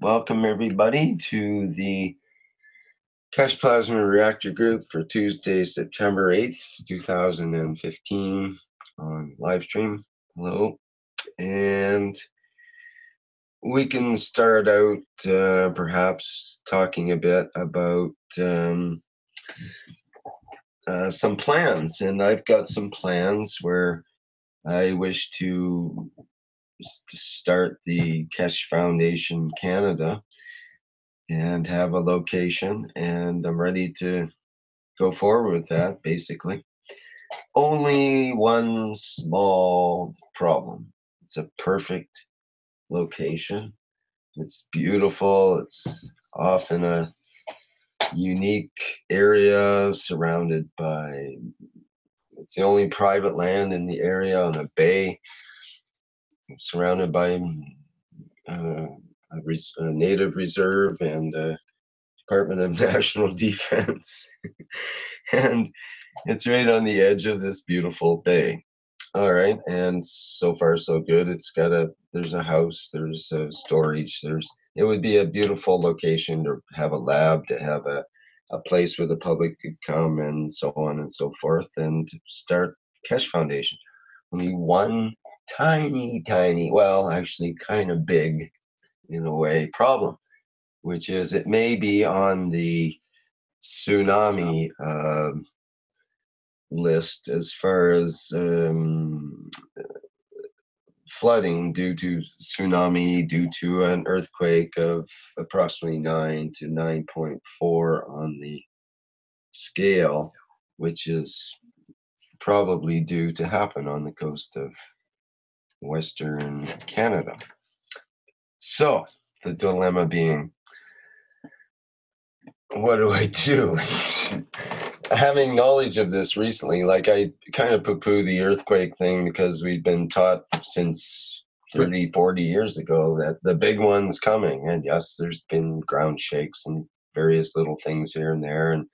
Welcome everybody to the Keshe Plasma Reactor Group for Tuesday, September 8th, 2015 on live stream. Hello. And we can start out perhaps talking a bit about some plans. And I've got some plans where I wish to start the Keshe Foundation Canada and have a location, and I'm ready to go forward with that, basically. Only one small problem. It's a perfect location. It's beautiful. It's off in a unique area surrounded by, it's the only private land in the area on a bay, surrounded by a native reserve and a Department of National Defense. And it's right on the edge of this beautiful bay. All right, and so far so good. There's a house, there's a storage, it would be a beautiful location to have a lab, to have a place where the public could come and so on and so forth, and start Keshe Foundation. Only one tiny, well, actually kind of big in a way, problem, which is it may be on the tsunami list as far as flooding due to tsunami, due to an earthquake of approximately 9 to 9.4 on the scale, which is probably due to happen on the coast of Western Canada. So the dilemma being, what do I do? Having knowledge of this recently, like I kind of poo-poo the earthquake thing because we've been taught since 30, 40 years ago that the big one's coming. And yes, there's been ground shakes and various little things here and there, and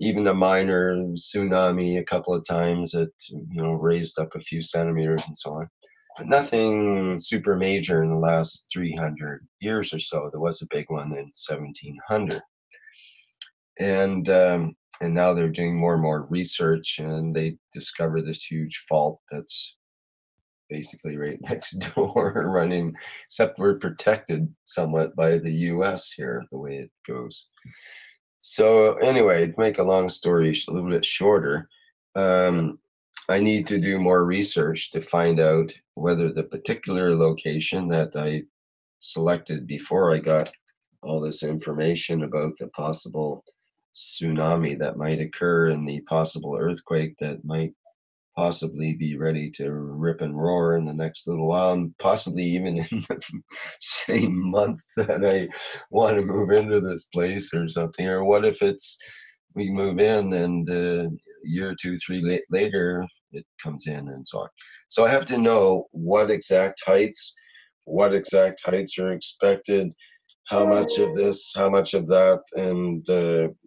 even a minor tsunami a couple of times that raised up a few centimeters and so on. But nothing super major in the last 300 years or so. There was a big one in 1700. And now they're doing more and more research, and they discover this huge fault that's basically right next door running, except we're protected somewhat by the US here, the way it goes. So anyway, to make a long story a little bit shorter, I need to do more research to find out whether the particular location that I selected before I got all this information about the possible tsunami that might occur and the possible earthquake that might possibly be ready to rip and roar in the next little while, and possibly even in the same month that I want to move into this place or something. Or what if we move in and a year or two, three later it comes in and so on. So I have to know what exact heights are expected, how much of this, how much of that, and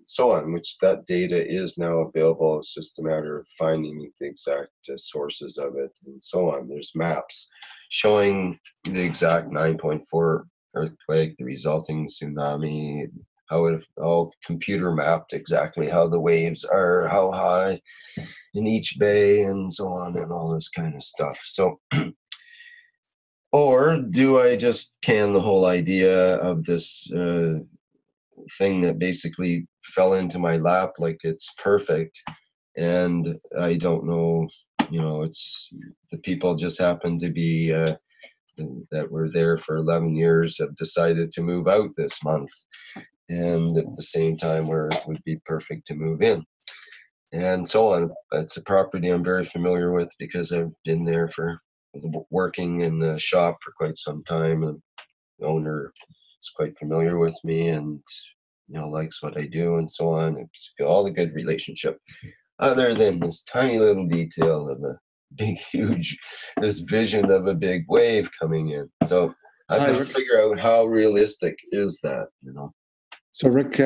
so on, which that data is now available. It's just a matter of finding the exact sources of it and so on. There's maps showing the exact 9.4 earthquake, the resulting tsunami, how it all computer mapped exactly how the waves are, how high in each bay, and so on, and all this kind of stuff. So or do I just can the whole idea of this thing that basically fell into my lap like it's perfect, and I don't know, it's the people just happen to be that were there for 11 years have decided to move out this month, and at the same time where it would be perfect to move in, and so on. It's a property I'm very familiar with because I've been there for working in the shop for quite some time, and the owner is quite familiar with me and likes what I do and so on. It's all a good relationship, other than this tiny little detail of a big huge this vision of a big wave coming in. So I have to figure out how realistic is that. So Rick,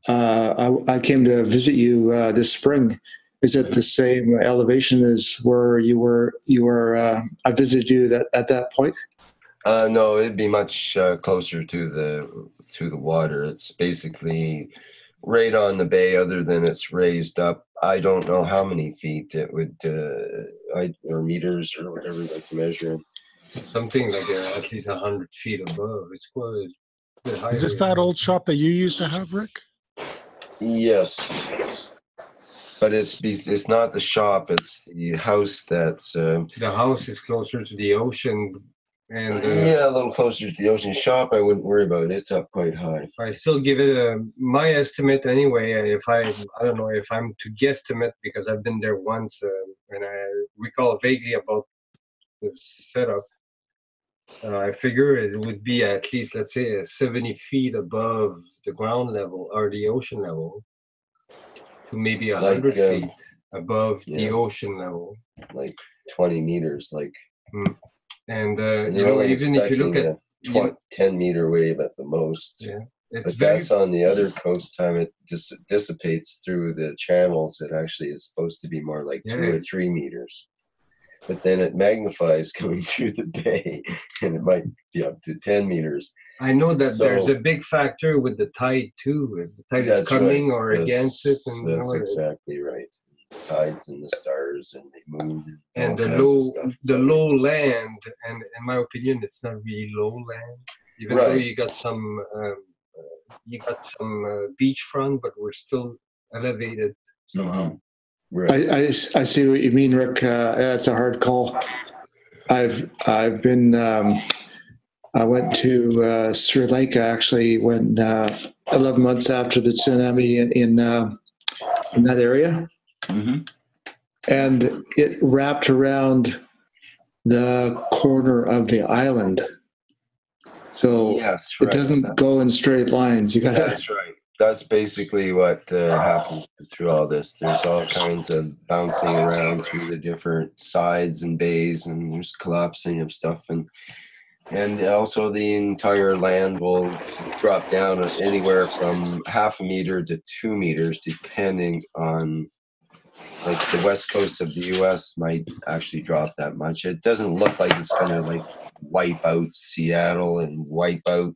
I came to visit you this spring. Is it the same elevation as where you were? I visited you at that point. No, it'd be much closer to the water. It's basically right on the bay, other than it's raised up. I don't know how many feet it would, or meters or whatever you like to measure. Something like at least 100 feet above. It's quite a bit higher. Is this that old shop that you used to have, Rick? Yes, but it's not the shop. It's the house that's. The house is closer to the ocean, and yeah, a little closer to the ocean. Shop, I wouldn't worry about it. It's up quite high. I still give it my estimate anyway. If I don't know if I'm to guesstimate because I've been there once, and I recall vaguely about the setup. I figure it would be at least, let's say, 70 feet above the ground level or the ocean level, to maybe 100 feet above the ocean level. Like 20 meters, like. And you know, even if you look at 10-meter wave at the most. Yeah, but that's on the other coast. Time it dissipates through the channels. It actually is supposed to be more like 2 or 3 meters. But then it magnifies coming through the bay, and it might be up to 10 meters. I know that there's a big factor with the tide too. If the tide is coming or against it, and that's exactly right. Tides and the stars, and they move. And the low land, and in my opinion, it's not really low land. Even though you got some beachfront, but we're still elevated somehow. Mm-hmm. Right. I see what you mean, Rick. That's a hard call. I've been. I went to Sri Lanka actually when 11 months after the tsunami in that area, and it wrapped around the corner of the island. So it doesn't go in straight lines. You got. That's right. That's basically what happened through all this. There's all kinds of bouncing around through the different sides and bays, and there's collapsing of stuff, and also the entire land will drop down anywhere from 0.5 meter to 2 meters, depending on, like, the west coast of the U.S. might actually drop that much. It doesn't look like it's going to like wipe out Seattle and wipe out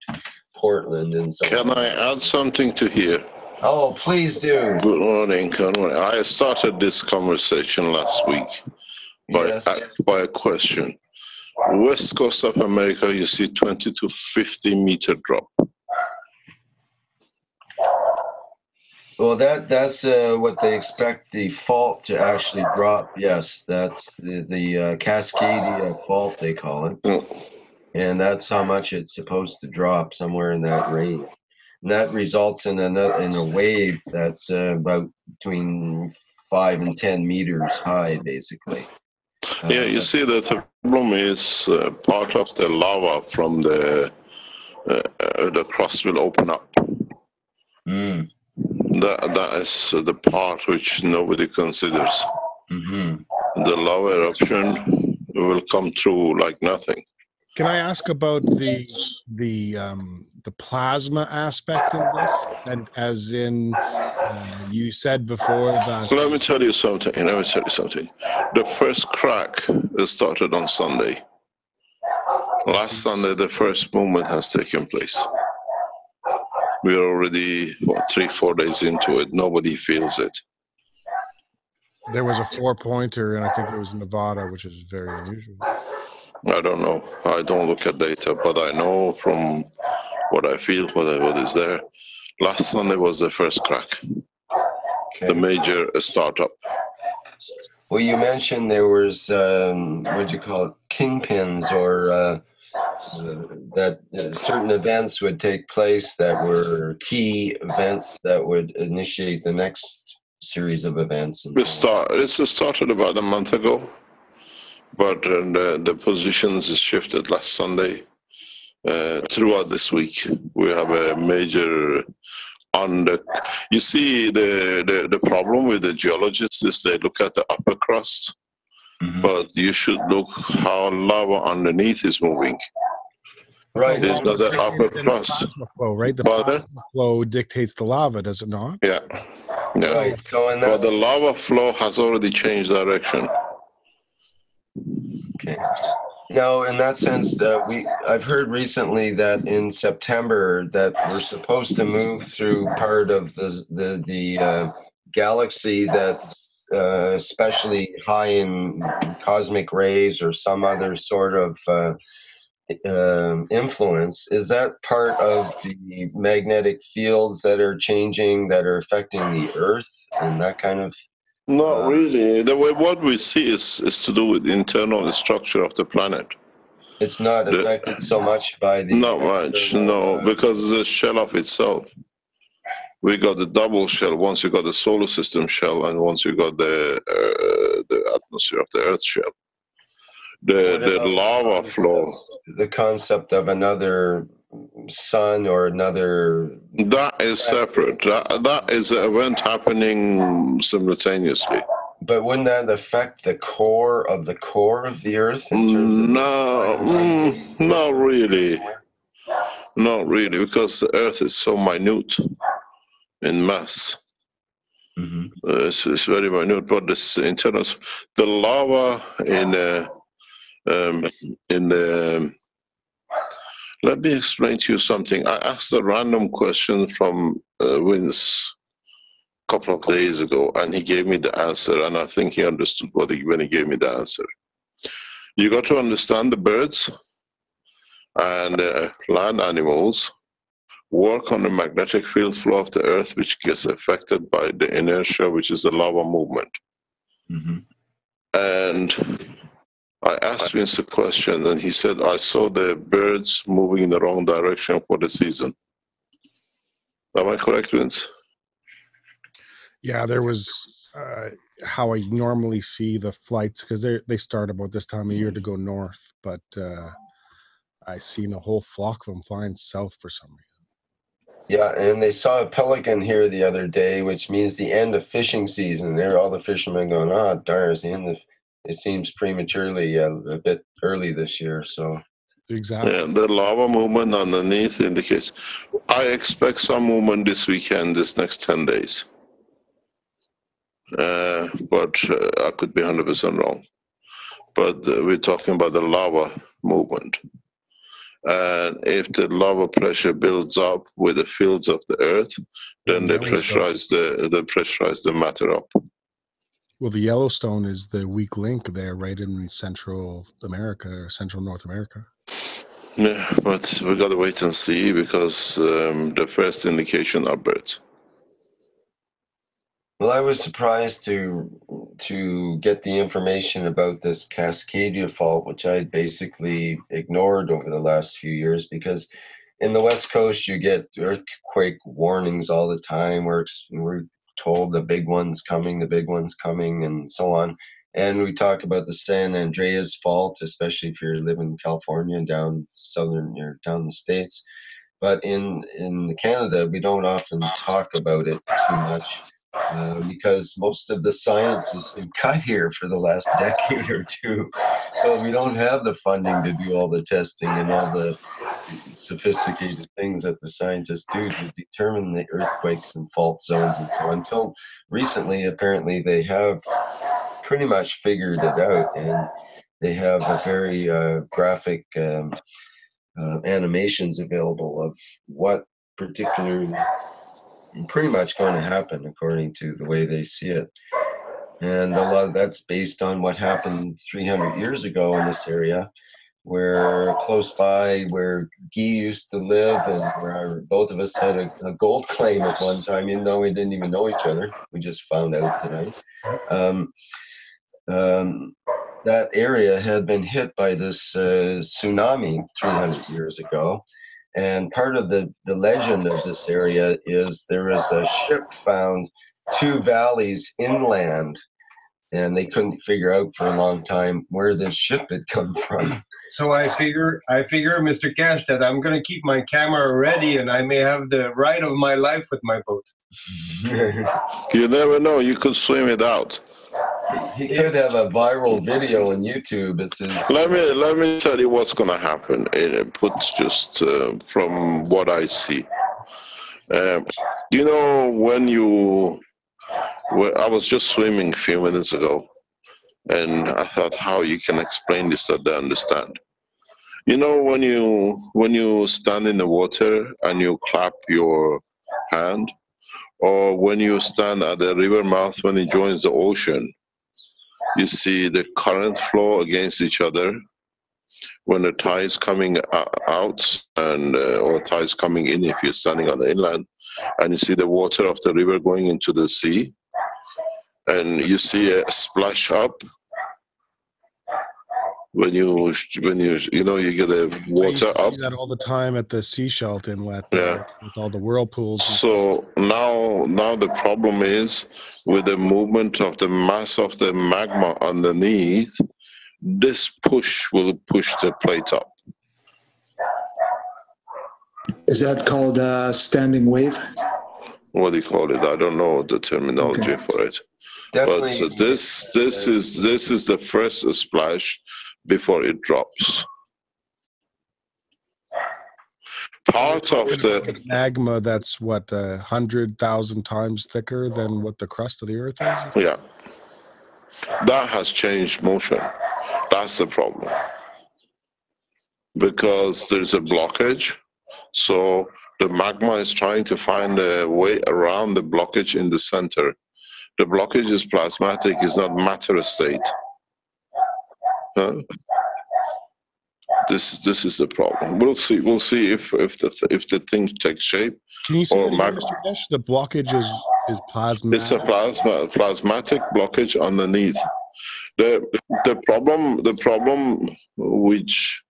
Portland and so on. Can I add something to here? Oh, please do. Good morning. Good morning. I started this conversation last week by a question. West coast of America, you see 20 to 50 meter drop. Well, that's what they expect the fault to actually drop. Yes, that's the Cascadia fault, they call it. And that's how much it's supposed to drop, somewhere in that range. And that results in a wave that's about between 5 and 10 meters high, basically. Yeah, you see that the problem is part of the lava from the crust will open up. That is the part which nobody considers. The lava eruption will come through like nothing. Can I ask about the plasma aspect of this? And as in, you said before that. Let me tell you something. The first crack started on Sunday. Last Sunday, the first movement has taken place. We are already 3-4 days into it. Nobody feels it. There was a 4-pointer, and I think it was Nevada, which is very unusual. I don't know. I don't look at data, but I know from what I feel, what is there. Last Sunday was the first crack, the major startup. Well, you mentioned there was, what do you call it, kingpins, or that certain events would take place that were key events that would initiate the next series of events. It started about a month ago. But the positions is shifted last Sunday. Throughout this week, we have a major you see, the problem with the geologists is they look at the upper crust, but you should look how lava underneath is moving. Right. It's not the upper crust. Plasma flow, right? The plasma flow dictates the lava, does it not? Yeah. Right. So, but the lava flow has already changed direction. Okay. No, in that sense, I've heard recently that in September that we're supposed to move through part of the galaxy that's especially high in cosmic rays or some other sort of influence. Is that part of the magnetic fields that are changing, that are affecting the Earth and that kind of? Not really. The way what we see is to do with the internal structure of the planet. It's not affected so much by the Not much, no, because the shell of itself. We got the double shell. Once you got the solar system shell, and once you got the atmosphere of the Earth shell. The lava flow. The concept of another sun or another. That is separate. That is an event happening simultaneously. But wouldn't that affect the core of the Earth in terms of No, not really. Not really, because the Earth is so minute in mass. Mm-hmm. It's very minute, but this internal, the lava in the. Let me explain to you something. I asked a random question from Vince a couple of days ago, and he gave me the answer, and I think he understood when he gave me the answer. You got to understand the birds and land animals work on the magnetic field flow of the Earth, which gets affected by the inertia, which is the lava movement. Mm-hmm. And I asked Vince a question, and he said, I saw the birds moving in the wrong direction for the season. Am I correct, Vince? Yeah, there was how I normally see the flights, because they start about this time of year to go north, but I seen a whole flock of them flying south for some reason. Yeah, and they saw a pelican here the other day, which means the end of fishing season. There, all the fishermen going, "Oh, darn, it's the end of." It seems prematurely a bit early this year. So Exactly. Yeah, the lava movement underneath indicates. I expect some movement this weekend, this next 10 days. But I could be 100% wrong. But we're talking about the lava movement. And if the lava pressure builds up with the fields of the Earth, then they pressurize the matter up. Well, the Yellowstone is the weak link there, right in Central America or Central North America. Yeah, but we got to wait and see, because the first indication are birds. well, I was surprised to get the information about this Cascadia fault, which I basically ignored over the last few years, because in the West Coast you get earthquake warnings all the time. We're told the big one's coming, and so on. And we talk about the San Andreas fault, especially if you're living in California and down down the States. But in Canada, we don't often talk about it too much. Because most of the science has been cut here for the last decade or two. So we don't have the funding to do all the testing and all the sophisticated things that the scientists do to determine the earthquakes and fault zones and so on. Until recently, apparently, they have pretty much figured it out, and they have a very graphic animations available of what particular pretty much going to happen according to the way they see it. And a lot of that's based on what happened 300 years ago in this area, where close by where Guy used to live, and where both of us had a gold claim at one time, even though we didn't even know each other. We just found out tonight. That area had been hit by this tsunami 300 years ago. And part of the legend of this area is there was a ship found 2 valleys inland, and they couldn't figure out for a long time where this ship had come from. So I figure, Mr. Keshe, that I'm going to keep my camera ready, and I may have the ride of my life with my boat. You never know. You could swim it out. He could have a viral video on YouTube. It says, Let me tell you what's going to happen. Just from what I see. You know, I was just swimming a few minutes ago. And I thought, how you can explain this that they understand? You know, when you stand in the water and you clap your hand, or when you stand at the river mouth when it joins the ocean, you see the current flow against each other. When the tide is coming out and or tide is coming in, if you're standing on the inland, and you see the water of the river going into the sea, and you see a splash up. When you you get the I used water to up. see that all the time at the Seashelt inlet Yeah. there with all the whirlpools. So now the problem is with the movement of the mass of the magma underneath, this push will push the plate up. Is that called standing wave? What do you call it? I don't know the terminology for it. Definitely. But so this is the first splash before it drops. Part of the magma that's what 100,000 times thicker than what the crust of the earth is. Yeah, that has changed motion. That's the problem, because there's a blockage. So the magma is trying to find a way around the blockage in the center. The blockage is plasmatic, is not matter state. Huh? This is the problem. We'll see. We'll see if the thing takes shape. Can you see or that, Mr. Keshe? The blockage is plasmatic. It's a plasmatic blockage underneath. The problem which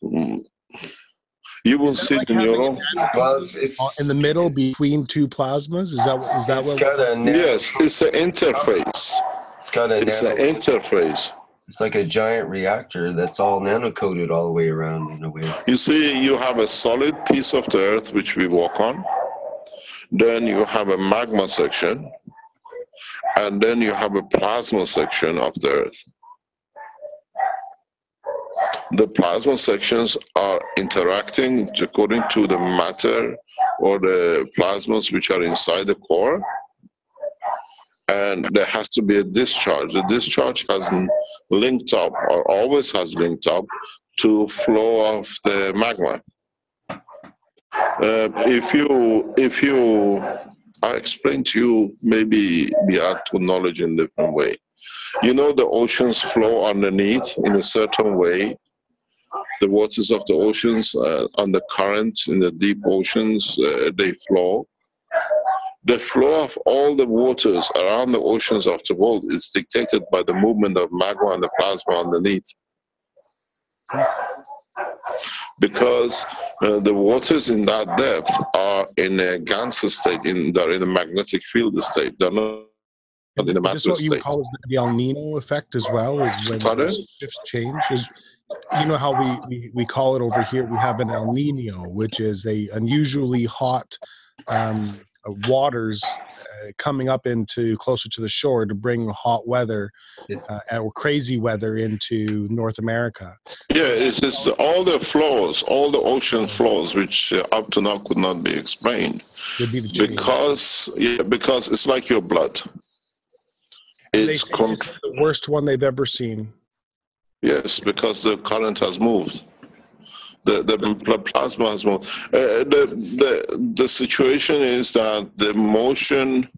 you will see like in Europe. Well, it's In the middle between two plasmas. Is that it's what? got a Yes, it's an interface. It's got a It's an interface. It's like a giant reactor that's all nano-coated all the way around in a way. You see, you have a solid piece of the earth which we walk on. Then you have a magma section, and then you have a plasma section of the earth. The plasma sections are interacting according to the matter or the plasmas which are inside the core, and there has to be a discharge. The discharge hasn't linked up, or always has linked up, to flow of the magma. I explain to you, maybe we add to knowledge in a different way. You know, the oceans flow underneath in a certain way. The waters of the oceans on the currents in the deep oceans, they flow. The flow of all the waters around the oceans of the world is dictated by the movement of magma and the plasma underneath. Because the waters in that depth are in a Ganser state, they're in a magnetic field state. They're not in the matter Is this what you state. call the El Nino effect as well? Is when shifts change? You know how we call it over here? We have an El Nino, which is a unusually hot waters coming up into closer to the shore to bring hot weather or crazy weather into North America. Yeah, it's all the flows, all the ocean flows, which up to now could not be explained. Would be the because it's like your blood. It's the worst one they've ever seen. Yes, because the current has moved. The plasma has moved. The situation is that the motion.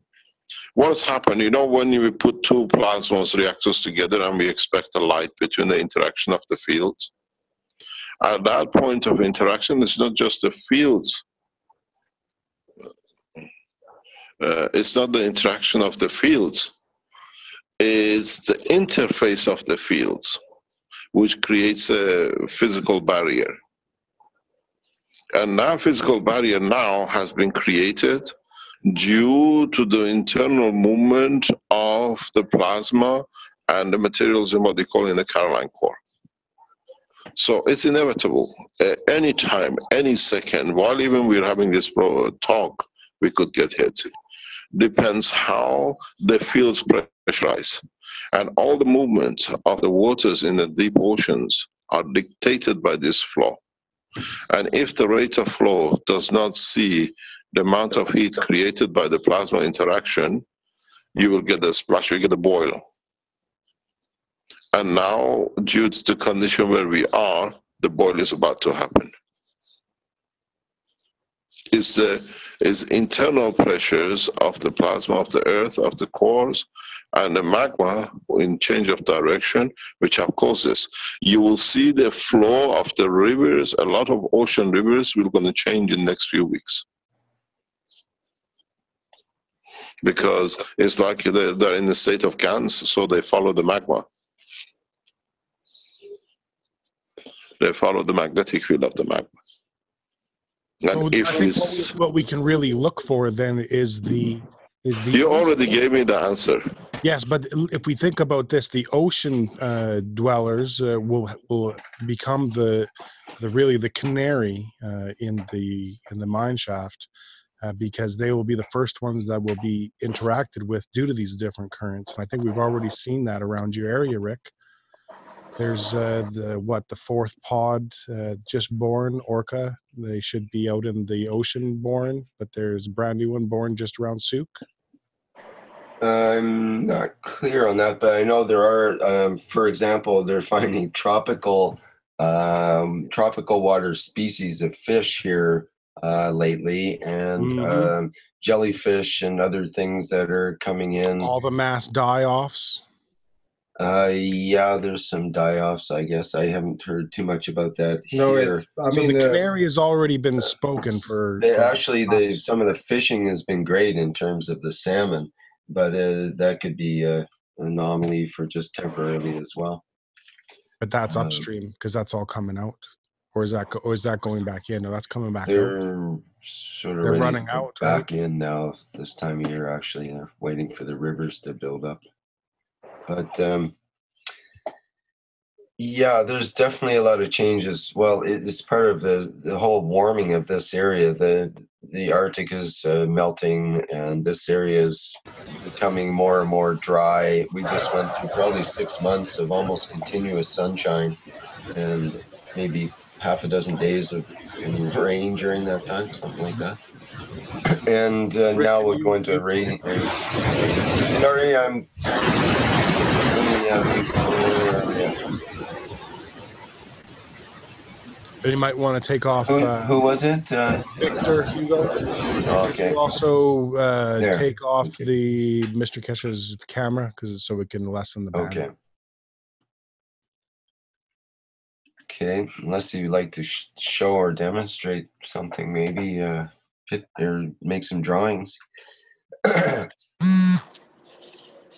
What's happened? You know, when we put two plasmas reactors together and we expect a light between the interaction of the fields. At that point of interaction, it's not just the fields. It's not the interaction of the fields. It's the interface of the fields, which creates a physical barrier. And that physical barrier now has been created due to the internal movement of the plasma and the materials in what they call in the Caroline core. So it's inevitable. At any time, any second, while even we're having this talk, we could get hit. Depends how the fields pressurize. And all the movement of the waters in the deep oceans are dictated by this flow. And if the rate of flow does not see the amount of heat created by the plasma interaction, you will get a splash, you get a boil. And now, due to the condition where we are, the boil is about to happen. Is internal pressures of the plasma of the Earth, of the cores, and the magma in change of direction, which have caused this. You will see the flow of the rivers, a lot of ocean rivers will going to change in the next few weeks. Because it's like they're in the state of GANs, so they follow the magma. They follow the magnetic field of the magma. And So I think what we can really look for then is the you already gave me the answer. Yes, but if we think about this, the ocean dwellers will become the canary in the mine shaft, because they will be the first ones that will be interacted with due to these different currents. And I think we've already seen that around your area, Rick. There's the fourth pod just born, Orca. They should be out in the ocean born, but there's a brand new one born just around Souk. I'm not clear on that, but I know there are, for example, they're finding tropical water species of fish here lately, and jellyfish and other things that are coming in. All the mass die-offs. Yeah, there's some die-offs, I guess. I haven't heard too much about that here. So the canary has already been spoken for. Some of the fishing has been great in terms of the salmon, but that could be an anomaly for just temporarily as well. But that's upstream because that's all coming out, or is that going back in? No, that's coming back out. They're sort of running out back in now this time of year. Actually, they're waiting for the rivers to build up. But yeah, there's definitely a lot of changes. Well, it's part of the whole warming of this area. The Arctic is melting, and this area is becoming more and more dry. We just went through probably 6 months of almost continuous sunshine, and maybe half a dozen days of rain during that time, something like that. And now we're going to rain. Sorry, You might want to take off. Who was it? Victor Hugo. Okay. Also take off the Mr. Keshe's camera so we can lessen the band. Okay. Okay. Unless you'd like to show or demonstrate something, maybe or make some drawings.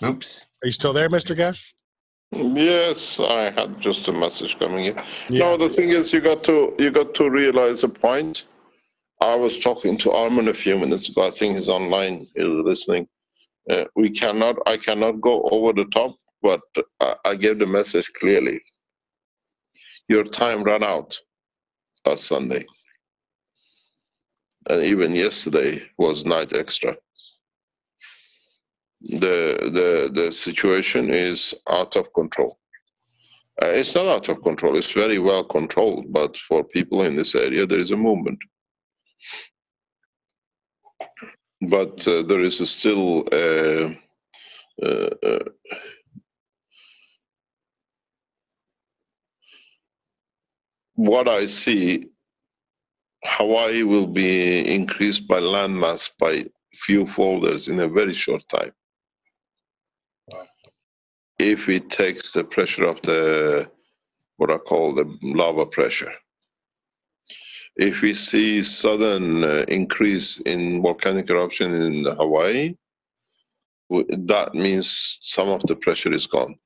Oops. Are you still there, Mr. Keshe? Yes, I had just a message coming in. Yeah. No, the thing is, you got to realize a point. I was talking to Armin a few minutes ago. I think he's online, he's listening. I cannot go over the top, but I gave the message clearly. Your time ran out last Sunday, and even yesterday was night extra. The situation is out of control. It's not out of control. It's very well controlled, but for people in this area, there is a movement. But there is still what I see. Hawaii will be increased by landmass by few folders in a very short time. If it takes the pressure of what I call the lava pressure. If we see sudden increase in volcanic eruption in Hawaii, that means some of the pressure is gone.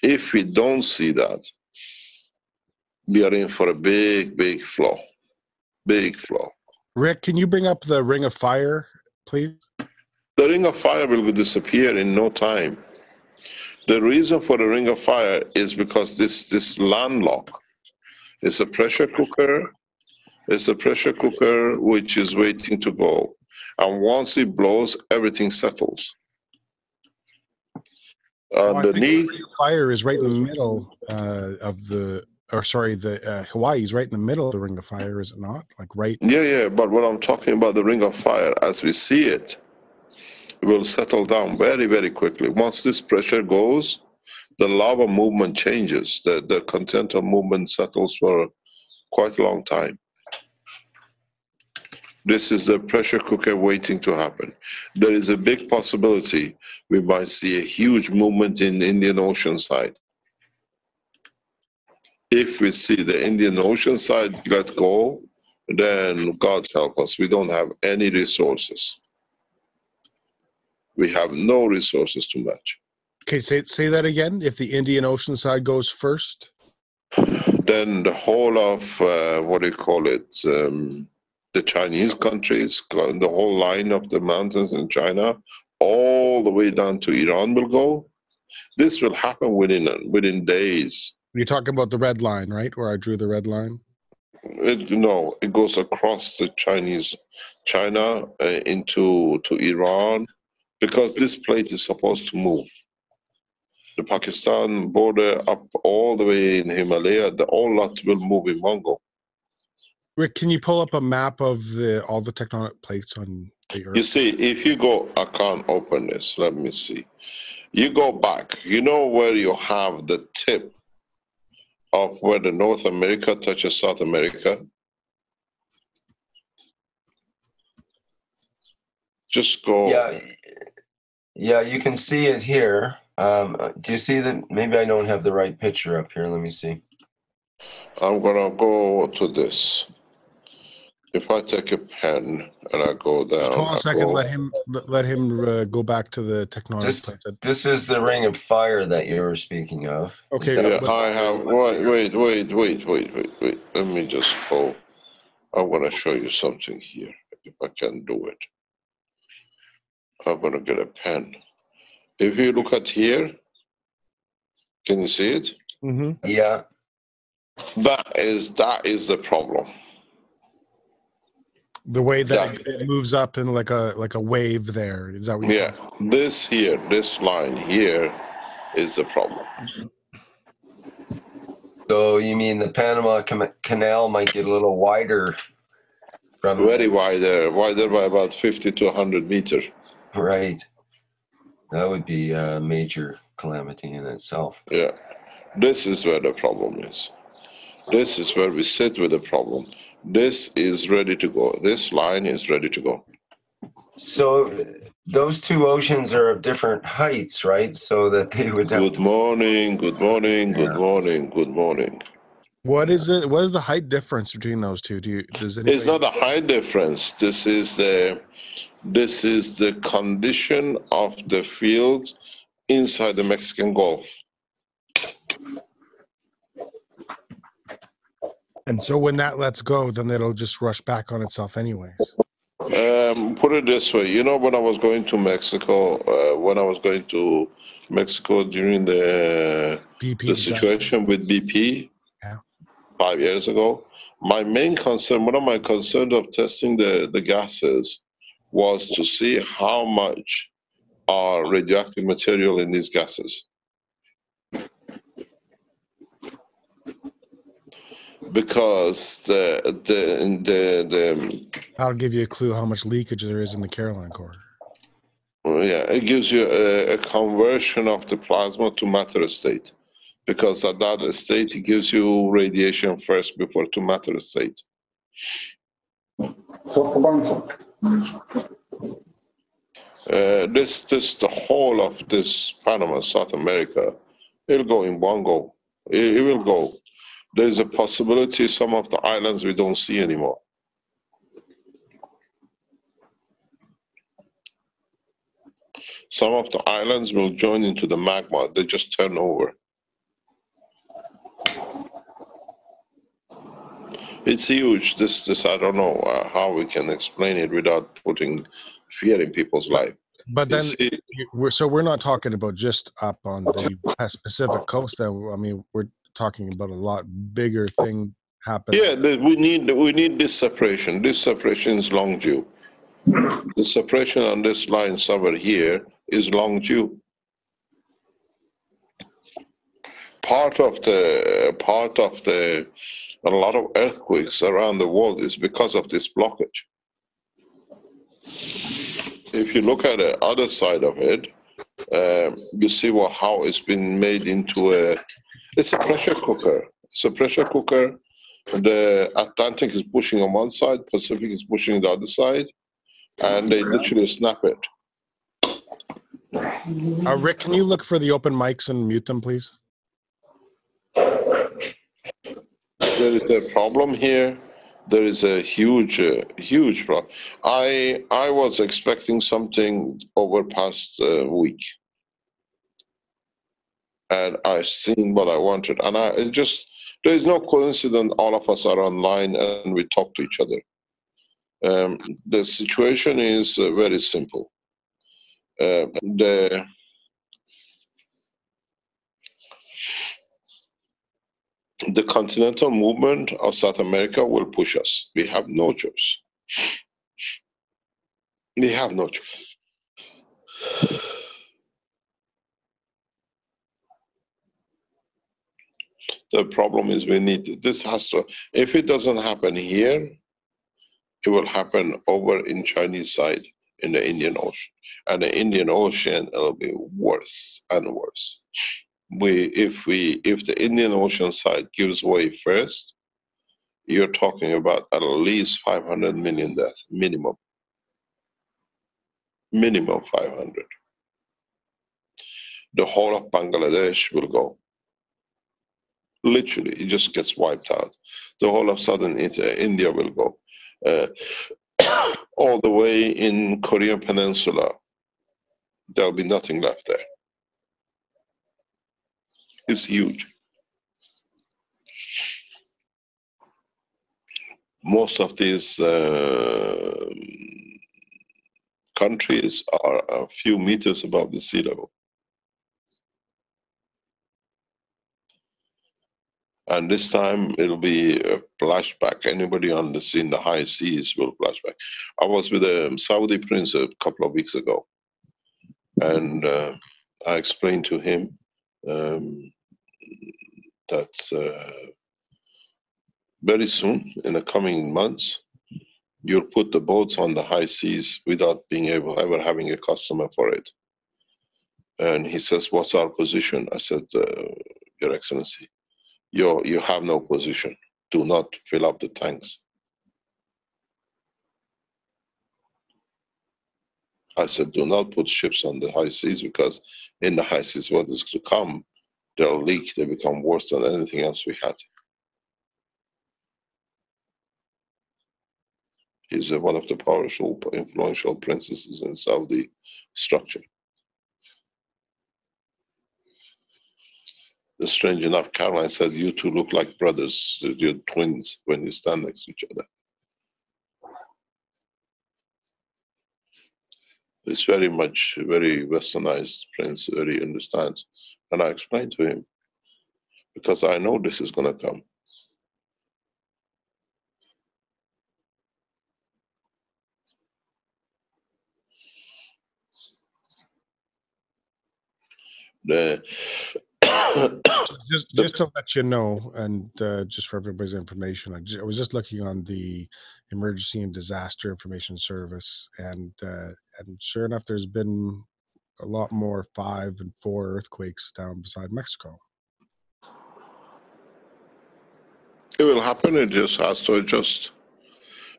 If we don't see that, we are in for a big flow. Big flow. Rick, can you bring up the Ring of Fire, please? The Ring of Fire will disappear in no time. The reason for the Ring of Fire is because this landlock is a pressure cooker. It's a pressure cooker which is waiting to go. And once it blows, everything settles. Underneath, the Ring of Fire is right in the middle Hawaii is right in the middle of the Ring of Fire, is it not? Like right? Yeah. But what I'm talking about, the Ring of Fire, as we see it, will settle down very, very quickly. Once this pressure goes, the lava movement changes. The continental movement settles for quite a long time. This is the pressure cooker waiting to happen. There is a big possibility we might see a huge movement in the Indian Ocean side. If we see the Indian Ocean side let go, then God help us, we don't have any resources. We have no resources to match. Okay, say that again. If the Indian Ocean side goes first, Then the whole of, what do you call it, the Chinese countries, the whole line of the mountains in China, all the way down to Iran will go. This will happen within days. you're talking about the red line, right? Where I drew the red line. No, it goes across the China into Iran, because this plate is supposed to move. The Pakistan border up all the way in Himalaya, the all lot will move in one go. Rick, can you pull up a map of all the tectonic plates on the Earth? You see, if you go, I can't open this. Let me see. You go back. You know where you have the tip of where the North America touches South America? Just go. Yeah, you can see it here. Do you see that? Maybe I don't have the right picture up here. Let me see. I'm gonna go to this. If I take a pen and I go down, Just hold on a second. Let him go back to the tectonic plate. This is the ring of fire that you were speaking of. Okay, Yeah, I have. Wait. Let me just go. I'm gonna show you something here. If I can do it, I'm gonna get a pen. If you look at here, can you see it? Mm-hmm. Yeah. That is the problem. The way that it moves up in like a wave there. Is that what you're Yeah, this line here is the problem. So you mean the Panama Canal might get a little wider from Very wider by about 50 to 100 meters. Right. That would be a major calamity in itself. Yeah, this is where the problem is. This is where we sit with the problem. This is ready to go. This line is ready to go. So those two oceans are of different heights, right? So that they would have Good morning. What is it? What is the height difference between those two? Does anybody? It's not a height difference. This is the condition of the fields inside the Mexican Gulf. And so when that lets go, then it'll just rush back on itself anyways. Put it this way, you know, when I was going to Mexico, during the situation with BP, yeah, 5 years ago, one of my concerns of testing the gases was to see how much are radioactive material in these gases. Because that'll give you a clue how much leakage there is in the Caroline core. Yeah, it gives you a conversion of the plasma to matter state, because at that state it gives you radiation first before to matter state. The whole of this Panama, South America, it'll go in one go. It will go. There's a possibility some of the islands we don't see anymore. Some of the islands will join into the magma. They just turn over. It's huge. This I don't know how we can explain it without putting fear in people's life. But then, we're not talking about just up on the Pacific coast. I mean, we're talking about a lot bigger thing happening. Yeah, we need this separation. This separation is long due. The separation on this line somewhere here is long due. A lot of earthquakes around the world is because of this blockage. If you look at the other side of it, You see how it's been made into it's a pressure cooker. It's a pressure cooker. The Atlantic is pushing on one side, Pacific is pushing the other side, and they literally snap it. Rick, can you look for the open mics and mute them, please? There is a problem here. There is a huge problem. I was expecting something over past week, and I seen what I wanted, and there is no coincidence. All of us are online and we talk to each other. The situation is very simple. The continental movement of South America will push us. We have no choice. We have no choice. The problem is if it doesn't happen here, it will happen over in Chinese side in the Indian Ocean. And the Indian Ocean, it'll be worse and worse. If the Indian Ocean side gives way first, you're talking about at least 500 million deaths, minimum. Minimum 500. The whole of Bangladesh will go. Literally, it just gets wiped out. The whole of southern India will go. All the way in Korean Peninsula, there'll be nothing left there. It's huge. Most of these countries are a few meters above the sea level. And this time it'll be a flashback. Anybody on the sea in the high seas will flashback. I was with a Saudi prince a couple of weeks ago, and I explained to him that very soon, in the coming months, you'll put the boats on the high seas without being ever having a customer for it. And he says, "What's our position?" I said, "Your Excellency, you have no position. Do not fill up the tanks." I said, "Do not put ships on the high seas, because in the high seas, what is to come, they'll leak. They become worse than anything else we had." He's one of the powerful, influential princesses in Saudi structure. Strange enough, Caroline said, "You two look like brothers. You're twins when you stand next to each other." It's very westernized prince, very understands. And I explained to him, because I know this is going to come. Just to let you know, and just for everybody's information, I was just looking on the Emergency and Disaster Information Service, and sure enough, there's been a lot more 5 and 4 earthquakes down beside Mexico. It will happen. It just has to adjust.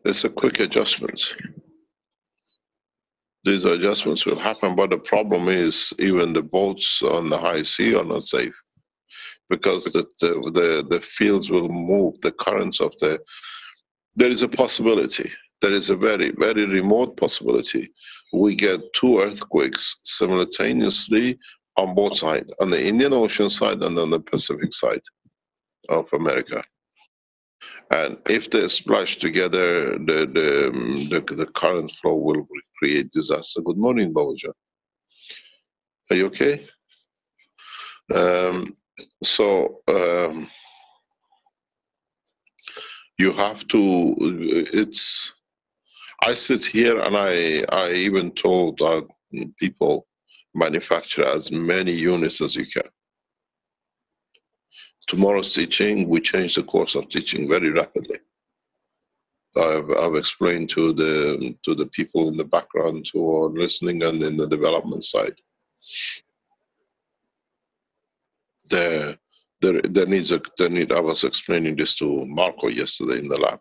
It's a quick adjustment. These adjustments will happen, but the problem is even the boats on the high sea are not safe, because the fields will move, the currents of there is a possibility, there is a very, very remote possibility, we get 2 earthquakes simultaneously on both sides, on the Indian Ocean side and on the Pacific side of America. And if they splash together, the current flow will create disaster. Good morning, Babaja. Are you okay? You have to, I sit here and I even told people, manufacture as many units as you can. Tomorrow's teaching, we change the course of teaching very rapidly. I've explained to the people in the background who are listening and in the development side. There needs I was explaining this to Marco yesterday in the lab.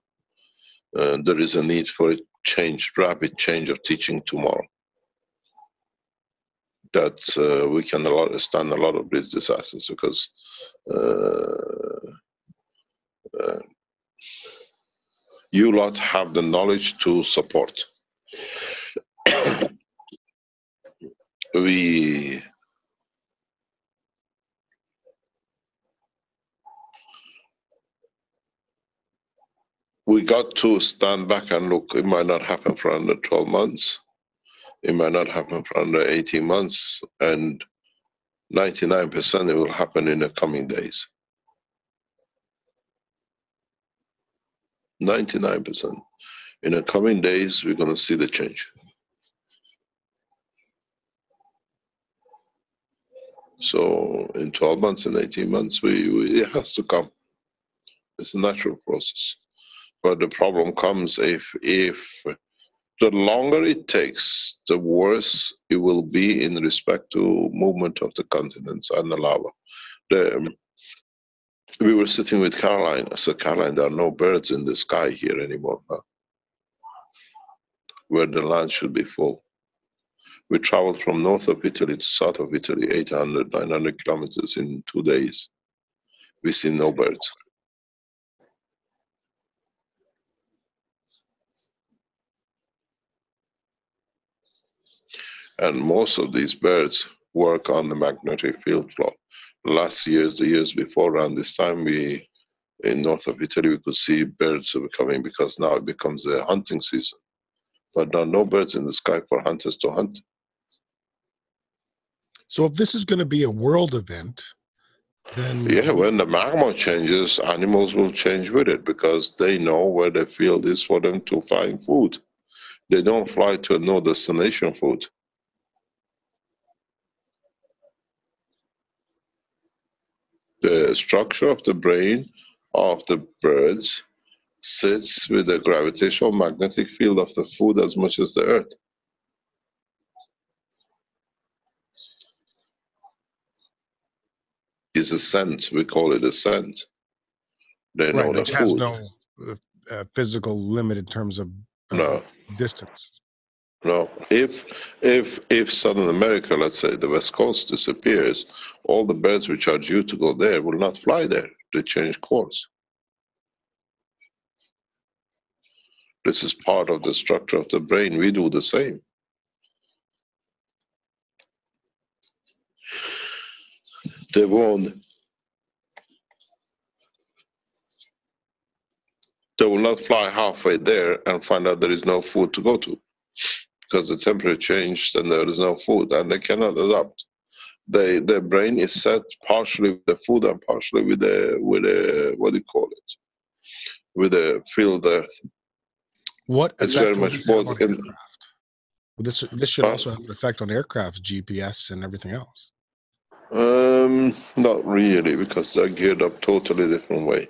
There is a need for a rapid change of teaching tomorrow. That we can stand a lot of these disasters because you lot have the knowledge to support. We got to stand back and look. It might not happen for under 12 months. It might not happen for under 18 months. And 99% it will happen in the coming days. 99%. In the coming days, we're going to see the change. So in 12 months and 18 months, it has to come. It's a natural process. But the problem comes if the longer it takes, the worse it will be in respect to movement of the continents and the lava. We were sitting with Caroline. I said, Caroline, there are no birds in the sky here anymore, huh? Where the land should be full. We traveled from north of Italy to south of Italy, 800, 900 kilometers in 2 days. We see no birds. And most of these birds work on the magnetic field flow. The years before, around this time, in north of Italy, we could see birds coming because now it becomes a hunting season. But there are no birds in the sky for hunters to hunt. So if this is going to be a world event, then... Yeah, when the magma changes, animals will change with it because they know where the field is for them to find food. They don't fly to no destination food. The structure of the brain of the birds sits with the gravitational magnetic field of the food as much as the earth. It's a scent, we call it a scent. They know the It has food. No physical limit in terms of No. distance. No, if Southern America, let's say the West Coast disappears, all the birds which are due to go there will not fly there. They change course. This is part of the structure of the brain. We do the same. They will not fly halfway there and find out there is no food to go to. Because the temperature changed and there is no food and they cannot adapt. Their brain is set partially with the food and partially with the what do you call it? With the field earth. What it's very much both in this should also have an effect on aircraft's GPS and everything else. Not really, because they're geared up totally different way.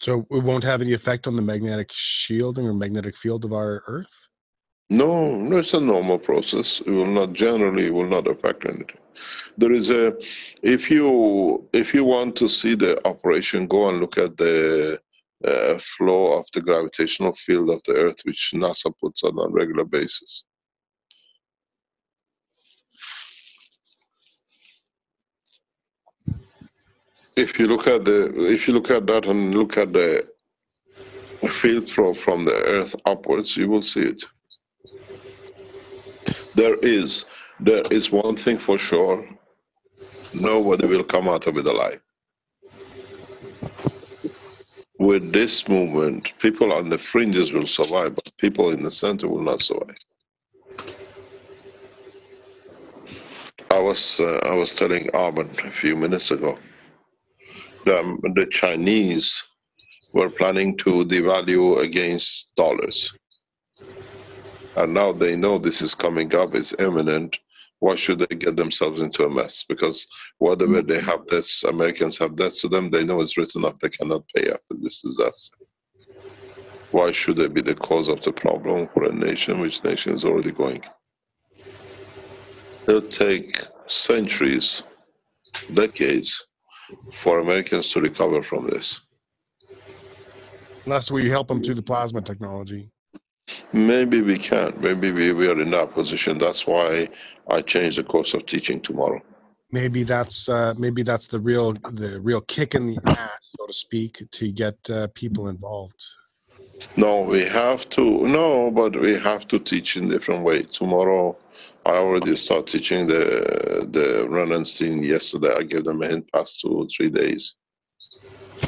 So it won't have any effect on the magnetic shielding or magnetic field of our Earth? No, it's a normal process. It will not affect anything. There is if you want to see the operation, go and look at the flow of the gravitational field of the Earth, which NASA puts on a regular basis. If you look at that and look at the field flow from the Earth upwards, you will see it. There is one thing for sure: nobody will come out of it alive. With this movement, people on the fringes will survive, but people in the center will not survive. I was telling Arben a few minutes ago. The Chinese were planning to devalue against dollars. And now they know this is coming up, it's imminent. Why should they get themselves into a mess? Because whatever they have debts, Americans have debts to them, they know it's written up, they cannot pay after this disaster. Why should they be the cause of the problem for a nation which nation is already going? It'll take centuries, decades, for Americans to recover from this. Unless we help them through the plasma technology. Maybe we can't. Maybe we are in that position. That's why I changed the course of teaching tomorrow. Maybe that's the real kick in the ass, so to speak, to get people involved. No, we have to. No, but we have to teach in different way. Tomorrow, I already start teaching the Renanstein yesterday. I gave them a hint past 2 or 3 days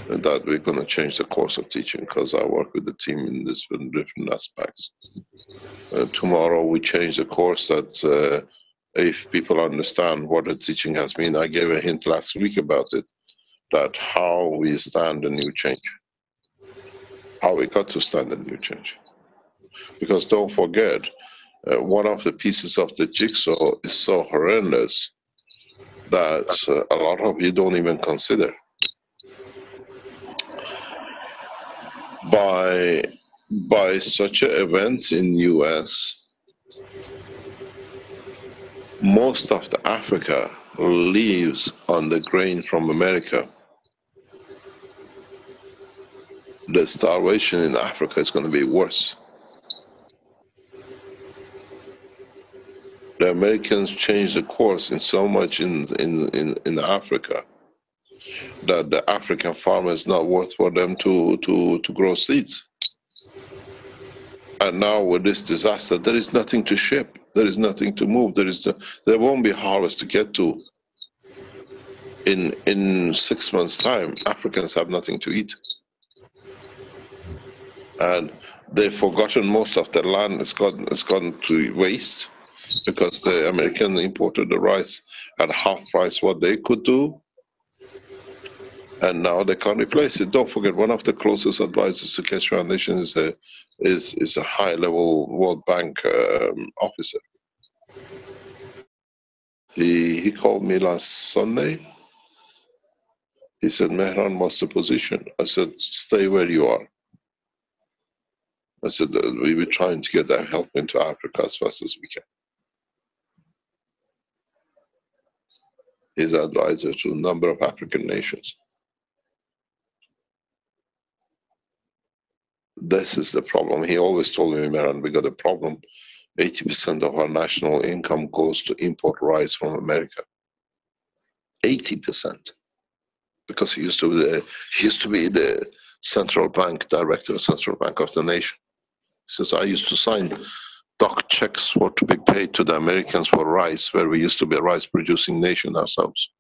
that we're going to change the course of teaching because I work with the team in different aspects. Tomorrow we change the course that if people understand what the teaching has been, I gave a hint last week about it, that how we stand a new change, how we got to stand a new change. Because don't forget, one of the pieces of the jigsaw is so horrendous that a lot of you don't even consider. By such an event in US, most of the Africa lives on the grain from America. The starvation in Africa is going to be worse. The Americans changed the course in so much in Africa that the African farmer is not worth for them to grow seeds. And now with this disaster, there is nothing to ship. There is nothing to move. There won't be harvest to get to. In 6 months' time, Africans have nothing to eat. And they've forgotten most of their land has gone to waste because the American imported the rice at half price what they could do. And now they can't replace it. Don't forget, one of the closest advisors to Keshe Foundation is a high-level World Bank officer. He called me last Sunday. He said, Mehran, what's the position? I said, stay where you are. I said, we were trying to get that help into Africa as fast as we can. He's advisor to a number of African nations. This is the problem. He always told me, Mehran, we got a problem. 80% of our national income goes to import rice from America. 80%. Because he used to be the central bank director, central bank of the nation. He says, I used to sign doc checks for to be paid to the Americans for rice, where we used to be a rice producing nation ourselves.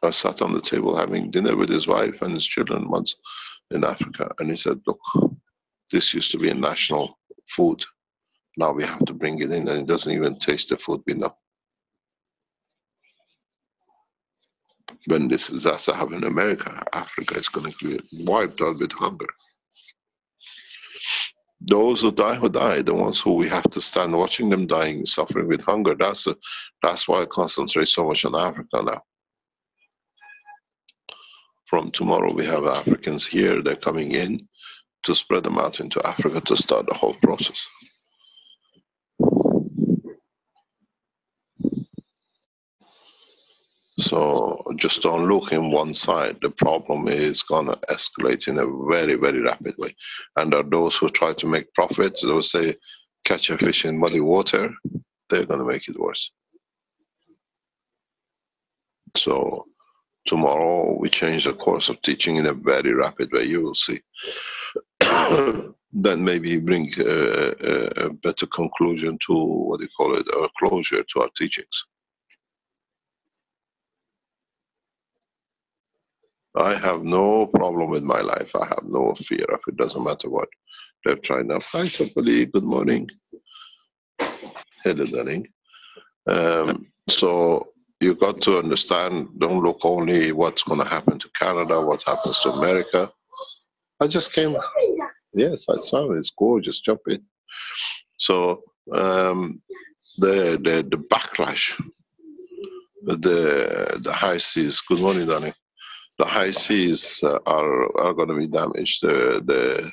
I sat on the table having dinner with his wife and his children once in Africa, and he said, look, this used to be a national food. Now we have to bring it in, and it doesn't even taste the food we know. When this disaster happens in America, Africa is going to be wiped out with hunger. Those who die, the ones who we have to stand watching them dying, suffering with hunger. That's why I concentrate so much on Africa now. From tomorrow, we have Africans here. They're coming in to spread them out into Africa to start the whole process. So just don't look in one side. The problem is going to escalate in a very, very rapid way. And there are those who try to make profit. They will say, catch a fish in muddy water. They're going to make it worse. So tomorrow we change the course of teaching in a very rapid way. You will see. Then maybe bring a better conclusion to, what do you call it, a closure to our teachings. I have no problem with my life. I have no fear of it. Doesn't matter what they're trying to find. Somebody, good morning. Hello, darling. So you got to understand, don't look only what's going to happen to Canada, what happens to America. I just came. Yes, I saw it. It's gorgeous. Jump in. So the backlash, the high seas. Good morning, darling. The high seas are going to be damaged. The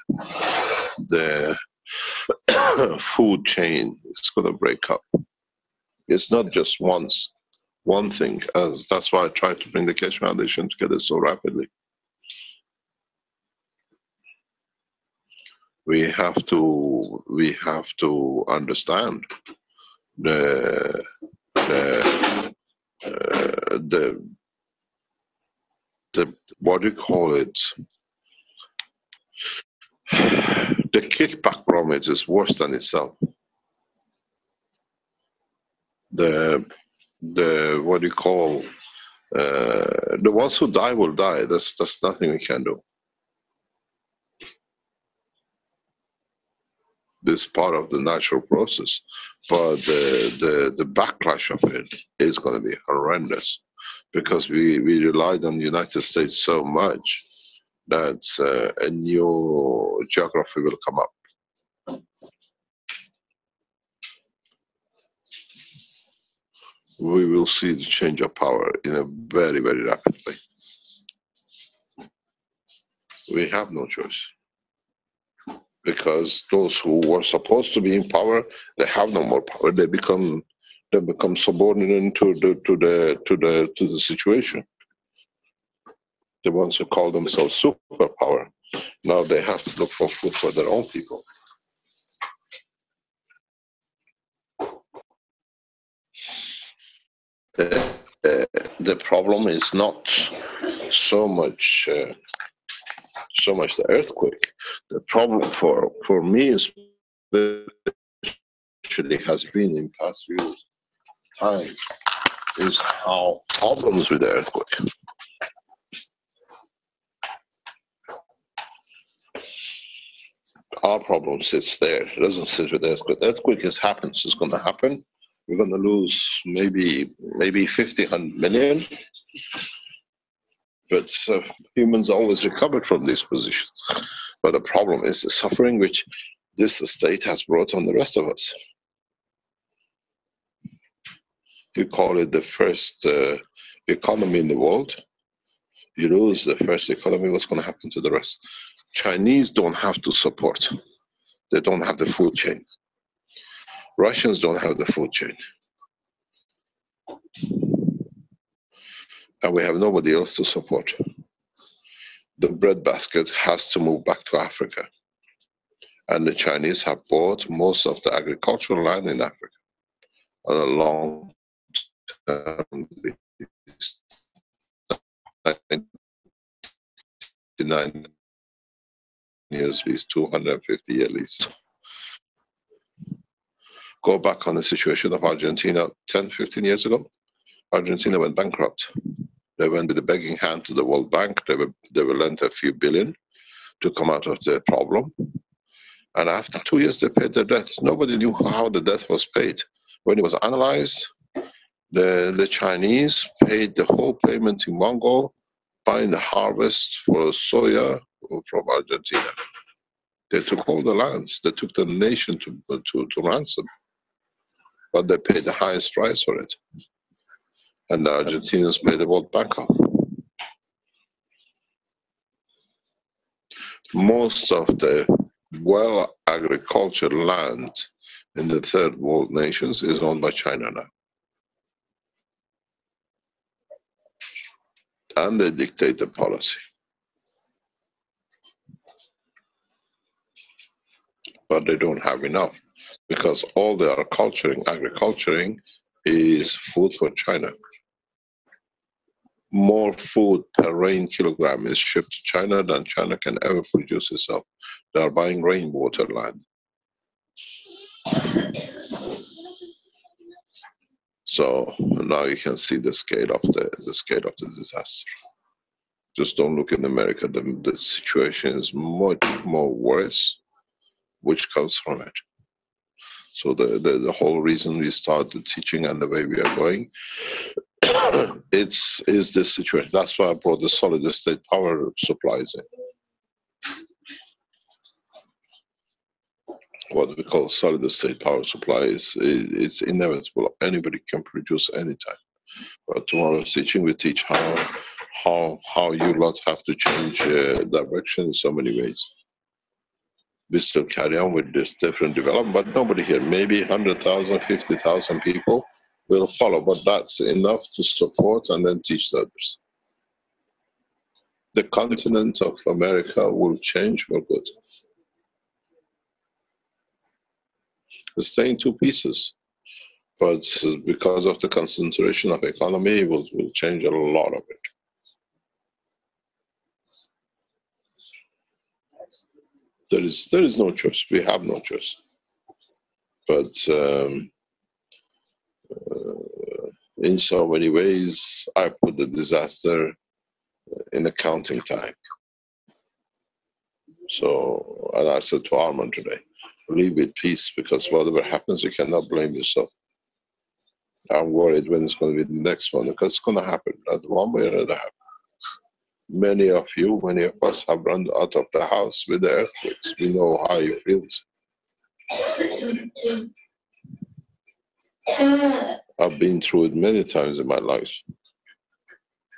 food chain is going to break up. It's not just one thing. As that's why I tried to bring the Keshe Foundation together so rapidly. We have to understand the what do you call it? The kickback from it is worse than itself. The what do you call the ones who die will die. That's nothing we can do. This is part of the natural process, but the backlash of it is going to be horrendous because we relied on the United States so much that a new geography will come up. We will see the change of power in a very, very rapid way. We have no choice. Because those who were supposed to be in power, they have no more power. They become subordinate to the situation. The ones who call themselves superpower, now they have to look for food for their own people. The problem is not so much the earthquake. The problem for me especially has been in past few times is how problems with the earthquake. Our problem sits there. It doesn't sit with the earthquake. Earthquake happens. It's going to happen. We're going to lose maybe 50, 100 million. But humans always recovered from this position. But the problem is the suffering which this state has brought on the rest of us. You call it the first economy in the world. You lose the first economy, what's going to happen to the rest? Chinese don't have to support. They don't have the food chain. Russians don't have the food chain. And we have nobody else to support. The breadbasket has to move back to Africa. And the Chinese have bought most of the agricultural land in Africa on a long term lease. 99 years lease, 250-year lease. Go back on the situation of Argentina 10, 15 years ago. Argentina went bankrupt. They went with a begging hand to the World Bank. They were lent a few billion to come out of the problem. And after 2 years, they paid their debt. Nobody knew how the debt was paid. When it was analyzed, the Chinese paid the whole payment in one go, buying the harvest for soya from Argentina. They took all the lands. They took the nation to ransom. But they paid the highest price for it. And the Argentinians paid the World Bank off. Most of the agricultural land in the third world nations is owned by China now. And they dictate the policy. But they don't have enough because all they are agriculturing is food for China. More food per rain kilogram is shipped to China than China can ever produce itself. They are buying rainwater land. So now you can see the scale of the disaster. Just don't look in America. The situation is much more worse, which comes from it. So the whole reason we started teaching and the way we are going, is this situation. That's why I brought the solid state power supplies in. What we call solid state power supply is inevitable. Anybody can produce anytime. But tomorrow's teaching, we teach how you lot have to change direction in so many ways. we still carry on with this different development, but nobody here, maybe 100,000, 50,000 people will follow, but that's enough to support and then teach the others. The continent of America will change for good. It's staying two pieces, but because of the concentration of economy, will change a lot of it. There is no choice. We have no choice. But in so many ways, I put the disaster in accounting time. So, and I said to Armand today, leave with peace, because whatever happens, you cannot blame yourself. I'm worried when it's going to be the next one, because it's going to happen at one way or another. Many of you, many of us have run out of the house with the earthquakes. We know how you feel. I've been through it many times in my life.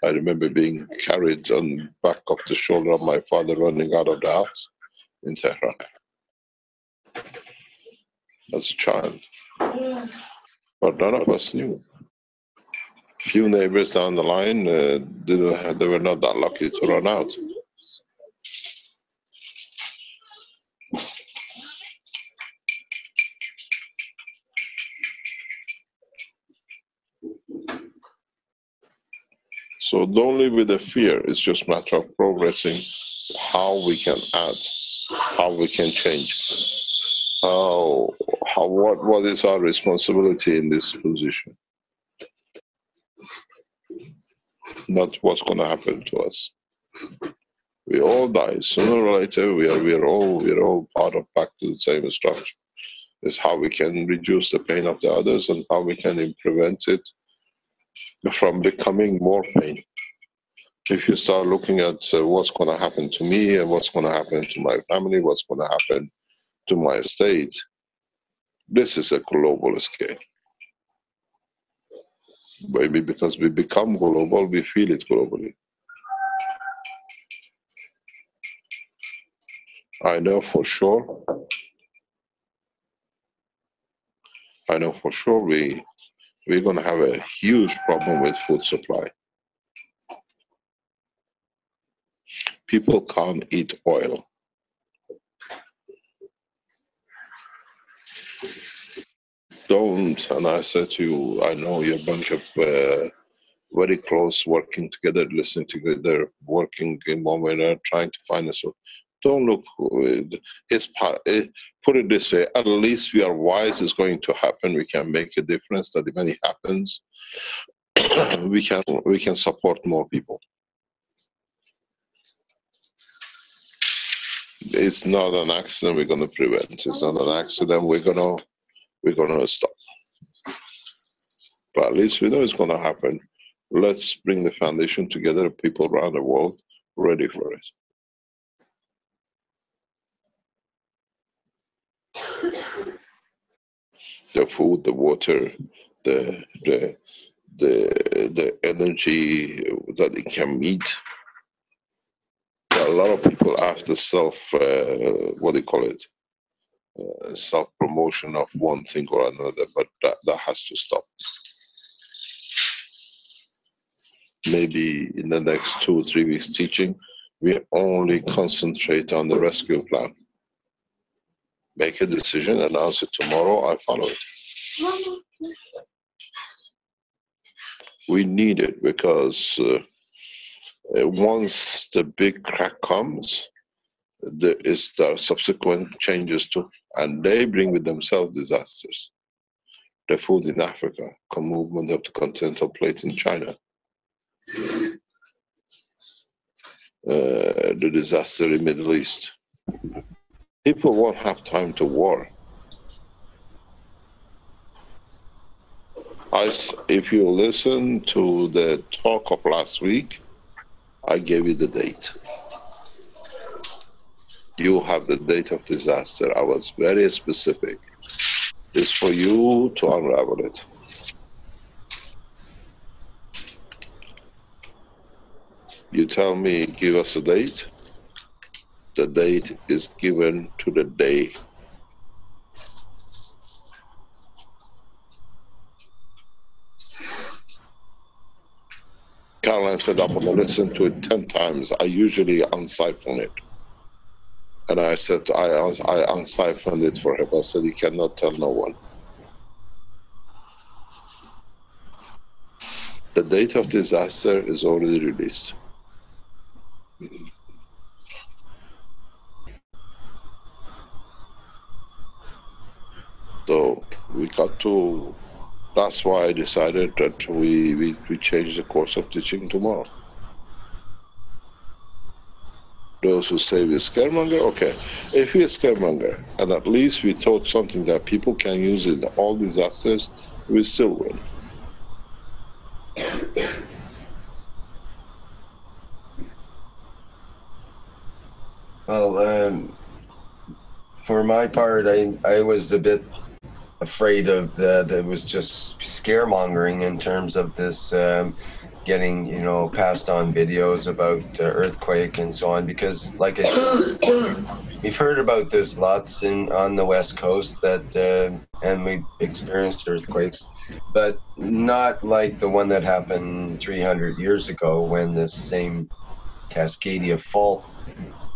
I remember being carried on the back of the shoulder of my father running out of the house in Tehran as a child. But none of us knew. Few neighbors down the line, they were not that lucky to run out. So don't live with the fear. It's just a matter of progressing, how we can add, how we can change, what is our responsibility in this position, not what's going to happen to us. We all die sooner or later. We're all part of back to the same structure. It's how we can reduce the pain of the others and how we can prevent it from becoming more pain. If you start looking at what's going to happen to me and what's going to happen to my family, what's going to happen to my estate, this is a global scale. Maybe because we become global, we feel it globally. I know for sure we're going to have a huge problem with food supply. People can't eat oil. Don't, and I said to you, I know you're a bunch of very close, working together, listening together, working in one way or another, trying to find a solution. Don't look, put it this way, at least we are wise, it's going to happen, we can make a difference, that when it happens, we can support more people. It's not an accident we're going to prevent. It's not an accident we're going to stop. But at least we know it's going to happen. Let's bring the foundation together, people around the world ready for it. The food, the water, the energy that it can meet. A lot of people after self-promotion of one thing or another, but that has to stop. Maybe in the next 2 or 3 weeks teaching, we only concentrate on the rescue plan. Make a decision, announce it tomorrow, I follow it. We need it because once the big crack comes, there are subsequent changes too, and they bring with themselves disasters. The food in Africa, movement of the continental plate in China, the disaster in the Middle East. People won't have time to war. If you listen to the talk of last week, I gave you the date. You have the date of disaster. I was very specific. It's for you to unravel it. You tell me, give us a date. The date is given to the day. Caroline said, I'm going to listen to it 10 times. I usually unsiphon it. And I said, I unsiphoned it for him. I said, you cannot tell no one. The date of disaster is already released. So we got to, that's why I decided that we change the course of teaching tomorrow. Those who say we're scaremonger, okay. If we're scaremonger, and at least we taught something that people can use in all disasters, we still win. Well, for my part, I was a bit afraid of that. It was just scaremongering in terms of this getting, passed on videos about earthquake and so on, because like I said, we've heard about this lots on the West Coast that, and we've experienced earthquakes, but not like the one that happened 300 years ago when this same Cascadia fault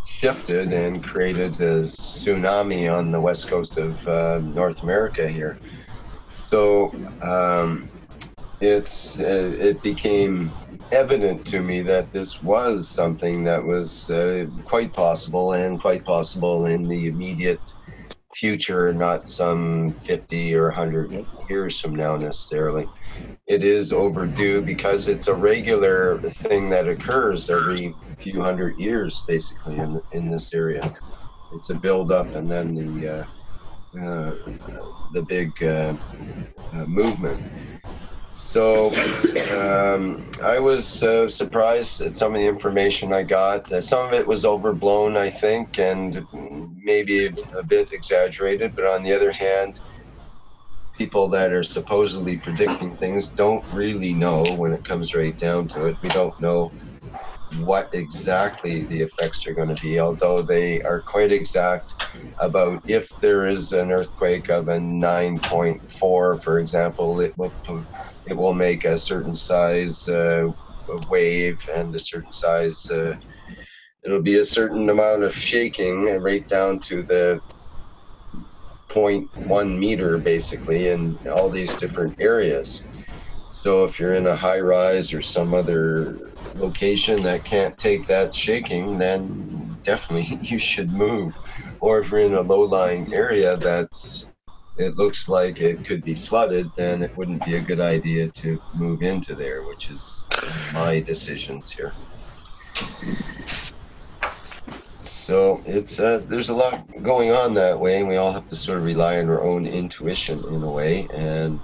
shifted and created the tsunami on the west coast of North America here. So it became evident to me that this was something that was quite possible, and quite possible in the immediate future, not some 50 or 100 years from now necessarily. It is overdue because it's a regular thing that occurs every few hundred years, basically, in this area. It's a build-up and then the big movement. So I was surprised at some of the information I got. Some of it was overblown, I think, and maybe a bit exaggerated. But on the other hand, people that are supposedly predicting things don't really know when it comes right down to it. We don't know what exactly the effects are going to be, although they are quite exact about if there is an earthquake of a 9.4, for example, it will make a certain size wave and a certain size, it'll be a certain amount of shaking right down to the 0.1 meter, basically, in all these different areas. So if you're in a high rise or some other location that can't take that shaking, then definitely you should move. Or if you're in a low-lying area it looks like it could be flooded, then it wouldn't be a good idea to move into there, which is my decisions here. So it's there's a lot going on that way, and we all have to sort of rely on our own intuition in a way, and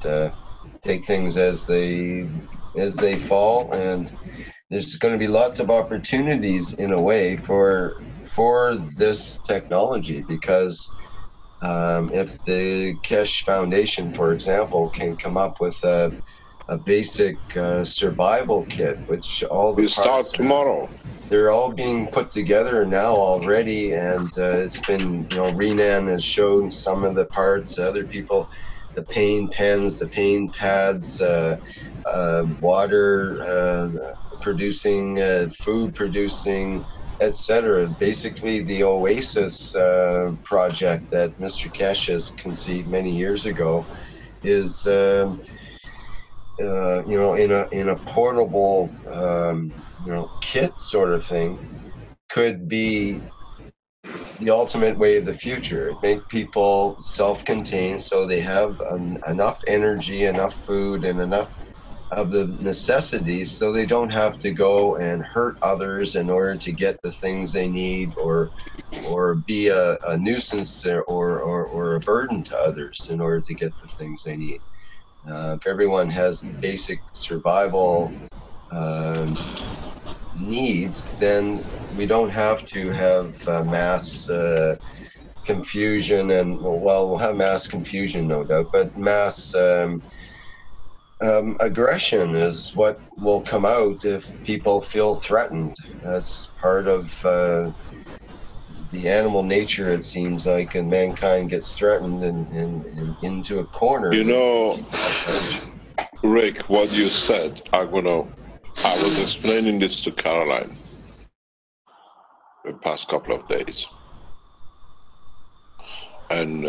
take things as they fall. And there's going to be lots of opportunities in a way for this technology, because if the Keshe Foundation, for example, can come up with a basic survival kit, which all the We start tomorrow. They're all being put together now already, and it's been, Renan has shown some of the parts, other people, the paint pens, the paint pads, water producing, food producing, etc. Basically, the Oasis project that Mr. Keshe has conceived many years ago is, in a portable, kit sort of thing, could be the ultimate way of the future. Make people self-contained so they have enough energy, enough food, and enough of the necessities so they don't have to go and hurt others in order to get the things they need, or be a nuisance or a burden to others in order to get the things they need. If everyone has the basic survival needs, then we don't have to have mass confusion, and we'll have mass confusion, no doubt, but mass aggression is what will come out if people feel threatened. That's part of the animal nature, it seems like, and mankind gets threatened and into a corner. You know, Rick, what you said, I was explaining this to Caroline the past couple of days. And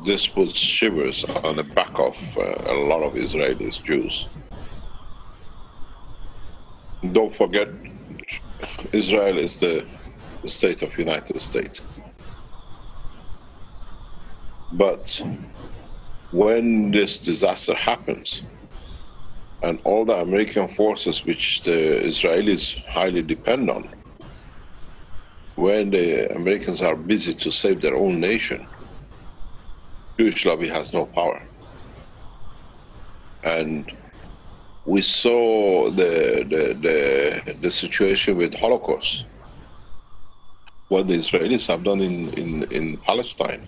this puts shivers on the back of a lot of Israelis, Jews. Don't forget, Israel is the state of United States. But when this disaster happens, and all the American forces, which the Israelis highly depend on, when the Americans are busy to save their own nation, Jewish lobby has no power. And we saw the situation with Holocaust, what the Israelis have done in Palestine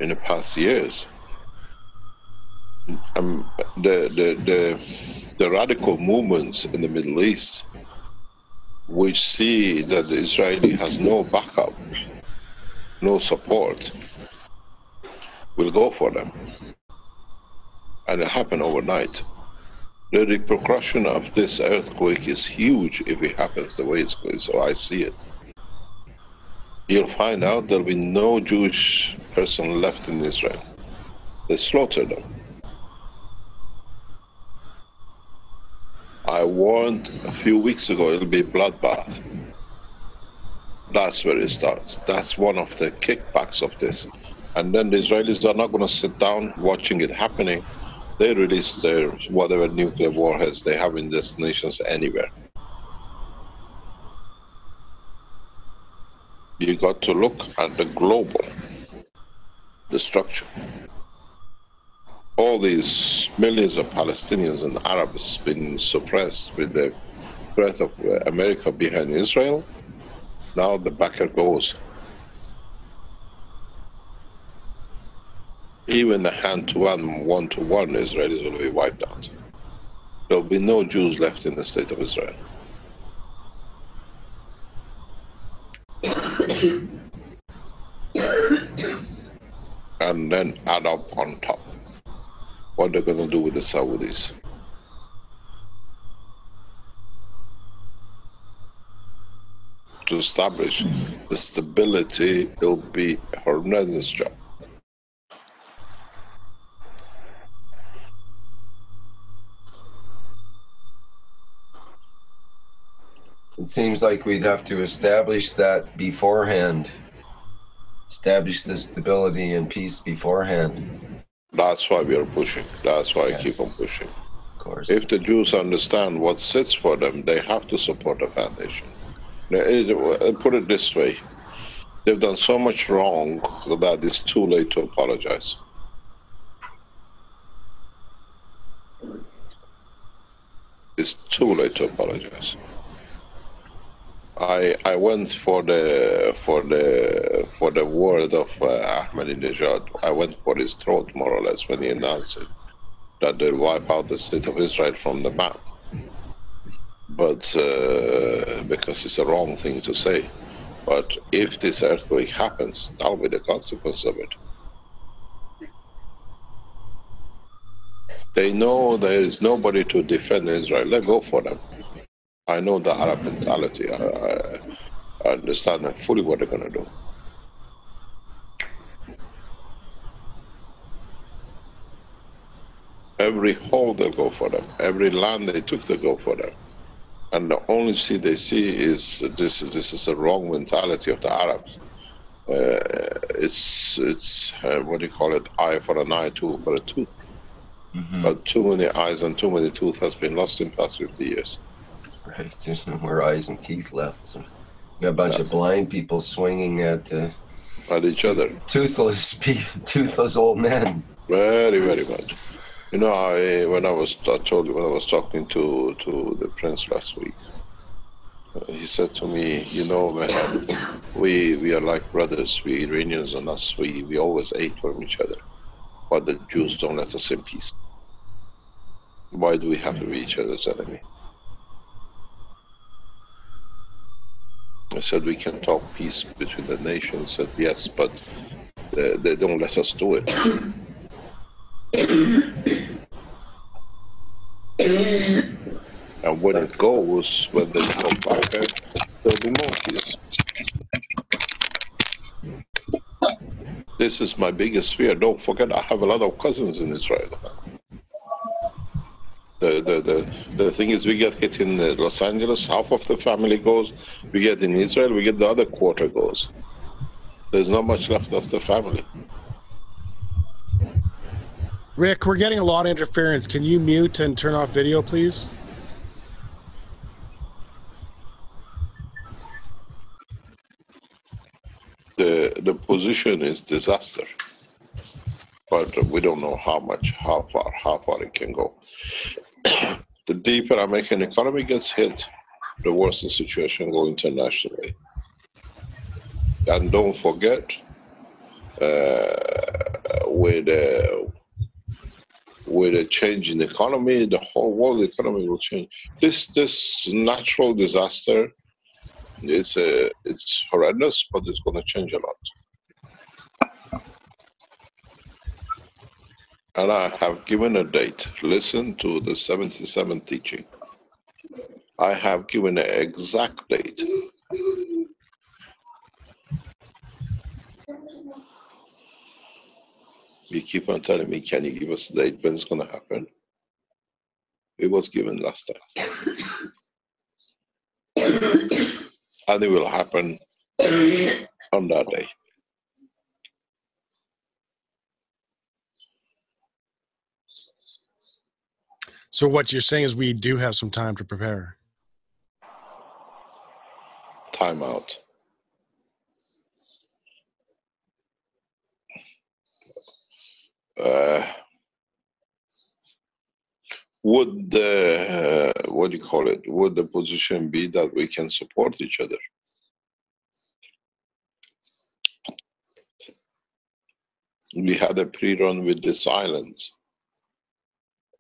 in the past years. The radical movements in the Middle East, which see that the Israeli has no backup, no support, will go for them. And it happened overnight. The repercussion of this earthquake is huge if it happens the way it's going, so I see it. You'll find out there'll be no Jewish person left in Israel. They slaughtered them. I warned a few weeks ago it'll be bloodbath. That's where it starts. That's one of the kickbacks of this. And then the Israelis are not going to sit down watching it happening. They release their whatever nuclear warheads they have in destinations anywhere. You got to look at the global destruction. All these millions of Palestinians and Arabs being suppressed with the threat of America behind Israel. Now the backer goes. Even the hand-to-hand, one-to-one Israelis will be wiped out. There will be no Jews left in the state of Israel. And then add up on top what they're going to do with the Saudis. To establish the stability, it'll be a horrendous job. It seems like we'd have to establish that beforehand. Establish the stability and peace beforehand. That's why we are pushing. That's why Yes. I keep on pushing. Of course. If the Jews understand what sits for them, they have to support the foundation. Put it this way, they've done so much wrong that it's too late to apologize. It's too late to apologize. I went for the word of Ahmadinejad. I went for his throat, more or less, when he announced it, that they'll wipe out the state of Israel from the map. But because it's a wrong thing to say. But if this earthquake happens, that'll be the consequence of it. They know there is nobody to defend Israel. Let go for them. I know the Arab mentality. I understand fully what they're going to do. Every hole they'll go for them. Every land they took, they'll go for them. And the only thing they see is this is a wrong mentality of the Arabs. It's what do you call it? Eye for an eye, tooth for a tooth. Mm-hmm. But too many eyes and too many teeth has been lost in the past 50 years. Right, there's no more eyes and teeth left. So you got a bunch of blind people swinging at each other. Toothless old men. Very, very much. You know, I told you when I was talking to the prince last week, he said to me, you know, man, we are like brothers. We Iranians and us, we always ate from each other. But the Jews don't let us in peace. Why do we have to be each other's enemy? I said we can talk peace between the nations. Said yes, but they don't let us do it. And when it goes, when they talk back, there'll be more peace. This is my biggest fear. Don't forget, I have a lot of cousins in Israel. The thing is, we get hit in Los Angeles, half of the family goes. We get in Israel, we get the other quarter goes. There's not much left of the family. Rick, we're getting a lot of interference. Can you mute and turn off video, please? The position is disaster, but we don't know how far it can go. The deeper American economy gets hit, the worse the situation go internationally. And don't forget, with a change in the economy, the whole world economy will change. This natural disaster, it's horrendous, but it's going to change a lot. And I have given a date. Listen to the 77 teaching. I have given an exact date. You keep on telling me, can you give us a date when it's going to happen? It was given last time. And it will happen on that day. So what you're saying is we do have some time to prepare. Time out. Would the what do you call it? Would the position be that we can support each other? We had a pre-run with this island,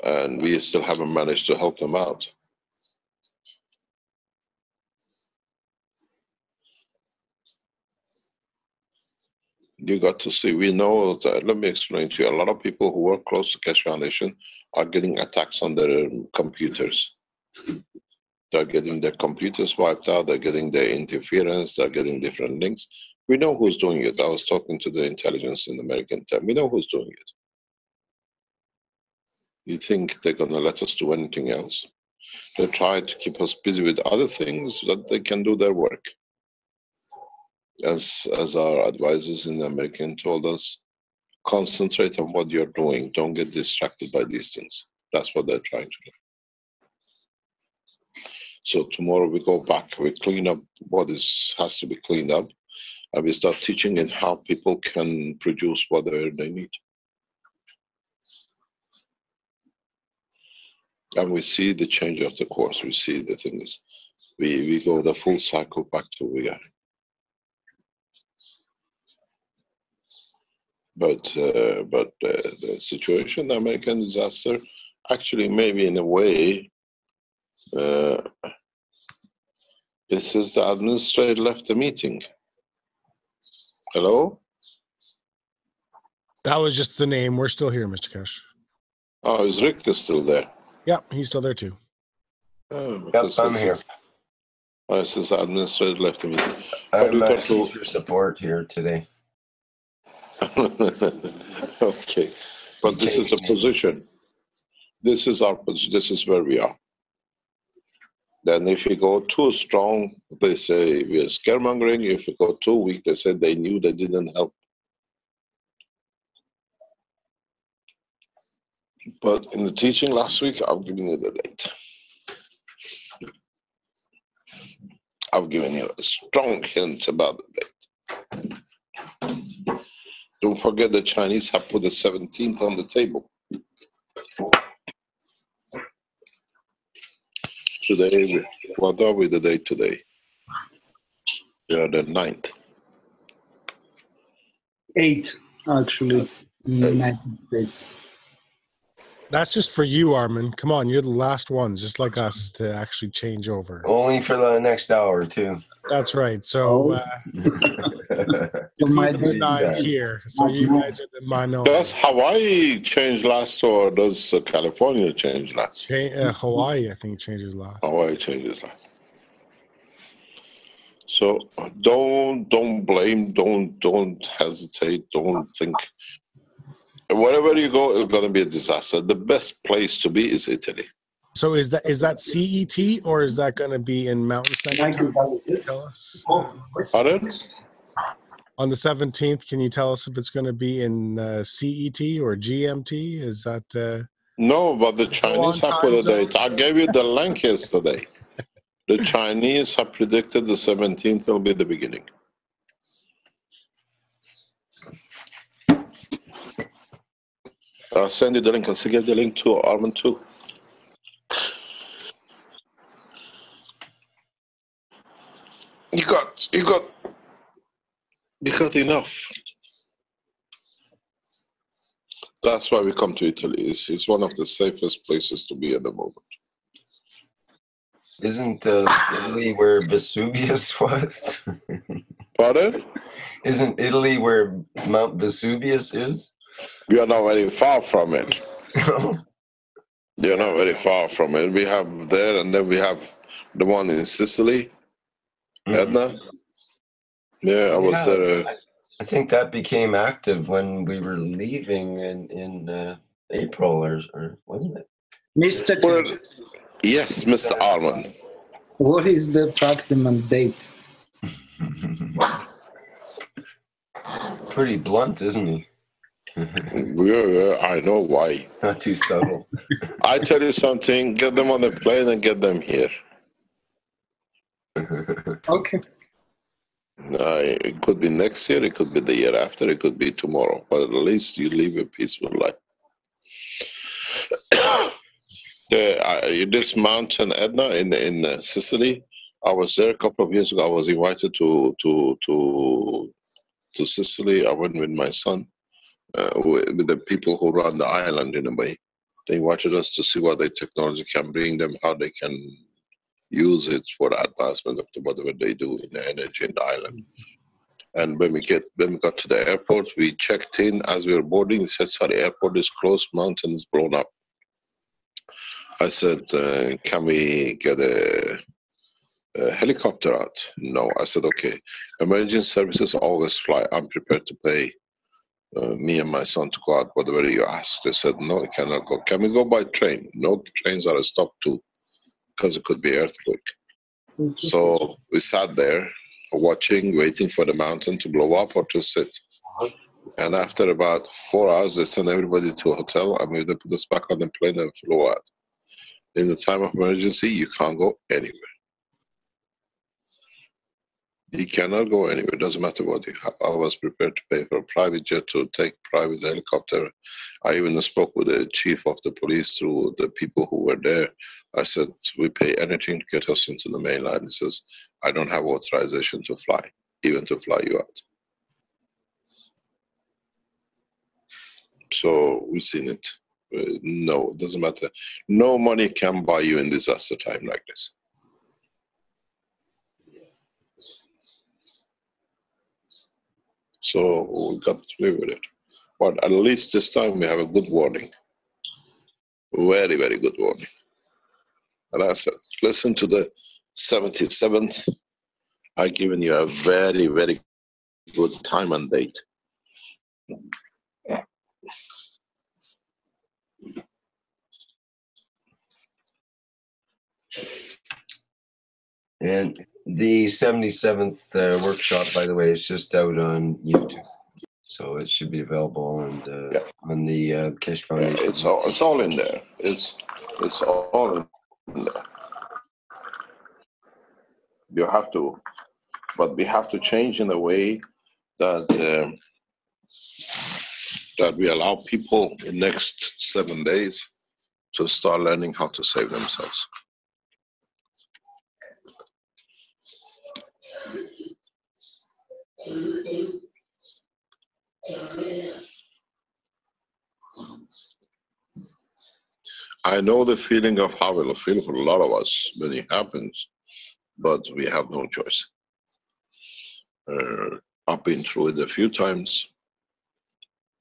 and we still haven't managed to help them out. You got to see, we know that, let me explain to you, a lot of people who work close to Keshe Foundation are getting attacks on their computers. They're getting their computers wiped out, they're getting their interference, they're getting different links. We know who's doing it. I was talking to the intelligence in the American time. We know who's doing it. You think they're going to let us do anything else? They try to keep us busy with other things so that they can do their work. As our advisors in the American told us, concentrate on what you're doing. Don't get distracted by these things. That's what they're trying to do. So tomorrow we go back, we clean up what has to be cleaned up, and we start teaching in how people can produce whatever they need. And we see the change of the course. We see the things. We go the full cycle back to where we are. But the situation, the American disaster, actually maybe in a way, it says the administrator left the meeting. Hello? That was just the name. We're still here, Mr. Keshe. Oh, is Rick still there? Yeah, he's still there too. Oh, Yep, I'm here. Oh, it says the administrator left the meeting. I'm teacher support here today. Okay, but this is the position. This is our position. This is where we are. Then if you go too strong, they say we are scaremongering. If you go too weak, they said they knew they didn't help. But in the teaching last week, I've given you the date. I've given you a strong hint about the date. Don't forget the Chinese have put the 17th on the table. Today, what are we the date today? We are the 9th. 8, actually, in the United States. That's just for you, Armin. Come on, you're the last ones, just like us, to actually change over. Only for the next hour, too. That's right. So it's my even the nines here. So you guys are the minority. Does Hawaii change last, or does California change last? Hawaii, I think, changes last. Hawaii changes last. So don't blame, don't hesitate, don't think. Wherever you go, it's going to be a disaster. The best place to be is Italy. So is that CET, or is that going to be in Mountain Standard Time? Can you tell us? Pardon? On the 17th, can you tell us if it's going to be in CET or GMT? Is that... No, but the Chinese have put a date. I gave you the link yesterday. The Chinese have predicted the 17th will be the beginning. I'll send you the link. I'll give the link to Armin too. You got enough. That's why we come to Italy. It's one of the safest places to be at the moment. Isn't Italy where Vesuvius was? Pardon? Isn't Italy where Mount Vesuvius is? We are not very far from it. You're not very far from it. We have there, and then we have the one in Sicily, Etna. Yeah, I was there. I think that became active when we were leaving in April, or wasn't it? Mr. Well, yes, Mr. Armin. What is the approximate date? Pretty blunt, isn't he? Yeah, I know why. Not too subtle. I tell you something, get them on the plane and get them here. Okay. It could be next year, it could be the year after, it could be tomorrow, but at least you live a peaceful life. This mountain Etna in Sicily, I was there a couple of years ago. I was invited to Sicily. I went with my son, with the people who run the island in a way. They invited us to see what the technology can bring them, how they can use it for the advancement of whatever they do in the energy in the island. And when we got to the airport, we checked in. As we were boarding, it said, sorry, airport is closed, mountain is blown up. I said, can we get a helicopter out? No. I said, okay, emergency services always fly. I'm prepared to pay me and my son to go out, whatever you ask. They said, no, we cannot go. Can we go by train? No, trains are stopped too, because it could be earthquake. So we sat there watching, waiting for the mountain to blow up or to sit. And after about 4 hours, they sent everybody to a hotel, and they put us back on the plane and flew out. In the time of emergency, you can't go anywhere. You cannot go anywhere. It doesn't matter what you have. I was prepared to pay for a private jet, to take private helicopter. I even spoke with the chief of the police through the people who were there. I said, we pay anything to get us into the mainland. He says, I don't have authorization to fly, even to fly you out. So we've seen it. No, it doesn't matter. No money can buy you in disaster time like this. So we got to live with it. But at least this time we have a good warning. Very, very good warning. And I said, listen to the 77th. I've given you a very, very good time and date. And the 77th workshop, by the way, is just out on YouTube. So it should be available on the Keshe Foundation. It's all in there. It's all in there. You have to, but we have to change in a way that that we allow people in the next 7 days to start learning how to save themselves. I know the feeling of how it'll feel for a lot of us when it happens, but we have no choice. I've been through it a few times,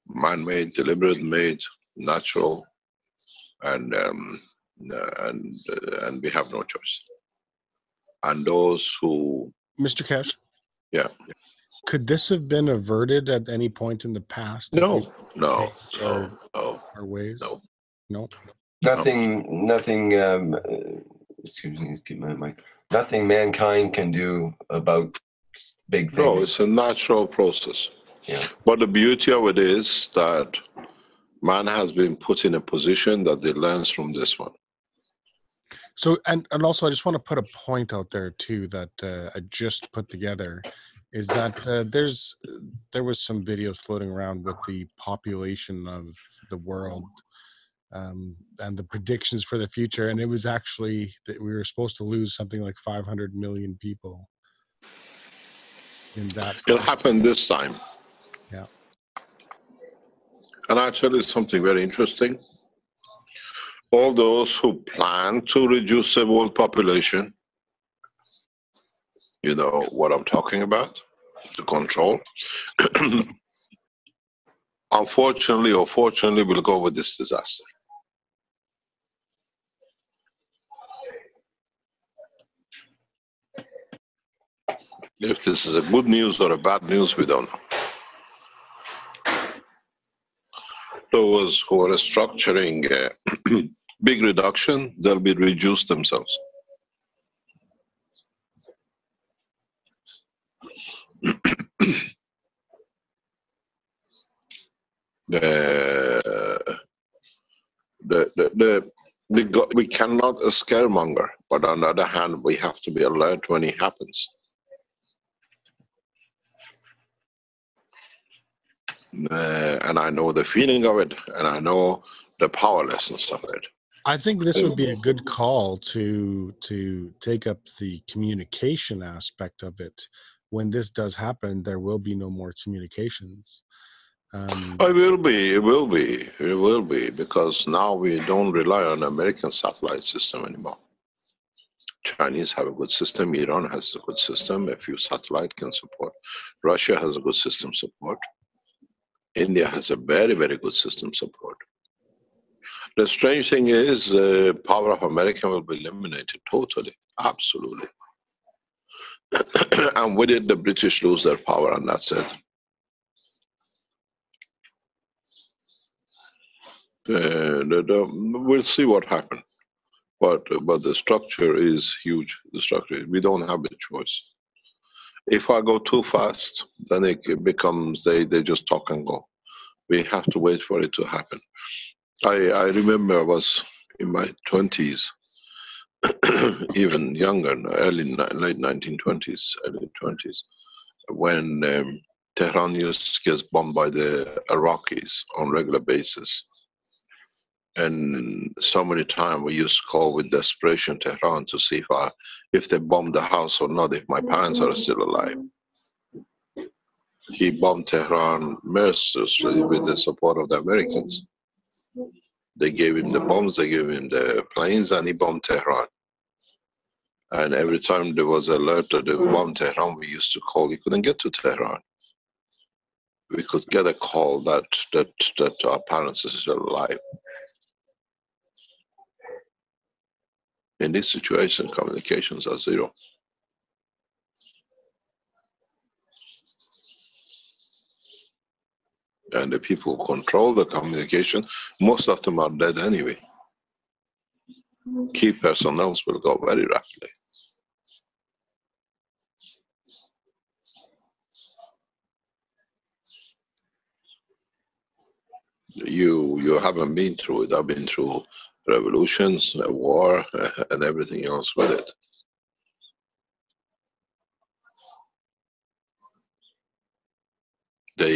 man-made, deliberate made, natural, and we have no choice. And those who, Mr. Keshe, yeah, could this have been averted at any point in the past? no, If we no, changed no, no, our ways? no. No. Nothing, excuse me, get my mic. Nothing mankind can do about big things. No, it's a natural process. Yeah. But the beauty of it is that man has been put in a position that he learns from this one. So, and also, I just want to put a point out there too that I just put together, is that there was some videos floating around with the population of the world, and the predictions for the future, and it was actually that we were supposed to lose something like 500 million people in that. It'll happen this time. Yeah. And I'll tell you something very interesting. All those who plan to reduce the world population, you know what I'm talking about, the control, unfortunately or fortunately will go with this disaster. If this is a good news or a bad news, we don't know. Those who are structuring big reduction, they'll be reduced themselves. We cannot scaremonger, but on the other hand, we have to be alert when it happens. And I know the feeling of it, and I know the powerlessness of it. I think this would be a good call to take up the communication aspect of it. When this does happen, there will be no more communications. It will be, because now we don't rely on American satellite system anymore. Chinese have a good system, Iran has a good system, a few satellite can support. Russia has a good system support. India has a very, very good system support. The strange thing is the power of America will be eliminated totally, absolutely. And with it, the British lose their power, and that's it. We'll see what happens. But the structure is huge. The structure, we don't have a choice. If I go too fast, then it becomes they just talk and go. We have to wait for it to happen. I remember I was in my 20s, even younger, late 1920s, early 20s, when Tehran used to get bombed by the Iraqis on regular basis. And so many times we used to call with desperation Tehran to see if they bombed the house or not, if my parents are still alive. He bombed Tehran mercilessly with the support of the Americans. They gave him the bombs, they gave him the planes, and he bombed Tehran. And every time there was an alert that they bombed Tehran, we used to call. You couldn't get to Tehran. We could get a call that our parents are still alive. In this situation, communications are zero. And the people who control the communication, most of them are dead anyway. Key personnel will go very rapidly. You haven't been through it. I've been through revolutions, a war, and everything else with it. Do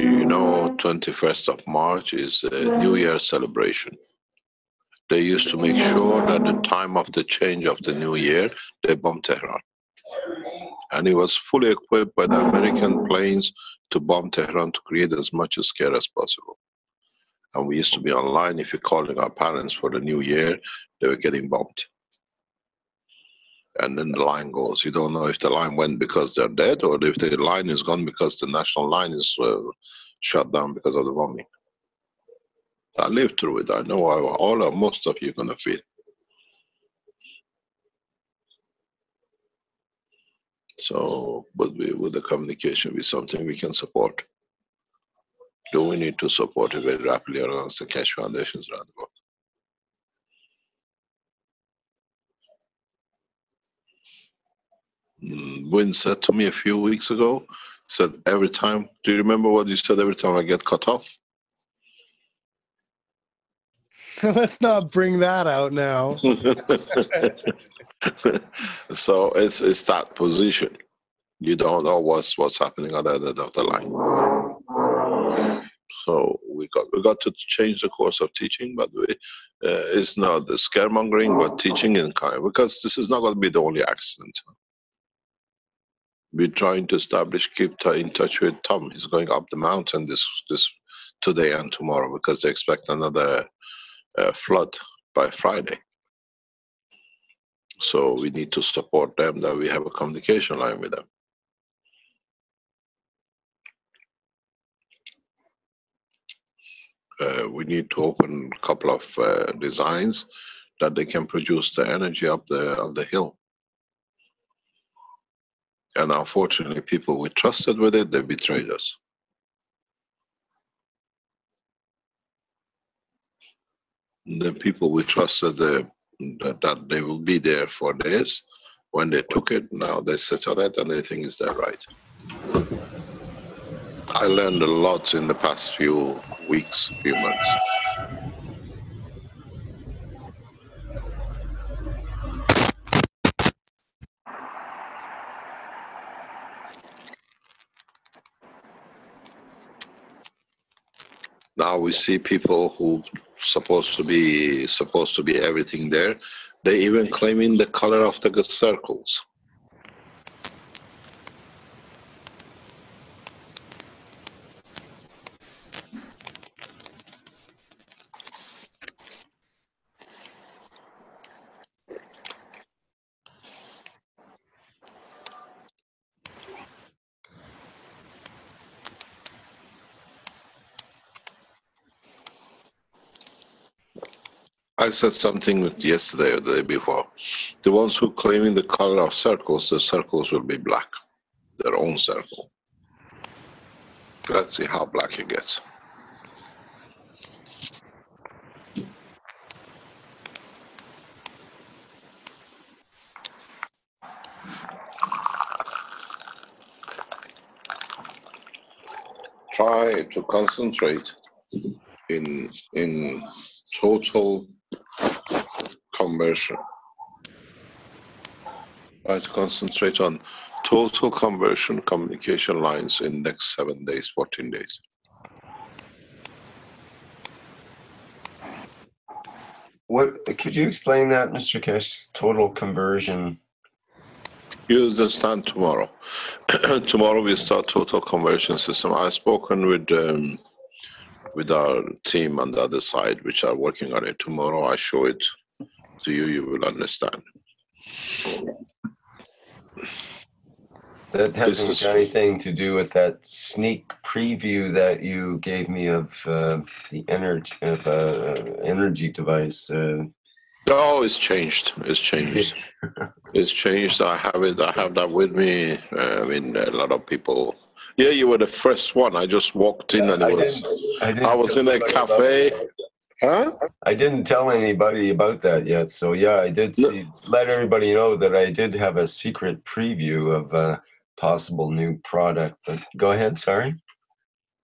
you know 21st of March is a New Year celebration? They used to make sure that the time of the change of the New Year, they bombed Tehran. And it was fully equipped by the American planes to bomb Tehran to create as much scare as possible. And we used to be online. If you're calling our parents for the new year, they were getting bumped. And then the line goes. You don't know if the line went because they're dead or if the line is gone because the national line is shut down because of the bombing. I lived through it. I know how most of you are going to feel. So, but with the communication be something we can support. Do we need to support it very rapidly around the Keshe foundations around the world? Wynn said to me a few weeks ago, said every time, do you remember what you said every time I get cut off? Let's not bring that out now. So it's that position. You don't know what's happening on the other end of the line. So we got to change the course of teaching, but it's not the scaremongering, but teaching in kind, because this is not going to be the only accident. We're trying to establish, keep in touch with Tom. He's going up the mountain this today and tomorrow because they expect another flood by Friday. So we need to support them, that we have a communication line with them. We need to open a couple of designs that they can produce the energy up the hill. And unfortunately, people we trusted with it, they betrayed us. The people we trusted that they will be there for this, when they took it, now they sit on it and they think it's their right. I learned a lot in the past few weeks, few months. Now we see people who supposed to be everything there. They even claiming the color of the circles. I said something yesterday or the day before. The ones who claiming the color of circles, the circles will be black, their own circle. Let's see how black it gets. Try to concentrate in total conversion. Try to concentrate on total conversion communication lines in next 7 days, 14 days. What could you explain that, Mr. Keshe? Total conversion. You understand tomorrow. Tomorrow we start total conversion system. I've spoken with our team on the other side, which are working on it. Tomorrow I show it to you, you will understand. That hasn't got anything to do with that sneak preview that you gave me of the energy device. No, it's changed. It's changed. It's changed. I have it. I have that with me. I mean, a lot of people. Yeah, you were the first one. I just walked in and it was. I was in a cafe. Huh? I didn't tell anybody about that yet. So yeah, I did let everybody know that I did have a secret preview of a possible new product. But go ahead. Sorry.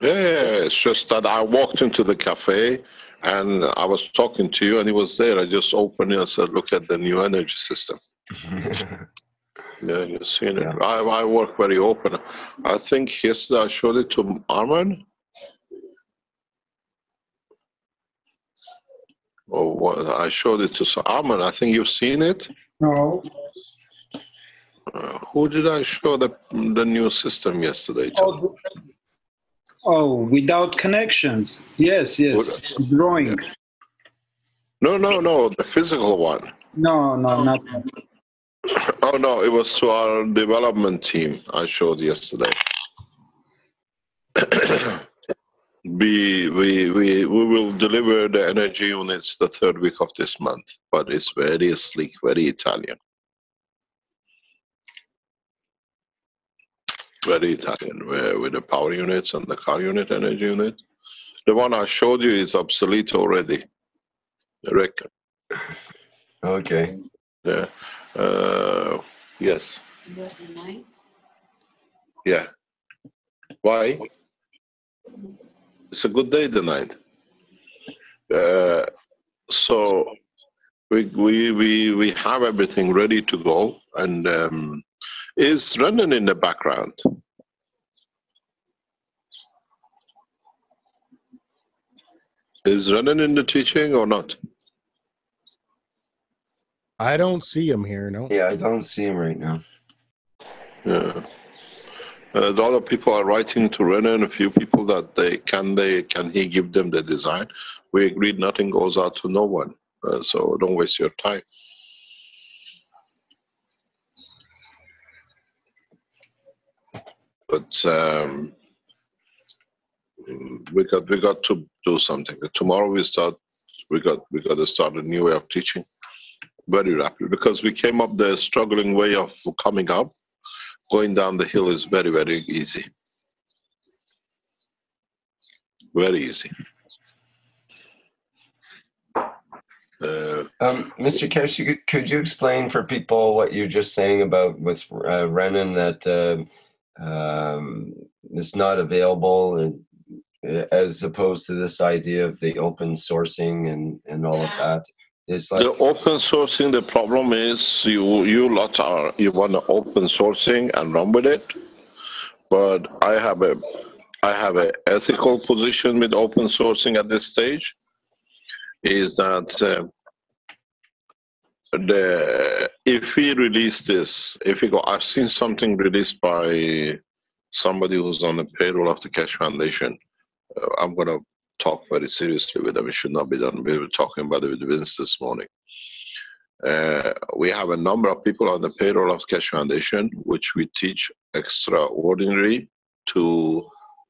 Yeah, it's just that I walked into the cafe and I was talking to you and he was there. I just opened it and said, look at the new energy system. Yeah, you've seen it. Yeah. I work very open. I think yesterday I showed it to Arman. Or what? I showed it to Arman. I think you've seen it. No. Who did I show the new system yesterday to? Oh, Oh, without connections. Yes, yes. Drawing. No, the physical one. No, not that. Oh no, it was to our development team I showed yesterday. We will deliver the energy units the third week of this month, but it's very sleek, very Italian. Very Italian, with the power units and the car unit, energy unit. The one I showed you is obsolete already, I reckon. Okay. Yeah. Yes. Yeah. Why? It's a good day tonight. So we have everything ready to go, and is running in the background. Is running in the teaching or not? I don't see him here. No. Yeah, I don't see him right now. Yeah. The other people are writing to Renan, a few people that can he give them the design. We agreed nothing goes out to no one, so don't waste your time. But we got to do something. Tomorrow we got to start a new way of teaching, very rapid, because we came up the struggling way of coming up. Going down the hill is very, very easy. Very easy. Mr. Keshe, could you explain for people what you're just saying about with Renan, that is not available, as opposed to this idea of the open sourcing and all of that? It's like the open sourcing, the problem is you want to open sourcing and run with it, but I have a ethical position with open sourcing at this stage. Is that if we release this, I've seen something released by somebody who's on the payroll of the Keshe Foundation. I'm going to talk very seriously with them. It should not be done. We were talking about it with Vince this morning. We have a number of people on the payroll of Keshe Foundation, which we teach extraordinary to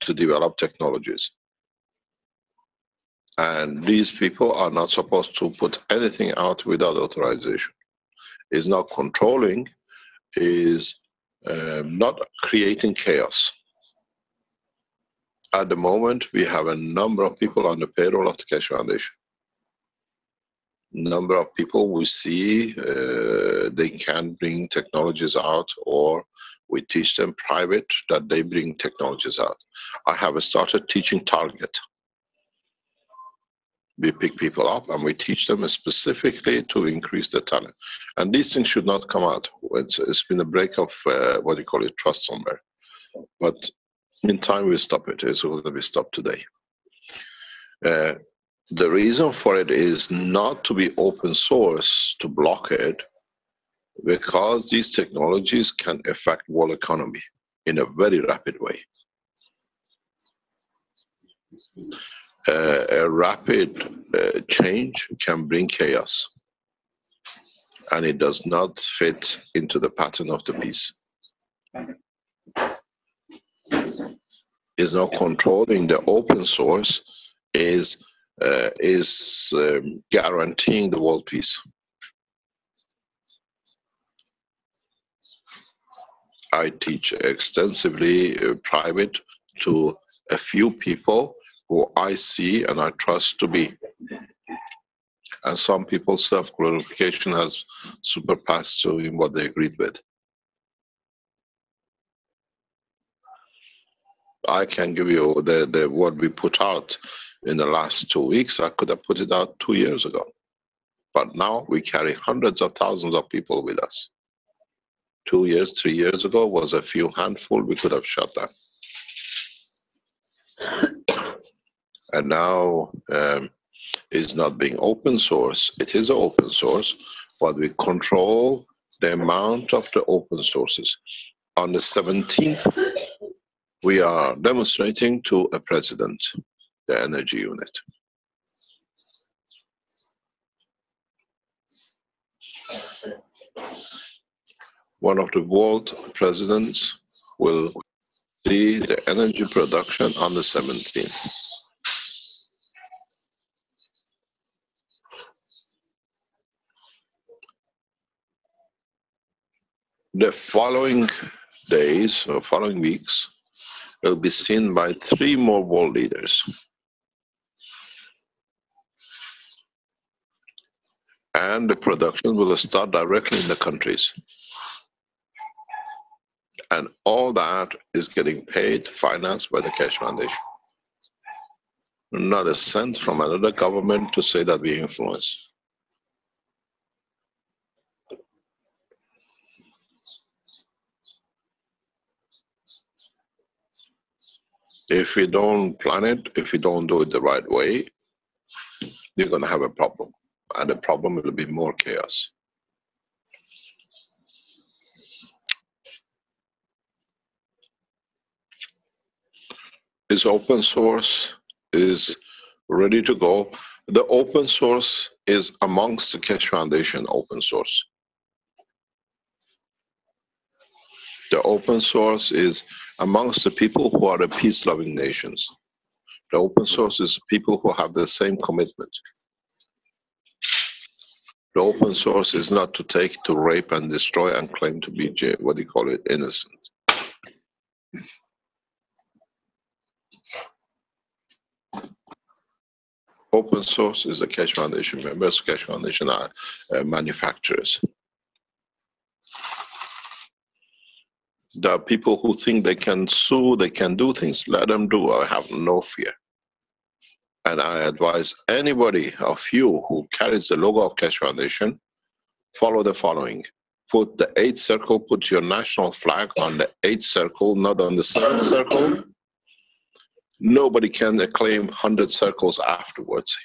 develop technologies. And these people are not supposed to put anything out without authorization. Is not controlling, is not creating chaos. At the moment, we have a number of people on the payroll of the Keshe Foundation. Number of people we see, they can bring technologies out, or we teach them private that they bring technologies out. I have started teaching Target. We pick people up and we teach them specifically to increase their talent. And these things should not come out. It's been a break of, what do you call it, trust somewhere. But in time we stop it. It's going to be stopped today. The reason for it is not to be open source, to block it, because these technologies can affect world economy in a very rapid way. A rapid change can bring chaos, and it does not fit into the pattern of the piece. Is not controlling the open source, is guaranteeing the world peace. I teach extensively private to a few people who I see and I trust to be. And some people's self-glorification has surpassed to in what they agreed with. I can give you the what we put out in the last 2 weeks. I could have put it out 2 years ago. But now we carry hundreds of thousands of people with us. 2 years, 3 years ago was a few handful we could have shut down. And now it's not being open source. It is open source, but we control the amount of the open sources. On the 17th, we are demonstrating to a president the energy unit. One of the world presidents will see the energy production on the 17th. The following days or following weeks will be seen by 3 more world leaders. And the production will start directly in the countries. And all that is getting paid, financed by the Keshe Foundation. Not a cent from another government to say that we influence. If we don't plan it, if we don't do it the right way, you're going to have a problem. And the problem will be more chaos. Is open source, is ready to go. The open source is amongst the Keshe Foundation open source. The open source is amongst the people who are the peace-loving nations. The open source is people who have the same commitment. The open source is not to take, to rape and destroy and claim to be, what do you call it, innocent. Open source is the Keshe Foundation members. Keshe Foundation are manufacturers. There are people who think they can sue, they can do things. Let them do. I have no fear. And I advise anybody of you who carries the logo of Keshe Foundation, follow the following. Put the 8th circle, put your national flag on the 8th circle, not on the 7th circle. Nobody can claim 100 circles afterwards.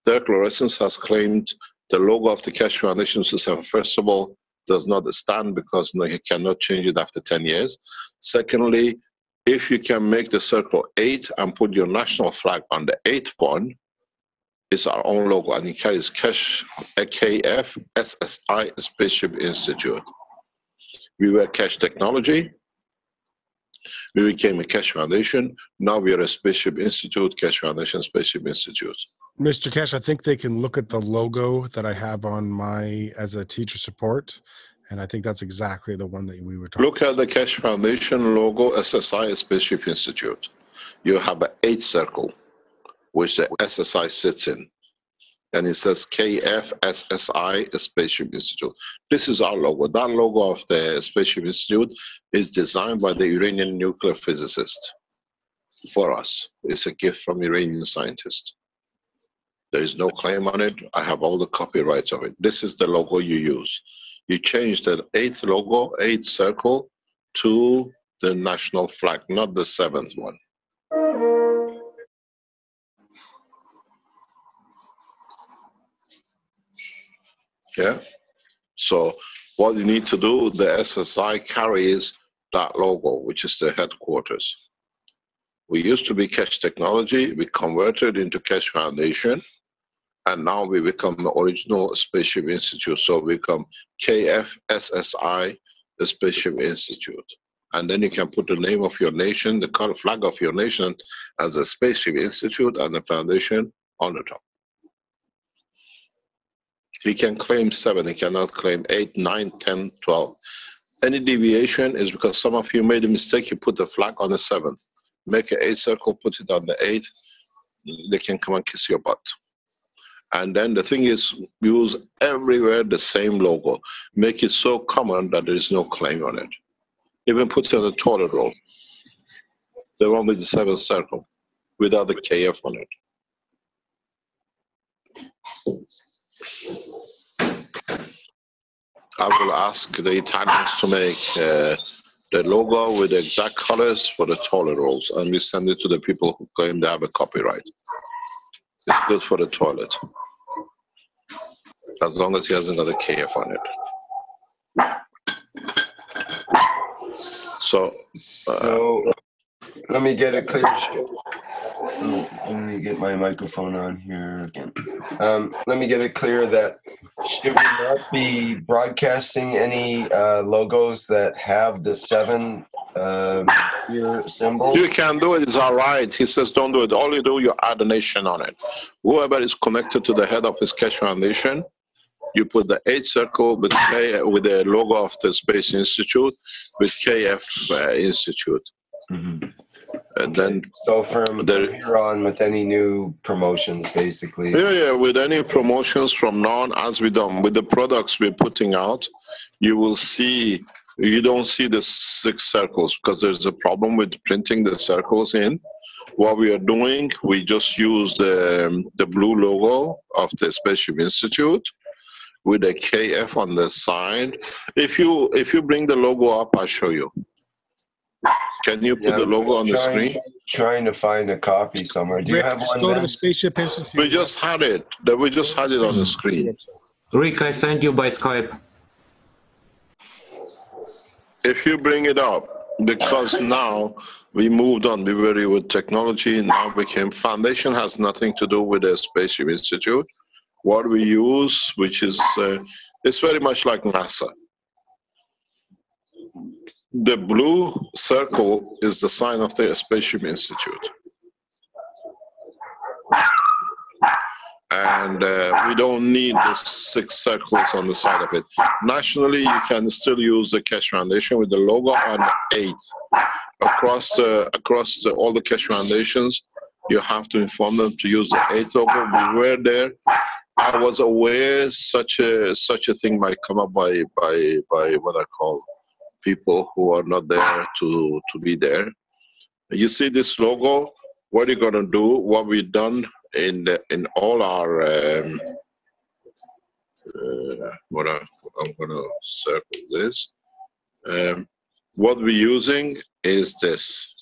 Dirk Lorenz has claimed the logo of the Keshe Foundation system, first of all, does not stand because he cannot change it after 10 years. Secondly, if you can make the circle 8 and put your national flag on the 8th one, it's our own logo, and it carries Keshe, KF, SSI, Spaceship Institute. We were Keshe Technology. We became a Keshe Foundation. Now we are a Spaceship Institute, Keshe Foundation Spaceship Institute. Mr. Keshe, I think they can look at the logo that I have on my, as a teacher support, and I think that's exactly the one that we were talking about. Look at the Keshe Foundation logo, SSI, Spaceship Institute. You have an 8th circle, which the SSI sits in. And it says KFSSI, Spaceship Institute. This is our logo. That logo of the Spaceship Institute is designed by the Iranian nuclear physicist for us. It's a gift from Iranian scientists. There is no claim on it. I have all the copyrights of it. This is the logo you use. You change the 8th logo, 8th circle, to the national flag, not the 7th one. Yeah. So what you need to do, the SSI carries that logo, which is the headquarters. We used to be Keshe Technology. We converted into Keshe Foundation, and now we become the original Spaceship Institute. So we become KFSSI, the Spaceship Institute. And then you can put the name of your nation, the color flag of your nation as a Spaceship Institute, and the foundation on the top. He can claim 7, he cannot claim 8, 9, 10, 12. Any deviation is because some of you made a mistake, you put the flag on the 7th. Make an 8th circle, put it on the 8th, they can come and kiss your butt. And then the thing is, use everywhere the same logo. Make it so common that there is no claim on it. Even put it on the toilet roll. The one with the 7th circle, without the KF on it. I will ask the Italians to make the logo with the exact colors for the toilet rolls, and we send it to the people who claim they have a copyright. It's good for the toilet, as long as he hasn't got a KF on it. So let me get it clear. Let me get my microphone on here again. Let me get it clear that should we not be broadcasting any logos that have the 7 year symbols? You can do it, it's all right. He says don't do it. All you do, you add a nation on it. Whoever is connected to the head of his Keshe Foundation, you put the 8 circle with K, with the logo of the Space Institute, with KF Institute. Mm-hmm. And then so from here on, with any new promotions, basically. Yeah, with any promotions from now on, as we done with the products we're putting out, you will see, you don't see the 6 circles because there's a problem with printing the circles in. What we are doing, we just use the blue logo of the Spaceship Institute with a KF on the side. If you bring the logo up, I'll show you. Can you put the logo on the screen? Trying to find a copy somewhere. Do you have one? Go to the Spaceship Institute. We just had it. We just had it on the screen. Rick, I sent you by Skype. If you bring it up, because now we moved on. We were with technology. Now became foundation has nothing to do with the Spaceship Institute. What we use, which is it's very much like NASA. The blue circle is the sign of the Spaceship Institute. And we don't need the 6 circles on the side of it. Nationally, you can still use the Keshe Foundation with the logo on 8. Across all the Keshe Foundations, you have to inform them to use the 8 logo. We were there. I was aware such a thing might come up by what I call people who are not there to be there. You see this logo, what are you going to do? What we've done in all our, I'm going to circle this. What we're using is this.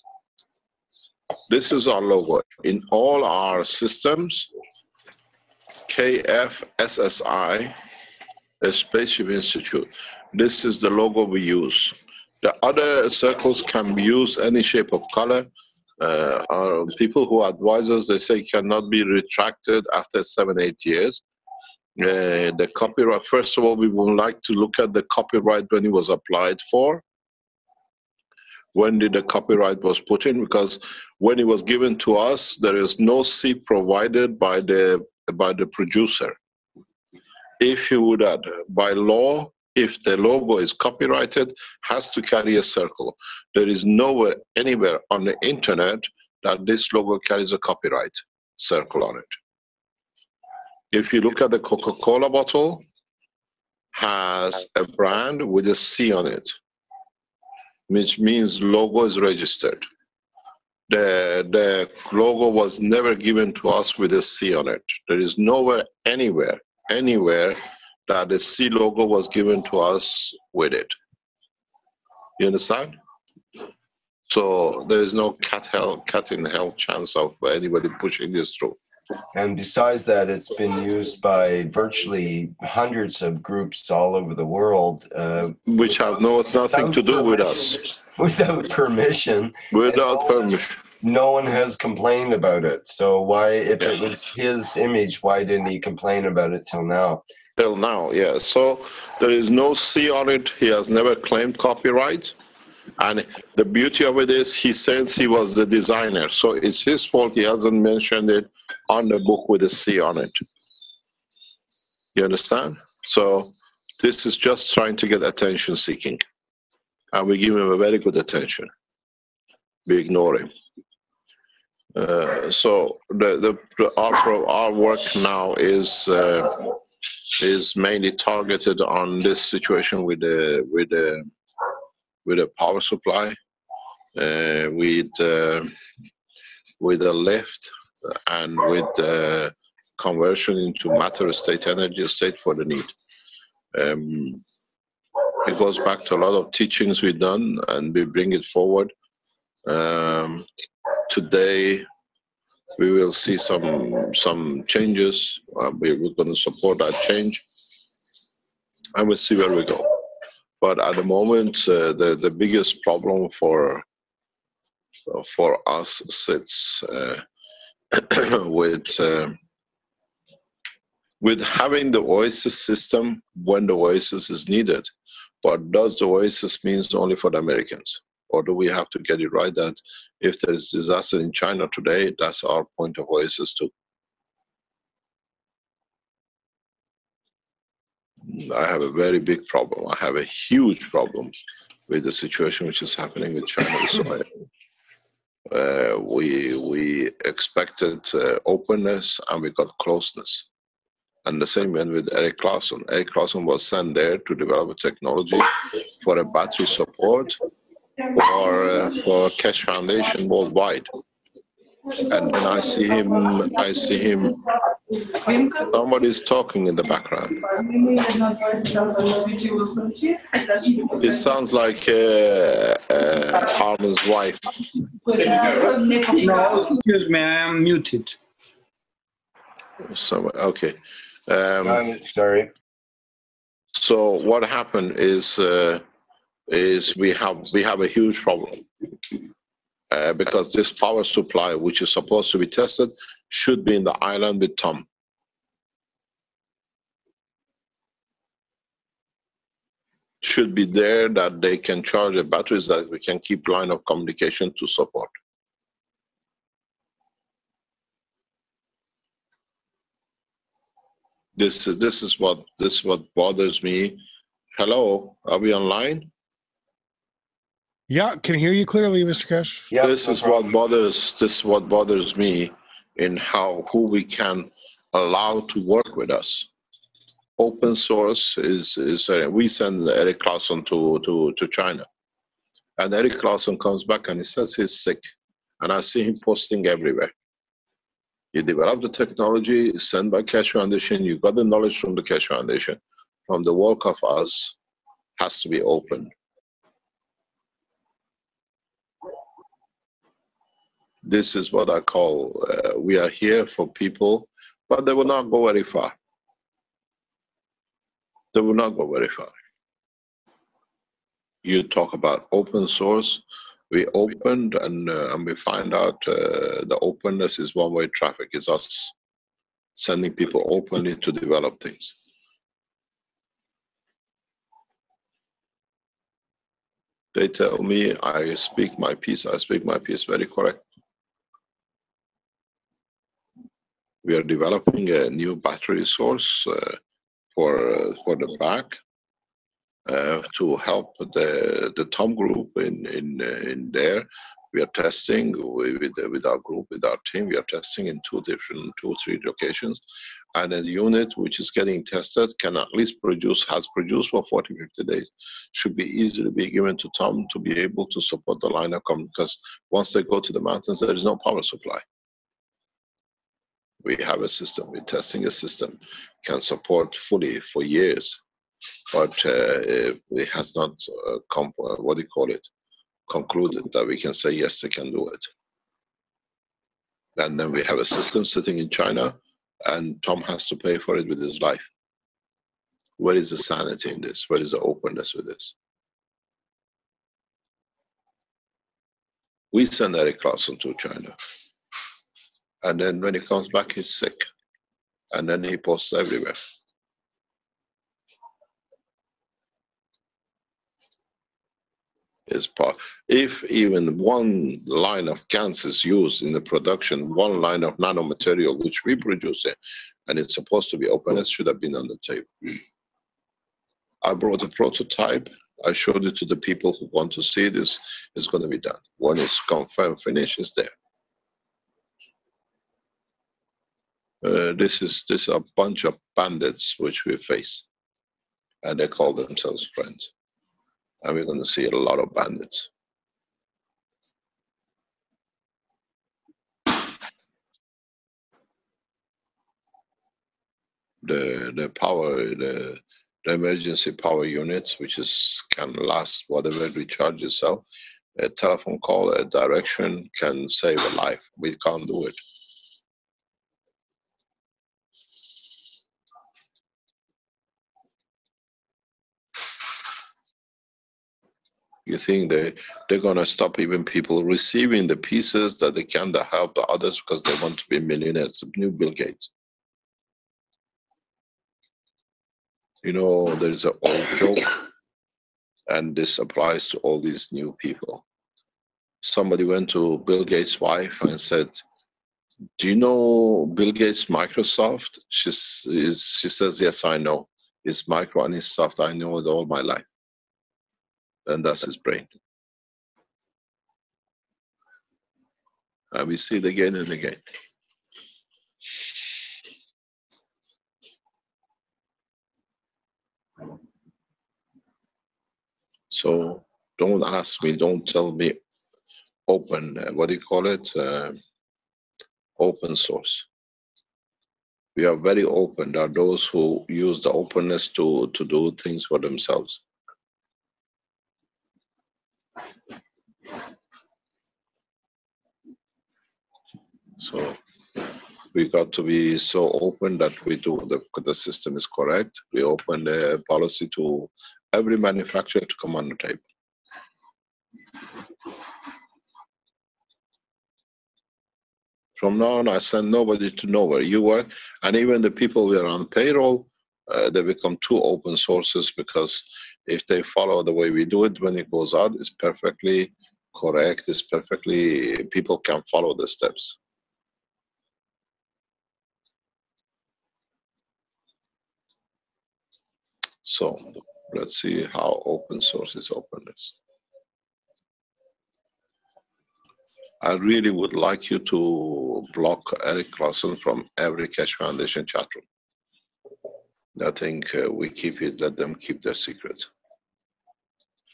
This is our logo. In all our systems, KFSSI, a Spaceship Institute. This is the logo we use. The other circles can be used any shape of color. Our people who advise us, they say cannot be retracted after 7-8 years. The copyright, first of all, we would like to look at the copyright when it was applied for. When did the copyright was put in? Because when it was given to us, there is no C provided by the producer. If you would add, by law, if the logo is copyrighted, has to carry a circle. There is nowhere, anywhere on the internet that this logo carries a copyright circle on it. If you look at the Coca-Cola bottle, has a brand with a C on it, which means logo is registered. The logo was never given to us with a C on it. There is nowhere, anywhere that the C logo was given to us with it. You understand? So there is no cat in hell chance of anybody pushing this through. And besides that, it's been used by virtually hundreds of groups all over the world. Which have nothing to do with us. Without permission. Without permission. No one has complained about it. So why, if it was his image, why didn't he complain about it till now? Till now, yeah. So there is no C on it. He has never claimed copyright. And the beauty of it is he says he was the designer. So it's his fault he hasn't mentioned it on the book with a C on it. You understand? So this is just trying to get attention seeking. And we give him a very good attention. We ignore him. So our work now is mainly targeted on this situation with the power supply, with a lift, and with conversion into matter state, energy state for the need. It goes back to a lot of teachings we've done, and we bring it forward. Today, we will see some changes. We're going to support that change, and we'll see where we go. But at the moment, the biggest problem for for us sits with having the Oasis system when the Oasis is needed. But does the Oasis means only for the Americans? Or do we have to get it right that if there's disaster in China today, that's our point of Oasis too? I have a very big problem. I have a huge problem with the situation which is happening with China. So we expected openness and we got closeness. And the same went with Eric Clausen. Eric Clausen was sent there to develop a technology for a battery support for Keshe Foundation worldwide. And then I see him, somebody's talking in the background. It sounds like Harman's wife. No, excuse me, I am muted. So, okay. Sorry. So what happened is we have a huge problem because this power supply, which is supposed to be tested, should be in the island with Tom. Should be there that they can charge the batteries, that we can keep line of communication to support. This is what bothers me. Hello, are we online? Yeah, can hear you clearly, Mr. Keshe. Yeah, This is what bothers me in who we can allow to work with us. Open source is we send Eric Clausen to China, and Eric Clausen comes back and he says he's sick, and I see him posting everywhere. You develop the technology, sent by Keshe Foundation, you got the knowledge from the Keshe Foundation, from the work of us, has to be open. This is what I call, we are here for people, but they will not go very far. They will not go very far. You talk about open source, we opened and we find out the openness is one-way traffic. It's us sending people openly to develop things. They tell me I speak my piece very correct. We are developing a new battery source for the back to help the Tom group in there. We are testing with our group, with our team. We are testing in two, three locations, and a unit which is getting tested can at least has produced for 40, 50 days. Should be easily be given to Tom to be able to support the line of coming, because once they go to the mountains, there is no power supply. We have a system. We're testing a system can support fully for years, but it has not concluded that we can say yes, they can do it. And then we have a system sitting in China, and Tom has to pay for it with his life. Where is the sanity in this? Where is the openness with this? We send Eric Clausen to China, and then when he comes back, he's sick, and then he posts everywhere. If even one line of GaNs is used in the production, one line of nano-material which we produce it, and it's supposed to be open, it should have been on the table. I brought a prototype. I showed it to the people who want to see this. It's going to be done. When it's confirmed, finished, it's there. This is a bunch of bandits which we face, and they call themselves friends. And we're going to see a lot of bandits. The emergency power units, which can last whatever it recharges itself. A telephone call, a direction can save a life. We can't do it. You think they're going to stop even people receiving the pieces that they can to help the others because they want to be millionaires? New Bill Gates. You know, there's an old joke, and this applies to all these new people. Somebody went to Bill Gates' wife and said, "Do you know Bill Gates' Microsoft?" She says, "Yes, I know. His micro and his soft, I know it all my life." And that's his brain. And we see it again and again. So don't ask me, don't tell me open, what do you call it? Open source. We are very open. There are those who use the openness to do things for themselves. So we got to be so open that we do the system is correct. We open the policy to every manufacturer to come on the table. From now on, I send nobody to nowhere. You work, and even the people we are on payroll, they become two open sources, because if they follow the way we do it, when it goes out, it's perfectly correct. It's perfectly, people can follow the steps. So let's see how open source is openness. I really would like you to block Eric Clausen from every Keshe Foundation chat room. I think we keep it, let them keep their secret.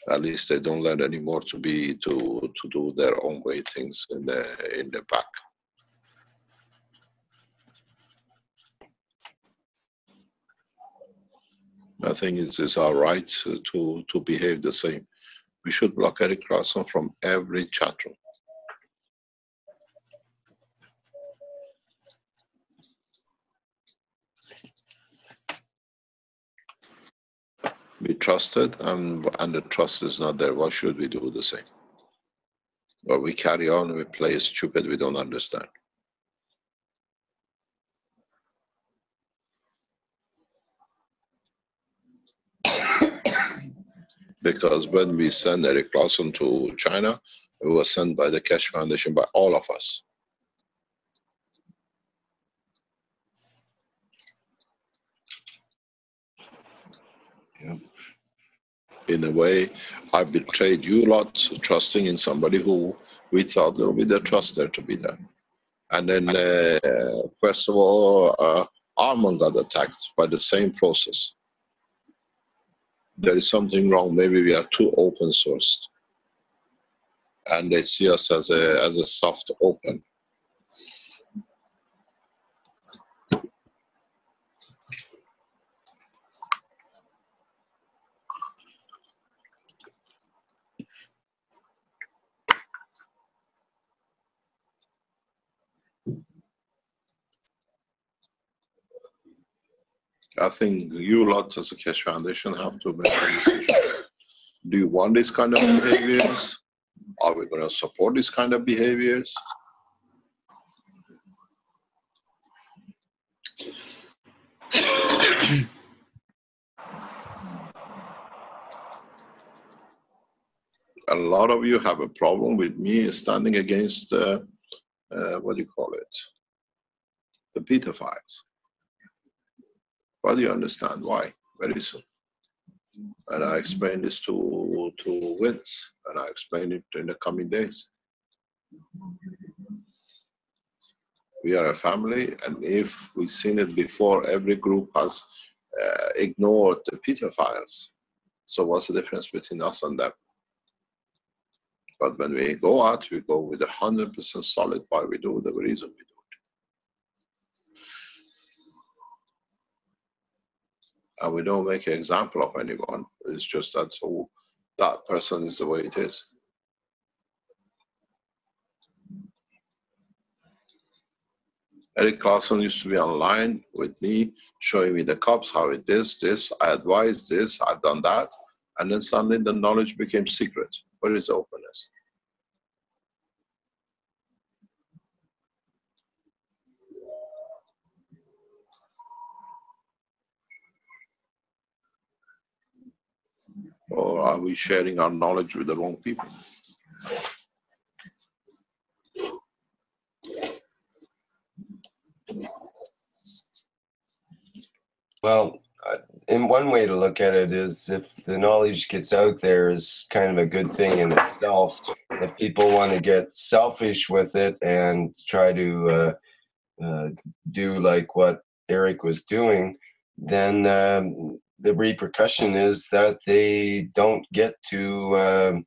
At least they don't learn anymore to do their own way things in the back. I think it's our right to behave the same. We should block Eric Clausen from every chat room. We trusted, and the trust is not there. Why should we do the same? Or we carry on, we play stupid, we don't understand. Because when we sent Eric Clausen to China, it was sent by the Keshe Foundation, by all of us. Yeah. In a way, I betrayed you lot, trusting in somebody who we thought will be the trust there to be there. And then, first of all, Armand got attacked by the same process. There is something wrong. Maybe we are too open sourced, and they see us as a soft open. I think you lot as a Keshe Foundation have to make a decision. Do you want this kind of behaviors? Are we going to support this kind of behaviors? A lot of you have a problem with me standing against, what do you call it? The pedophiles. But you understand why very soon. And I explained this to Vince, and I explain it in the coming days. We are a family, and if we've seen it before, every group has ignored the pedophiles. So what's the difference between us and them? But when we go out, we go with 100% solid why we do the reason we do it. And we don't make an example of anyone. It's just that so that person is the way it is. Eric Clausen used to be online with me, showing me the cups, how it is, this, I advise this, I've done that. And then suddenly the knowledge became secret. Where is the openness? Or are we sharing our knowledge with the wrong people? Well, in one way to look at it is if the knowledge gets out there is kind of a good thing in itself. If people want to get selfish with it and try to do like what Eric was doing, then the repercussion is that they don't get to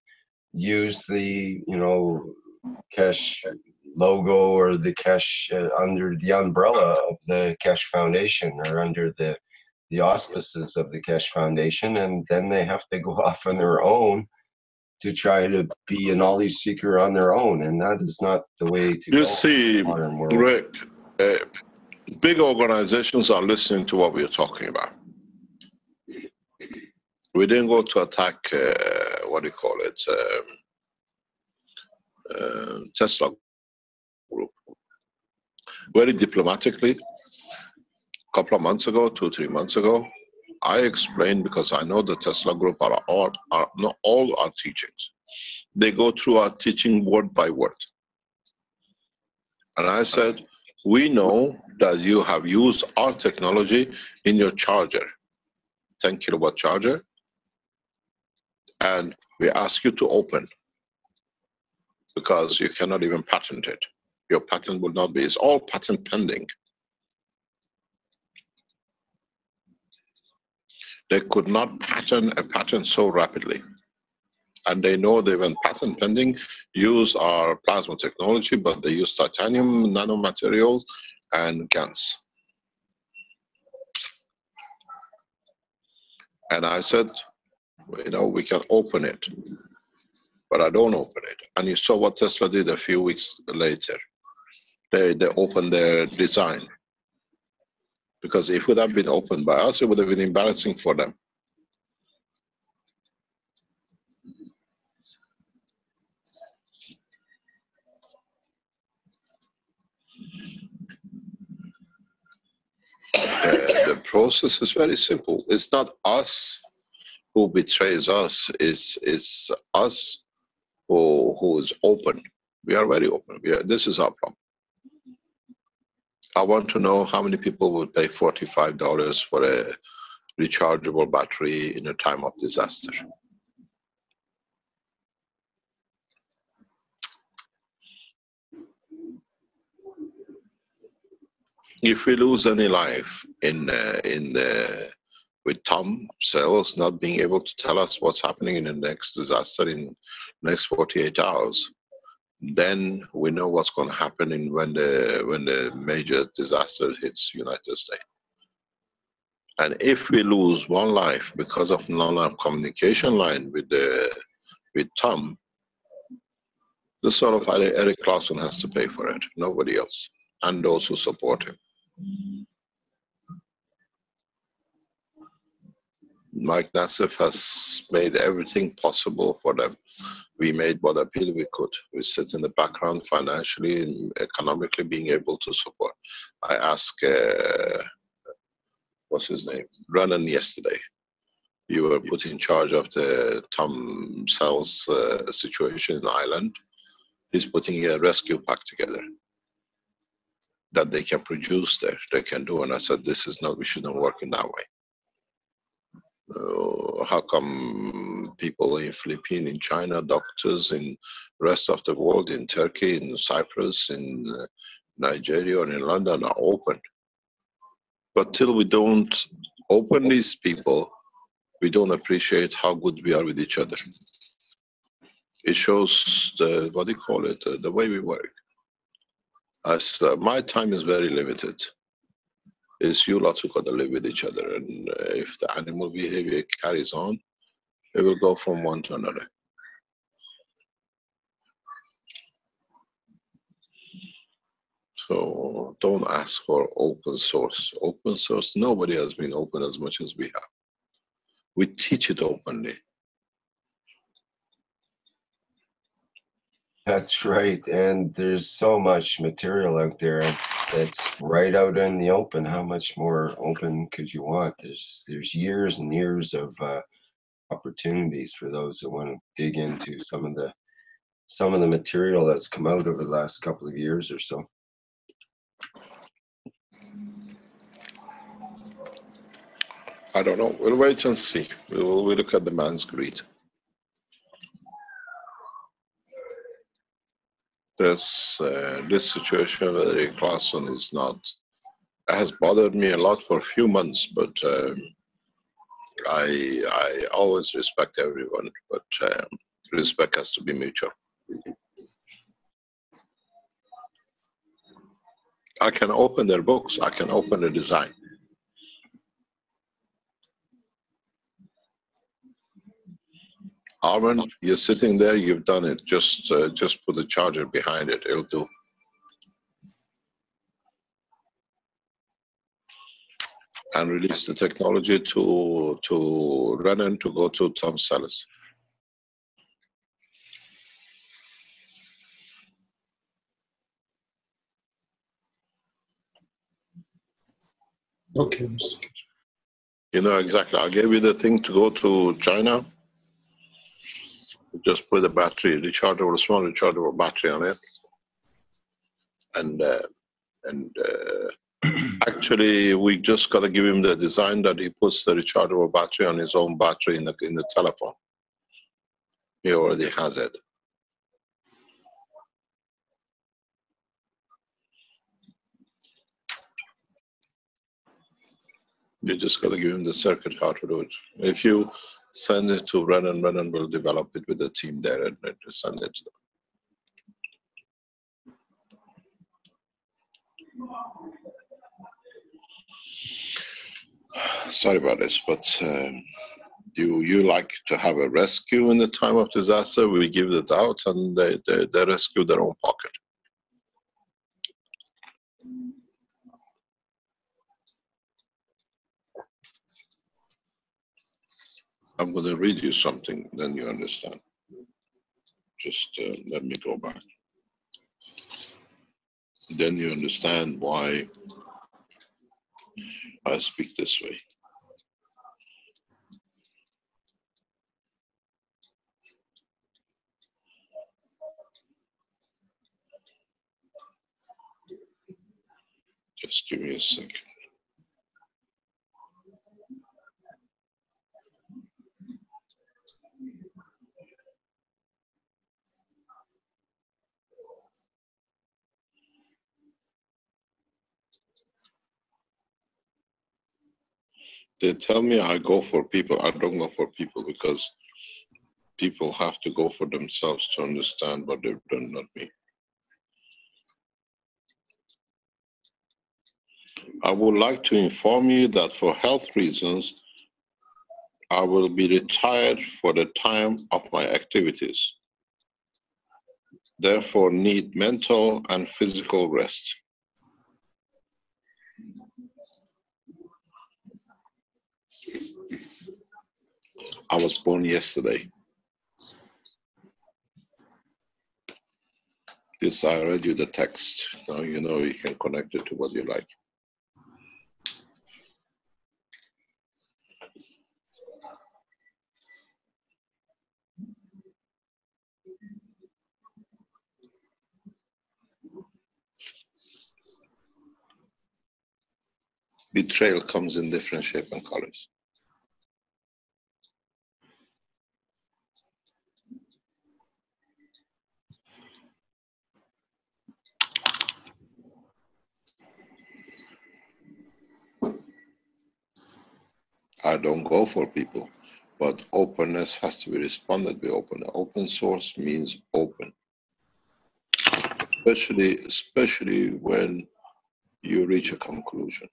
use the, Keshe logo or the Keshe under the umbrella of the Keshe Foundation or under the auspices of the Keshe Foundation, and then they have to go off on their own to try to be a knowledge seeker on their own, and that is not the way to go. You see, in the modern world. Rick, big organizations are listening to what we are talking about. We didn't go to attack, what do you call it, Tesla group. Very diplomatically, a couple of months ago, 2-3 months ago, I explained, because I know the Tesla group are not all our teachings. They go through our teaching word by word. And I said, we know that you have used our technology in your charger, 10 kilowatt charger, and we ask you to open because you cannot even patent it. Your patent will not be, it's all patent pending. They could not patent a patent so rapidly. And they know they went patent pending, use our plasma technology, but they use titanium, nanomaterials, and GaNs. And I said, we can open it, but I don't open it. And you saw what Tesla did a few weeks later. They opened their design. Because if it would have been opened by us, it would have been embarrassing for them. The process is very simple. It's not us who betrays us, it's us who is open. We are very open. This is our problem. I want to know how many people would pay $45 for a rechargeable battery in a time of disaster. If we lose any life with Tom Sells not being able to tell us what's happening in the next disaster in the next 48 hours, then we know what's going to happen when the major disaster hits United States. And if we lose one life because of non-communication line with Tom, the son of Eric Clausen has to pay for it, nobody else, and those who support him. Mike Nassif has made everything possible for them. We made what appeal we could. We sit in the background financially and economically being able to support. I asked, what's his name, Renan yesterday. You were put in charge of the Tom Sells situation in Ireland. He's putting a rescue pack together that they can produce there, they can do. And I said, this is not, we shouldn't work in that way. How come people in Philippines, in China, doctors in the rest of the world, in Turkey, in Cyprus, in Nigeria, and in London are open? But till we don't open these people, we don't appreciate how good we are with each other. It shows the, what do you call it, the way we work. As my time is very limited. It's you lot who got to live with each other, and if the animal behavior carries on, it will go from one to another. So don't ask for open source. Open source, nobody has been open as much as we have. We teach it openly. That's right. And there's so much material out there that's right out in the open. How much more open could you want? There's years and years of opportunities for those that want to dig into some of the material that's come out over the last couple of years or so. I don't know. We'll wait and see. We'll look at the man's greed. This situation with Eric Clausen is not, has bothered me a lot for a few months, but I always respect everyone, but respect has to be mutual. I can open their books, I can open the design. Armin, you're sitting there, you've done it. Just put the charger behind it, it'll do. And release the technology to Renan to go to Tom Sellis. Okay. You know exactly. I gave you the thing to go to China. Just put the battery, rechargeable, small rechargeable battery on it, and actually, we just got to give him the design that he puts the rechargeable battery on his own battery in the telephone. He already has it. You just got to give him the circuit how to do it. If you send it to Renan, Renan will develop it with the team there and just send it to them. Sorry about this, but you like to have a rescue in the time of disaster? We give it out and they rescue their own pocket. I'm going to read you something, then you understand. Just let me go back. Then you understand why I speak this way. Just give me a second. They tell me I go for people. I don't go for people because people have to go for themselves to understand what they've done, not me. I would like to inform you that for health reasons, I will be retired for the time of my activities. Therefore, need mental and physical rest. I was born yesterday. This, I read you the text. Now you know you can connect it to what you like. Betrayal comes in different shapes and colors. I don't go for people, but openness has to be responded with open. Open source means open, especially when you reach a conclusion.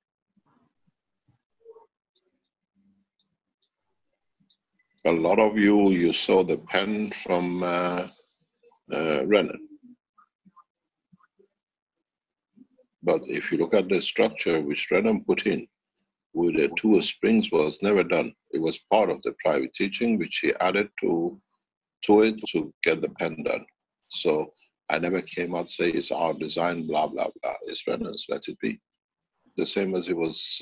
A lot of you saw the pen from Renan. But if you look at the structure which Renan put in, with the two springs was never done. It was part of the private teaching which he added to it to get the pen done. So I never came out and say it's our design, blah, blah, blah. It's Renan's, let it be. The same as it was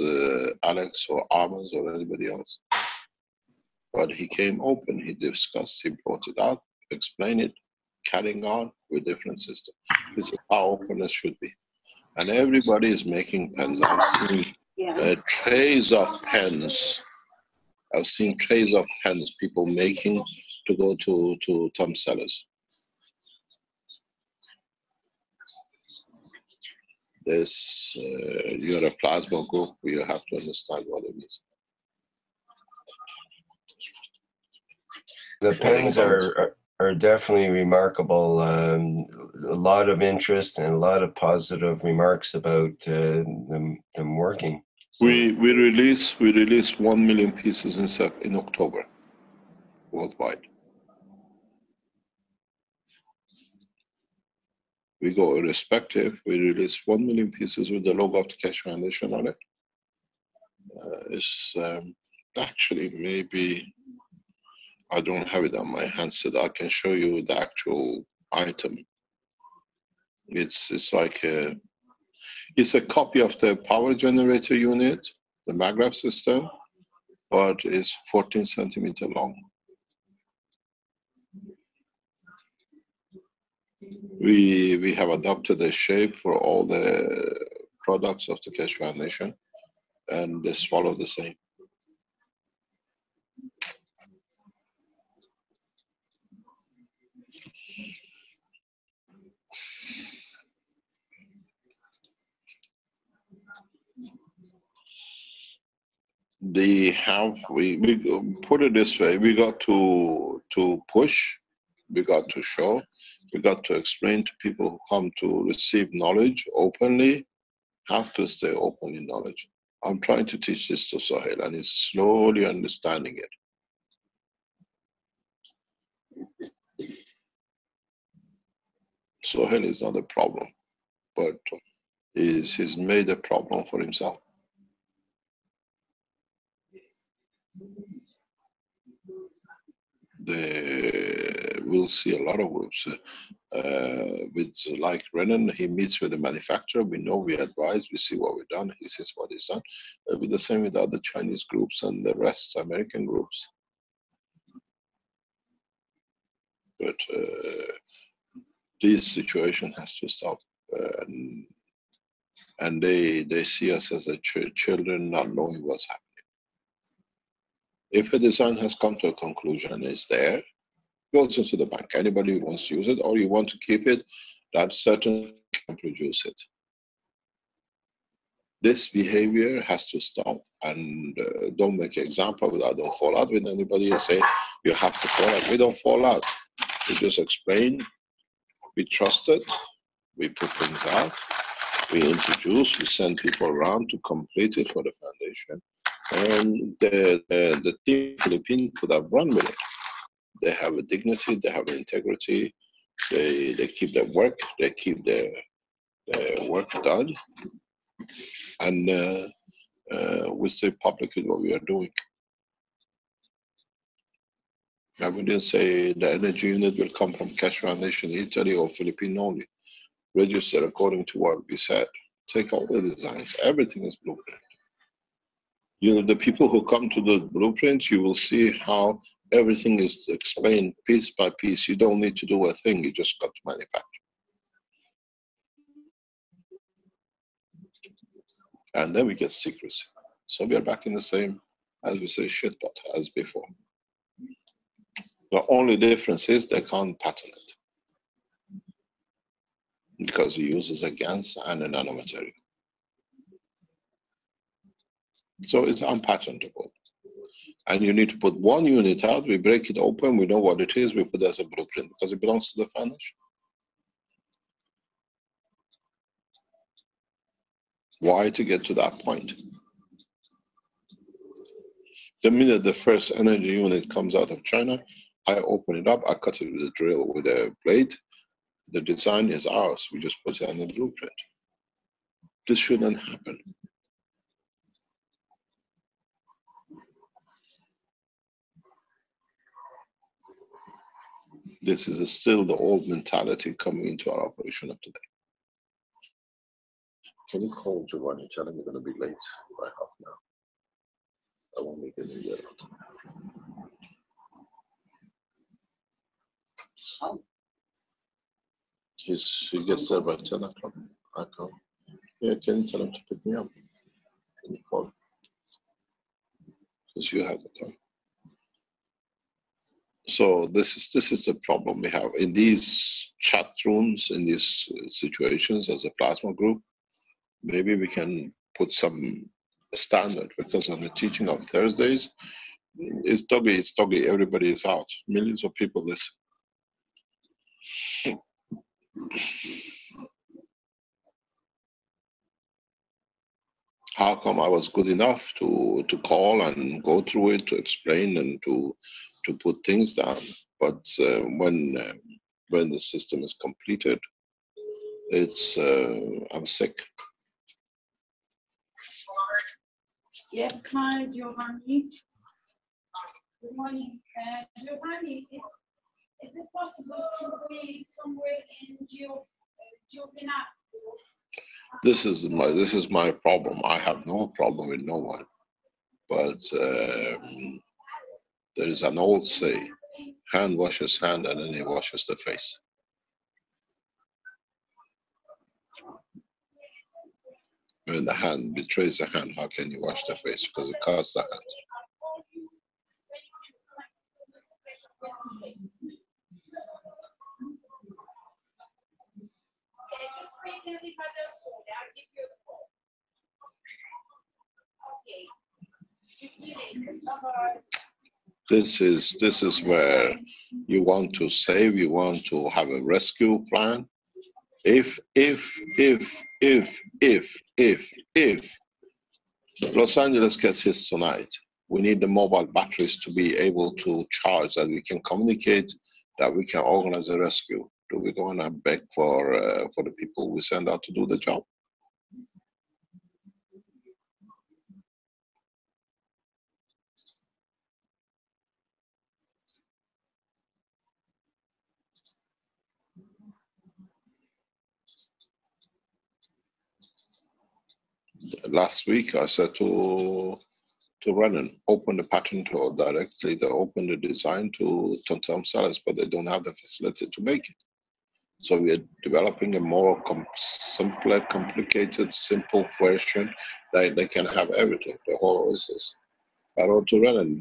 Alex or Arman's or anybody else. But he came open, he discussed, he brought it out, explained it, carrying on with different systems. This is how openness should be. And everybody is making pens. I've seen trays of pens. I've seen trays of pens people making to go to Tom Sellers. This, you're a plasma group, you have to understand what it means. The pens are definitely remarkable. A lot of interest and a lot of positive remarks about them working. So, we release 1 million pieces in October worldwide. We go irrespective. We release 1 million pieces with the logo of the Keshe Foundation on it. It's actually maybe I don't have it on my hand, so that I can show you the actual item. It's like it's a copy of the power generator unit, the maglev system, but it's 14 centimeter long. We have adopted the shape for all the products of the Keshe Foundation, and they follow the same. We put it this way, we got to push, we got to show, we got to explain to people who come to receive knowledge openly, have to stay open in knowledge. I'm trying to teach this to Sohail and he's slowly understanding it. Sohail is not a problem, but he's made a problem for himself. We'll see a lot of groups with like Renan. He meets with the manufacturer. We know, we advise, we see what we've done. He says what is done. With the same with other Chinese groups and the rest American groups. But this situation has to stop, and they see us as a children not knowing what's happening. If a design has come to a conclusion, is there, goes into the bank. Anybody who wants to use it or you want to keep it, that certainly can produce it. This behavior has to stop, and don't make an example of that. Don't fall out with anybody and say you have to fall out. We don't fall out. We just explain. We trust it. We put things out. We introduce. We send people around to complete it for the foundation. And the team in the Philippines could have run with it. They have a dignity, they have an integrity, they keep their work, they keep their work done, and we say publicly what we are doing. I wouldn't say the energy unit will come from Keshe Foundation, Italy or Philippines only. Register according to what we said. Take all the designs, everything is blueprint. You know, the people who come to the blueprints, you will see how everything is explained piece by piece. You don't need to do a thing, you just got to manufacture. And then we get secrecy. So we are back in the same, as we say, shitpot as before. The only difference is they can't patent it, because it uses a GaNs and a nanomaterial. So it's unpatentable. And you need to put one unit out, we break it open, we know what it is, we put it as a blueprint, because it belongs to the foundation. Why to get to that point? The minute the first energy unit comes out of China, I open it up, I cut it with a drill, with a blade. The design is ours, we just put it on the blueprint. This shouldn't happen. This is still the old mentality coming into our operation of today. Can you call Giovanni? Tell him you're going to be late by half an hour. I won't make any yet. He gets there by 10 o'clock. I come. Yeah, can you tell him to pick me up? Can you call? Because you have the time. So this is the problem we have in these chat rooms, in these situations as a plasma group. Maybe we can put some standard, because on the teaching of Thursdays, it's doggy, everybody is out. Millions of people listen. How come I was good enough to call and go through it, to explain and to put things down, but when the system is completed, it's I'm sick. Yes, hi, Giovanni. Good morning. Giovanni, is it possible to read somewhere in Giovanni? This is my problem. I have no problem with no one, but there is an old say: hand washes hand, and then he washes the face. When the hand betrays the hand, how can you wash the face? Because it cuts the hand. This is where you want to save, you want to have a rescue plan. If Los Angeles gets hit tonight, we need the mobile batteries to be able to charge, that we can communicate, that we can organize a rescue. Do we go and beg for the people we send out to do the job? Last week I said to Renan, open the patent or directly, they open the design to Tom Sellers, but they don't have the facility to make it. So we are developing a more simpler, complicated, simple version that they can have everything, the whole OSS. I wrote to Renan,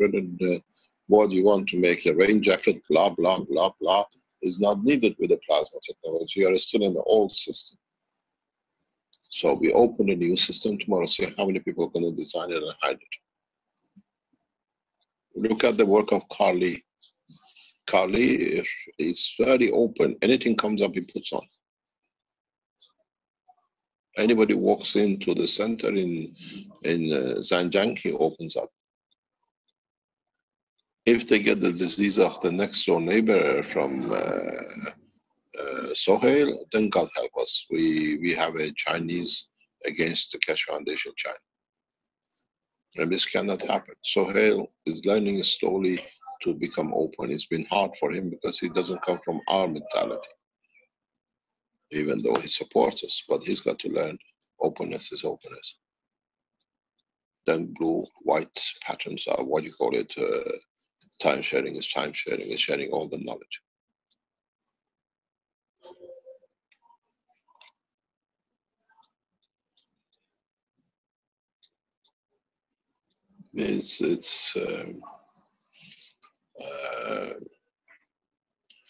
what do you want to make a rain jacket, blah, blah, blah, blah, is not needed with the plasma technology. You are still in the old system. So we open a new system tomorrow, see how many people are going to design it and hide it. Look at the work of Carly. Carly is very open. Anything comes up, he puts on. Anybody walks into the center in Zhanjiang, he opens up. If they get the disease of the next door neighbor from Sohail, then God help us. We have a Chinese against the Keshe Foundation China. And this cannot happen. Sohail is learning slowly to become open. It's been hard for him because he doesn't come from our mentality, even though he supports us, but he's got to learn openness is openness. Then blue, white patterns are, what you call it, time sharing is time sharing, is sharing all the knowledge.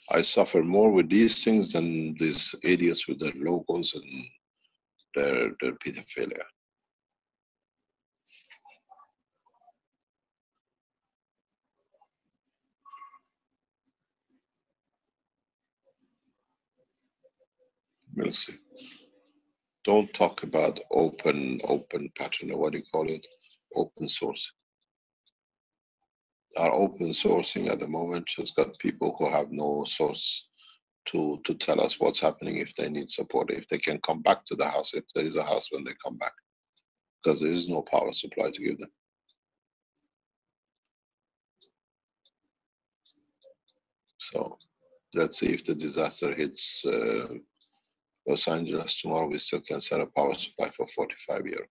I suffer more with these things than these idiots with their logos and their pedophilia. We'll see. Don't talk about open pattern, or what do you call it? Open source. Our open sourcing at the moment has got people who have no source to tell us what's happening if they need support, if they can come back to the house, if there is a house when they come back, because there is no power supply to give them. So Let's see if the disaster hits Los Angeles tomorrow. We still can set a power supply for 45 years.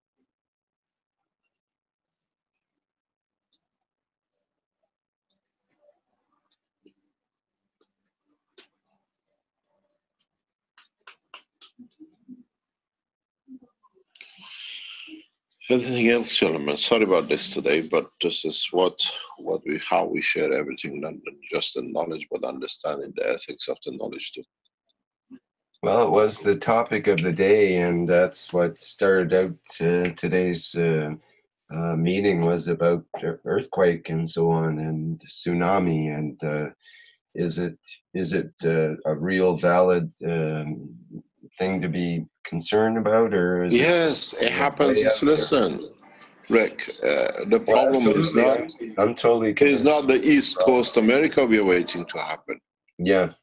Anything else, gentlemen? Sorry about this today, but this is how we share everything, not just the knowledge, but understanding the ethics of the knowledge too. Well, it was the topic of the day, and that's what started out today's meeting was about earthquake and so on, and tsunami, and is it a real valid thing to be concerned about, or is yes, it happens. Listen, Rick, the problem is not. I'm totally. It's not the East Coast America we are waiting to happen. Yeah,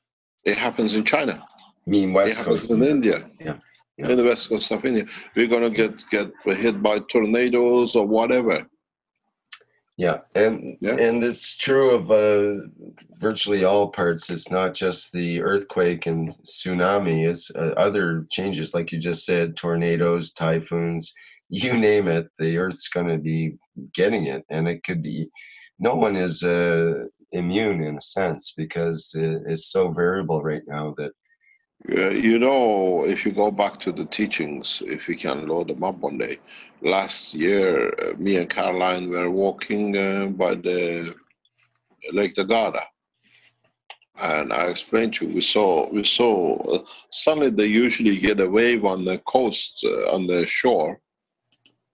it happens in China. I mean, West it happens Coast in India. Yeah. In the west coast of India, we're gonna get hit by tornadoes or whatever. Yeah, and it's true of virtually all parts. It's not just the earthquake and tsunami. It's other changes, like you just said, tornadoes, typhoons, you name it. The Earth's going to be getting it, and it could be. No one is immune in a sense because it's so variable right now that. You know, if you go back to the teachings, if we can load them up one day. Last year, me and Caroline were walking by the Lake the Garda, and I explained to you, we saw suddenly they usually get a wave on the coast, on the shore,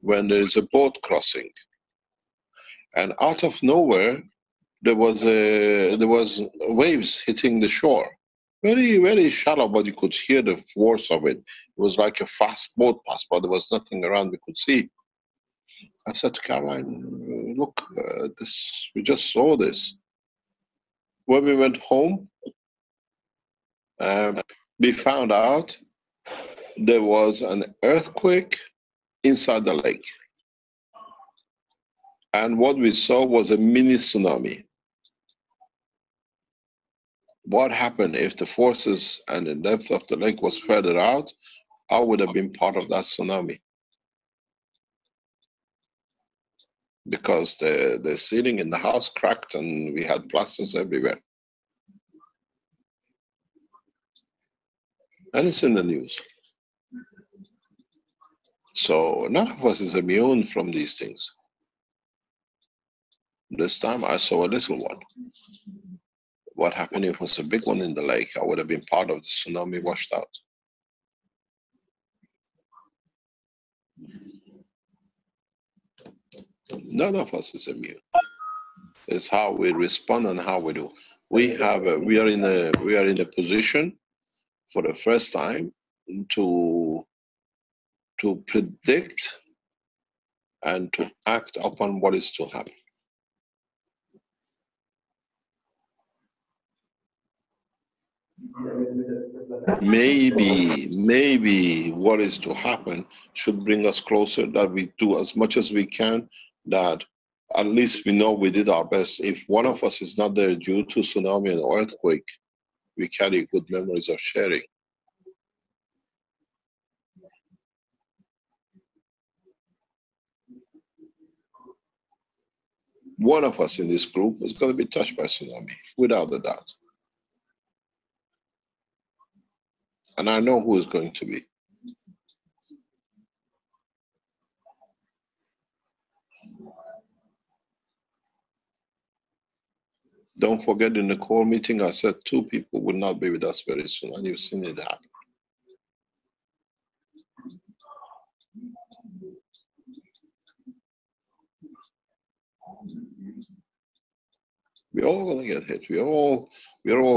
when there is a boat crossing, and out of nowhere there was waves hitting the shore. Very, very shallow, but you could hear the force of it. It was like a fast boat pass, but there was nothing around we could see. I said to Caroline, look, we just saw this. When we went home, we found out there was an earthquake inside the lake. And what we saw was a mini tsunami. What happened if the forces and the depth of the lake was further out? I would have been part of that tsunami. Because the ceiling in the house cracked and we had plasters everywhere. And it's in the news. So none of us is immune from these things. This time I saw a little one. What happened if it was a big one in the lake? I would have been part of the tsunami washed out. None of us is immune. It's how we respond and how we do. We are in a position for the first time to predict and to act upon what is to happen. Maybe what is to happen should bring us closer, that we do as much as we can, that at least we know we did our best. If one of us is not there due to tsunami and earthquake, we carry good memories of sharing. One of us in this group is going to be touched by tsunami, without a doubt. And I know who is going to be. Don't forget, in the core meeting, I said 2 people will not be with us very soon, and you've seen it happen. We're all going to get hit. We all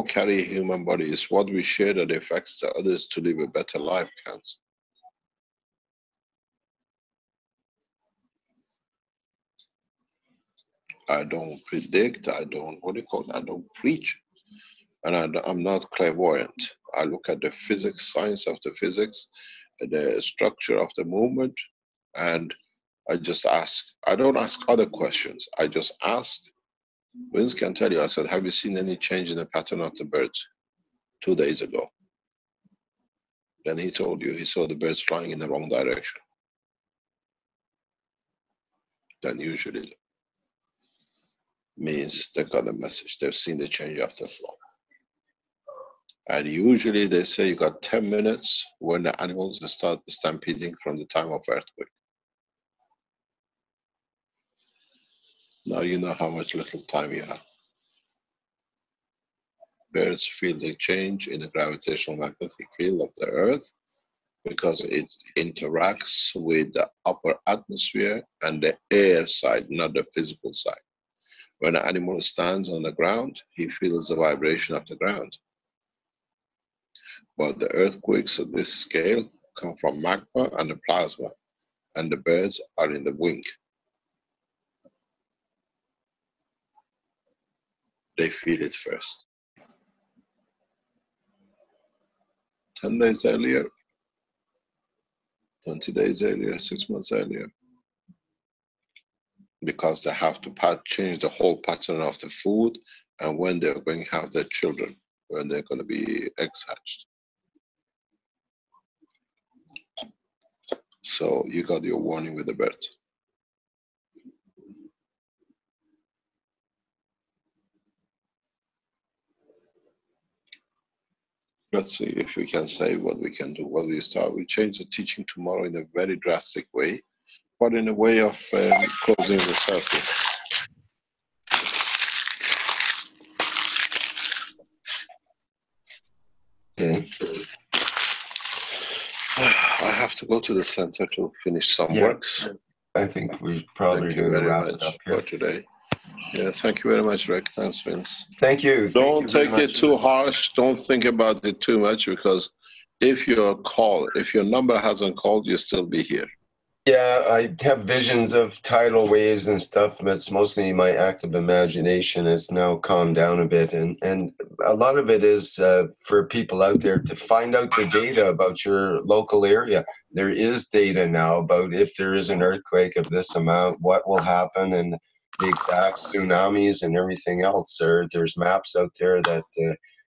carry human bodies. What we share that affects the others to live a better life counts. I don't predict. I don't preach. And I'm not clairvoyant. I look at the physics, science of the physics, the structure of the movement, and I just ask. I don't ask other questions. I just ask. Vince can tell you, I said, have you seen any change in the pattern of the birds? 2 days ago. Then he told you he saw the birds flying in the wrong direction. Then usually means they got a message. They've seen the change of the flow. And usually they say you got 10 minutes when the animals start stampeding from the time of earthquake. Now you know how much little time you have. Birds feel the change in the gravitational magnetic field of the Earth because it interacts with the upper atmosphere and the air side, not the physical side. When an animal stands on the ground, he feels the vibration of the ground. But the earthquakes at this scale come from magma and the plasma, and the birds are in the wing. They feel it first. 10 days earlier, 20 days earlier, 6 months earlier, because they have to change the whole pattern of the food and when they're going to have their children, when they're going to be eggs hatched. So you got your warning with the bird. Let's see if we can say what we can do. What we start, we change the teaching tomorrow in a very drastic way, but in a way of closing the circle. Okay. I have to go to the center to finish some Yeah. works. I think we're probably going to wrap it up for here. today. Yeah, thank you very much, Rick. Thanks, Vince. Thank you. Don't Thank you take very it much. too harsh. Don't think about it too much, because if your number hasn't called, you'll still be here. Yeah, I have visions of tidal waves and stuff, but it's mostly my active imagination has now calmed down a bit. And a lot of it is for people out there to find out the data about your local area. There is data now about if there is an earthquake of this amount, what will happen, and the exact tsunamis and everything else. There's maps out there that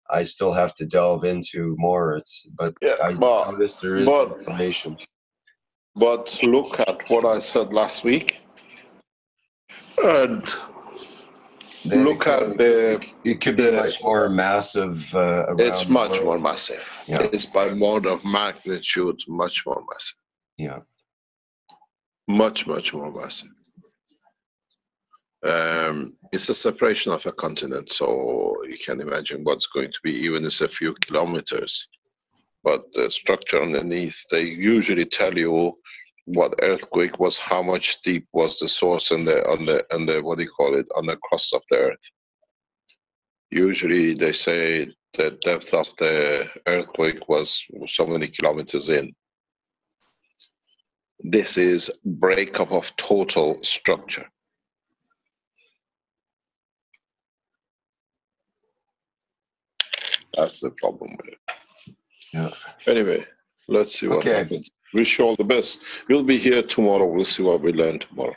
I still have to delve into more. But I noticed there is information. But look at what I said last week, and Then look at the. It could be much more massive. Around it's the much world. more massive. Yeah. It's by more of magnitude, much more massive. Yeah. Much more massive. It's a separation of a continent, so you can imagine what's going to be, even if it's a few kilometers. But the structure underneath, they usually tell you what earthquake was, how much deep was the source, and the what do you call it, on the crust of the earth. Usually they say the depth of the earthquake was so many kilometers in. This is breakup of total structure. That's the problem with it. Yeah. Anyway, let's see what happens. Wish you all the best. We'll be here tomorrow. We'll see what we learn tomorrow.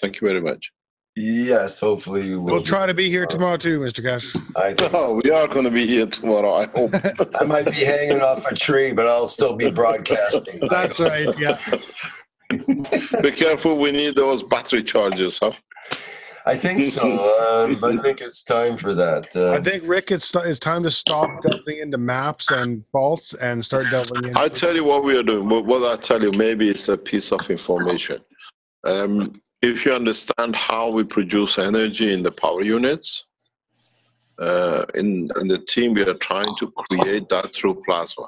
Thank you very much. Yes, hopefully we'll try to be here tomorrow too, Mr. Keshe. We are going to be here tomorrow, I hope. I might be hanging off a tree, but I'll still be broadcasting. That's right, yeah. Be careful, we need those battery chargers, huh? I think so. I think it's time for that. I think, Rick, it's time to stop delving into maps and faults and start delving into... I tell you what we are doing. What I tell you, maybe it's a piece of information. If you understand how we produce energy in the power units, in the team, we are trying to create that through plasma.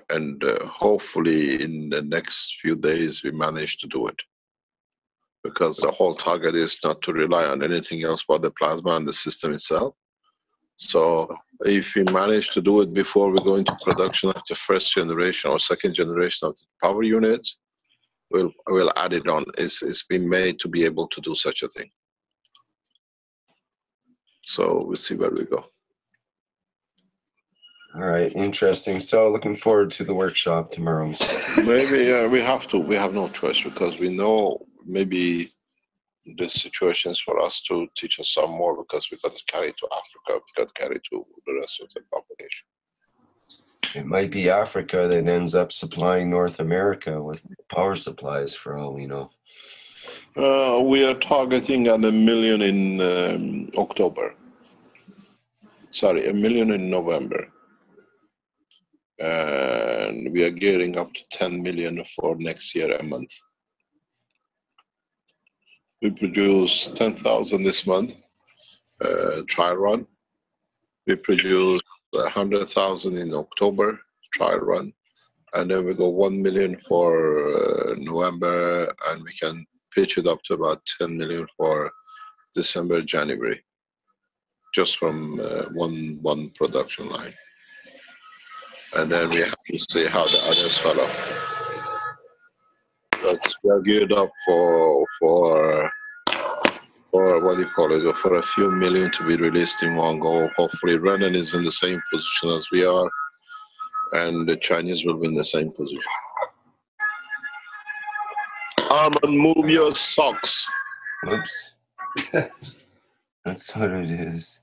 And hopefully in the next few days, we manage to do it. Because the whole target is not to rely on anything else but the plasma and the system itself. So if we manage to do it before we go into production of the first generation or second generation of the power units, we'll add it on. It's been made to be able to do such a thing. So we'll see where we go. All right, interesting. So looking forward to the workshop tomorrow. Maybe we have to. We have no choice, because we know maybe this situation is for us to teach us some more, because we got to carry to Africa, we got to carry to the rest of the population. It might be Africa that ends up supplying North America with power supplies, for all we know. We are targeting at 1 million in October. Sorry, 1 million in November. And we are gearing up to 10 million for next year a month. We produce 10,000 this month, trial run. We produce 100,000 in October, trial run. And then we go 1 million for November, and we can pitch it up to about 10 million for December, January, just from one production line. And then we have to see how the others follow. But we are geared up for what do you call it, for a few million to be released in one go. Hopefully Renan is in the same position as we are, and the Chinese will be in the same position. Arman, move your socks. Whoops. That's what it is.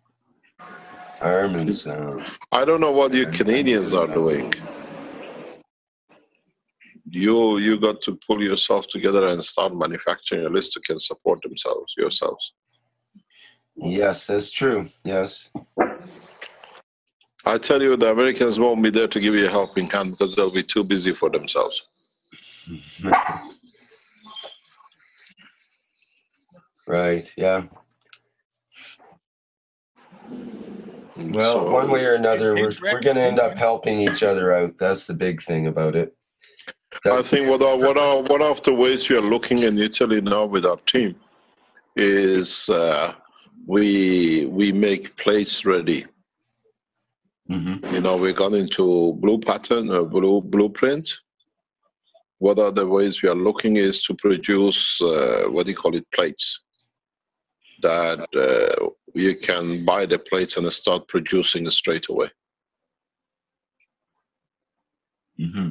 Armin sound. I don't know what you Canadians are doing. You got to pull yourself together and start manufacturing a list that can support yourselves. Yes, that's true. Yes. I tell you, the Americans won't be there to give you a helping hand because they'll be too busy for themselves. Right, yeah. Well, So, one way or another, we're going to end up helping each other out. That's the big thing about it. I think one of the ways we are looking in Italy now with our team is we make plates ready. Mm-hmm. You know, we've gone into blueprint. What are the ways we are looking is to produce, plates that you can buy the plates and start producing straight away. Mm-hmm.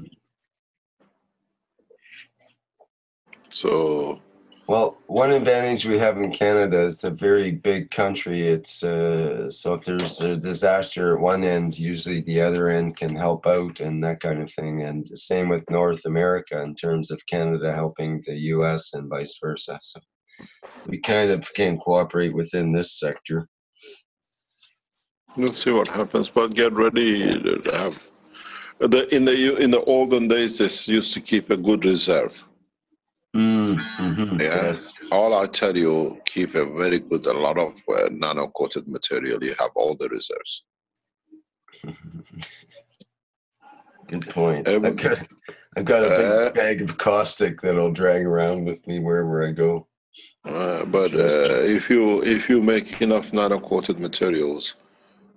So, well, one advantage we have in Canada is it's a very big country. It's so if there's a disaster at one end, usually the other end can help out and that kind of thing. And the same with North America in terms of Canada helping the U.S. and vice versa. So we kind of can cooperate within this sector. we'll see what happens, but get ready to have. In the olden days, they used to keep a good reserve. Mm-hmm. Yeah. Yes. All I tell you, keep a lot of nano-coated material. You have all the reserves. Good point. I've got a big bag of caustic that I'll drag around with me wherever I go. But if you make enough nano-coated materials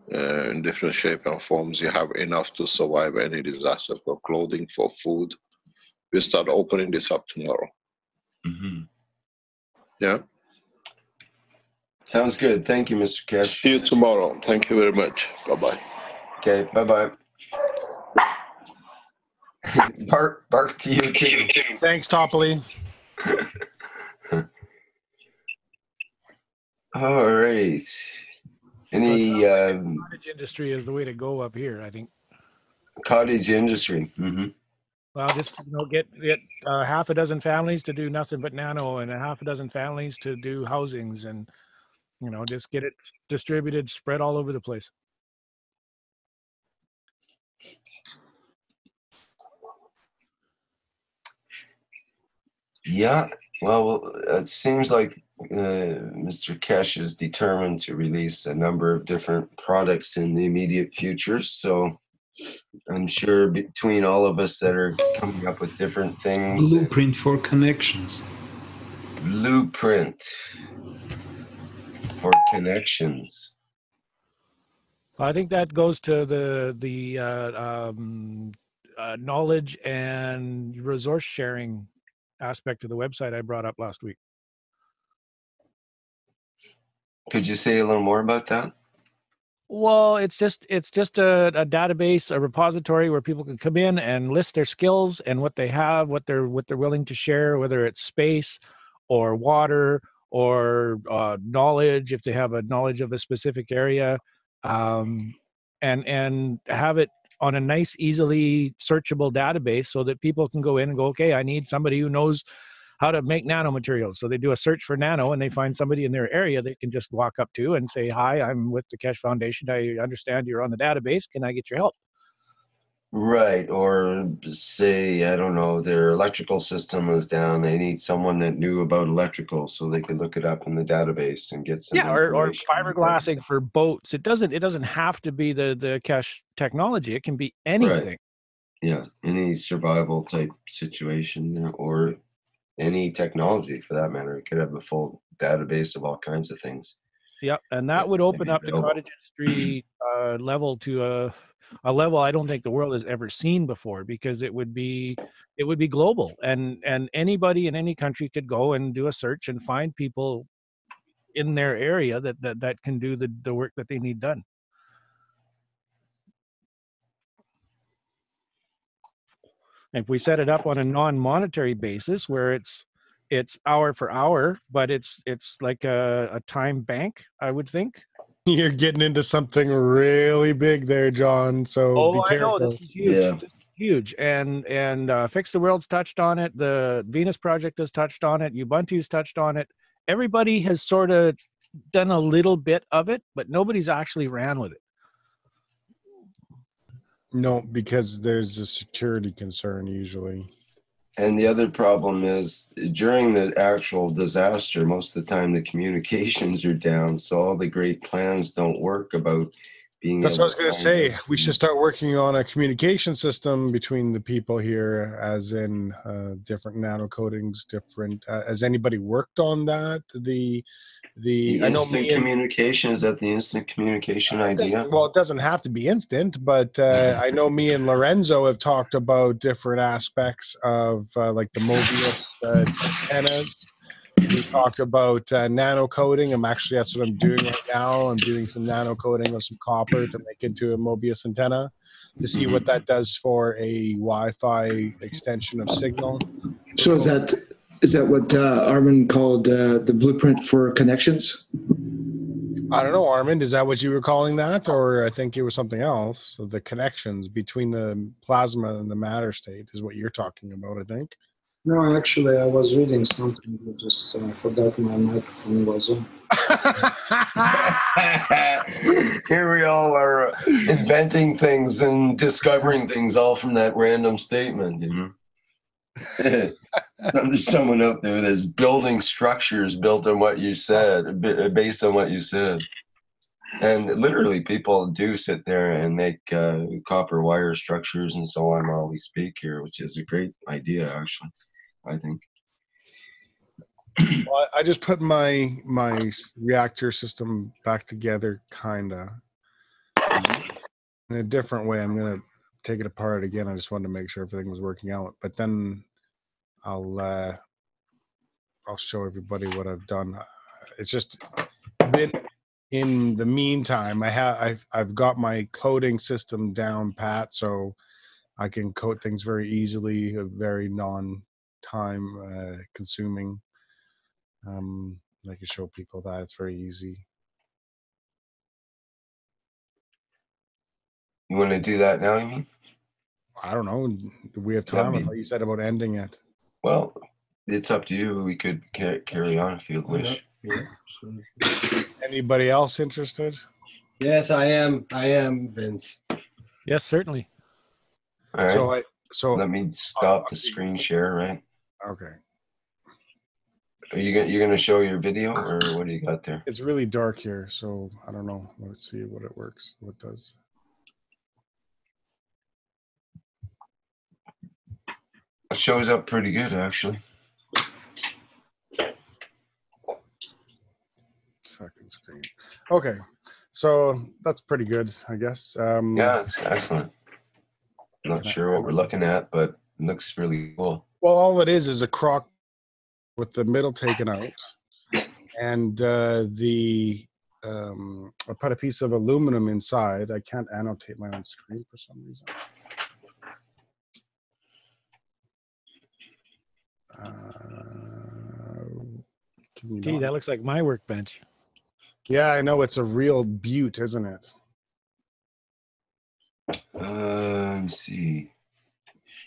in different shape and forms, you have enough to survive any disaster, for clothing, for food. We start opening this up tomorrow. Mm-hmm. Yeah. Sounds good. Thank you, Mr. Keshe. See you tomorrow. Thank you very much. Bye-bye. Okay, bye-bye. Bark to you too. Thanks, Topley. All right. Any cottage industry is the way to go up here, I think. Cottage industry. Mm-hmm. Well, just get half a dozen families to do nothing but nano, and a half a dozen families to do housings, and just get it distributed, spread all over the place. Yeah. Well, it seems like Mr. Keshe is determined to release a number of different products in the immediate future. So I'm sure between all of us that are coming up with different things. Blueprint for connections. Blueprint for connections. I think that goes to the knowledge and resource sharing aspect of the website I brought up last week. Could you say a little more about that? Well, it's just a database, a repository where people can come in and list their skills and what they have, what they're willing to share, whether it's space or water or knowledge, if they have a knowledge of a specific area, and have it on a nice, easily searchable database so that people can go in and go, okay, I need somebody who knows how to make nanomaterials. So they do a search for nano and they find somebody in their area they can just walk up to and say, hi, I'm with the Keshe Foundation. I understand you're on the database. Can I get your help? Right, or say, I don't know, their electrical system was down. They need someone that knew about electrical so they could look it up in the database and get some Yeah, or information. fiberglassing for boats. It doesn't have to be the Keshe technology. It can be anything. Right. Yeah, any survival type situation or any technology for that matter. It could have a full database of all kinds of things. Yep, and that would open up the cottage industry level to a level I don't think the world has ever seen before, because it would be global, and anybody in any country could go and do a search and find people in their area that can do the work that they need done. If we set it up on a non-monetary basis where it's hour for hour, but it's like a time bank, I would think. You're getting into something really big there, John. So be Oh, I know, careful. this is huge. Yeah. This is huge. And Fix the World's touched on it. The Venus Project has touched on it. Ubuntu's touched on it. Everybody has sort of done a little bit of it, but nobody's actually ran with it. No, because there's a security concern usually. And the other problem is during the actual disaster, most of the time the communications are down, so all the great plans don't work about being That's able what I was going to say. We should start working on a communication system between the people here, as in different nano coatings, different. Has anybody worked on that? The I know instant communication, is that the instant communication idea? Well, it doesn't have to be instant, but I know me and Lorenzo have talked about different aspects of like the Mobius antennas. We talked about nano coating. That's what I'm doing right now. I'm doing some nano coating of some copper to make into a Mobius antenna to see what that does for a Wi-Fi extension of signal. So is that what Armin called the blueprint for connections? I don't know, Armin, is that what you were calling that? Or I think it was something else. So the connections between the plasma and the matter state is what you're talking about, I think. No, actually, I was reading something. I just forgot my microphone was on. Here we all are inventing things and discovering things all from that random statement, you know? There's someone out there that's building structures built on what you said, based on what you said. And literally people do sit there and make copper wire structures and so on while we speak here, which is a great idea, actually, I think. Well, I just put my reactor system back together, kinda. In a different way. I'm gonna take it apart again. I just wanted to make sure everything was working out. But then I'll show everybody what I've done. It's just been in the meantime. I've got my coating system down pat, so I can coat things very easily, very non-time consuming. I can show people that it's very easy. You want to do that now, you mean? I don't know. Do we have time? I thought you said about ending it. Well, it's up to you. We could carry on if you wish. Yeah. Anybody else interested? Yes, I am, Vince. Yes, certainly. All right. So let me stop the screen share, right? Okay. Are you're gonna show your video, or what do you got there? It's really dark here, so I don't know. Let's see what it works. What it does. It shows up pretty good, actually. Second screen. Okay, so that's pretty good, I guess. Yeah, it's excellent. Not sure what we're looking at, but it looks really cool. Well, all it is a crock with the middle taken out, and I put a piece of aluminum inside. I can't annotate my own screen for some reason. Gee, that looks like my workbench. Yeah, I know, it's a real beaut, isn't it? Let me see.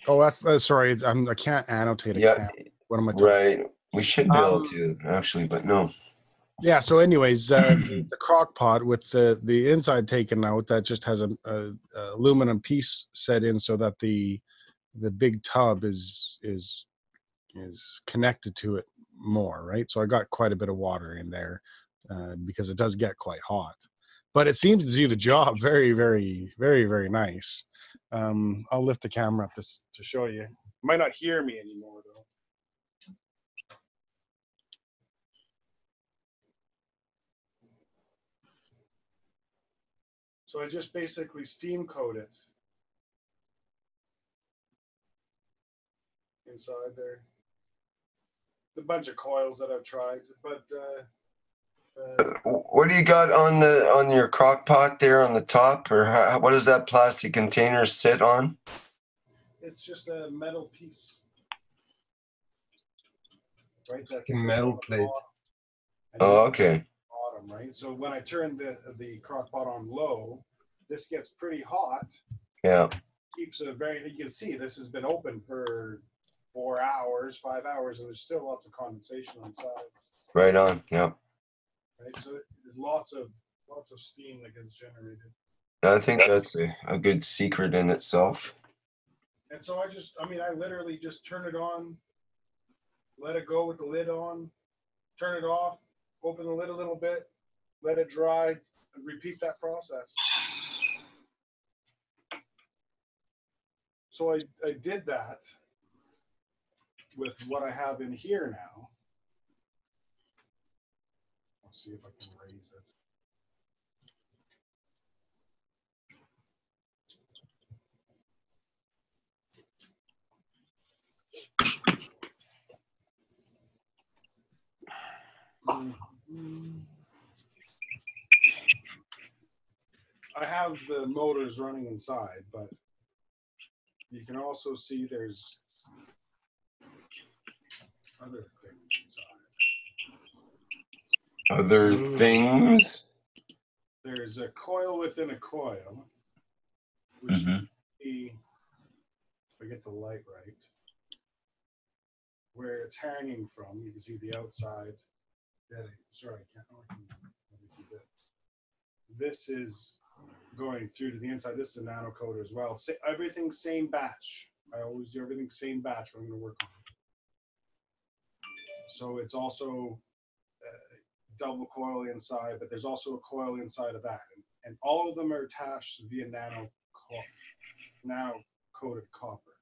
Oh, that's sorry. I can't annotate a Yeah, camp. What am I talking? right. We should be able to actually, but no. Yeah. So, anyways, the crock pot with the inside taken out, that just has a aluminum piece set in so that the big tub is connected to it more, right? So I got quite a bit of water in there because it does get quite hot, but it seems to do the job very, very, very, very nice. I'll lift the camera up to show you. You might not hear me anymore though. So I just basically steam coat it inside there. A bunch of coils that I've tried, but what do you got on your crock pot there on the top, or what does that plastic container sit on? it's just a metal piece, right? That's Metal plate. Oh, okay. Bottom, right? So when I turn the crock pot on low, this gets pretty hot. Yeah. Keeps a very, you can see this has been open for 4 hours, 5 hours, and there's still lots of condensation on the sides. Right on. Yeah. Right, so there's lots of steam that gets generated. I think that's a good secret in itself. And so I literally just turn it on, let it go with the lid on, turn it off, open the lid a little bit, let it dry, and repeat that process. So I did that with what I have in here now. Let's see if I can raise it. I have the motors running inside, but you can also see there's other things inside. Other things? There's a coil within a coil, which if I get the light right, where it's hanging from, you can see the outside. Sorry, I can't. Let me do this. This is going through to the inside. This is a nano coater as well. Everything same batch. I always do everything same batch when I'm going to work on it. So it's also double coil inside, but there's also a coil inside of that, and all of them are attached via nano coated copper.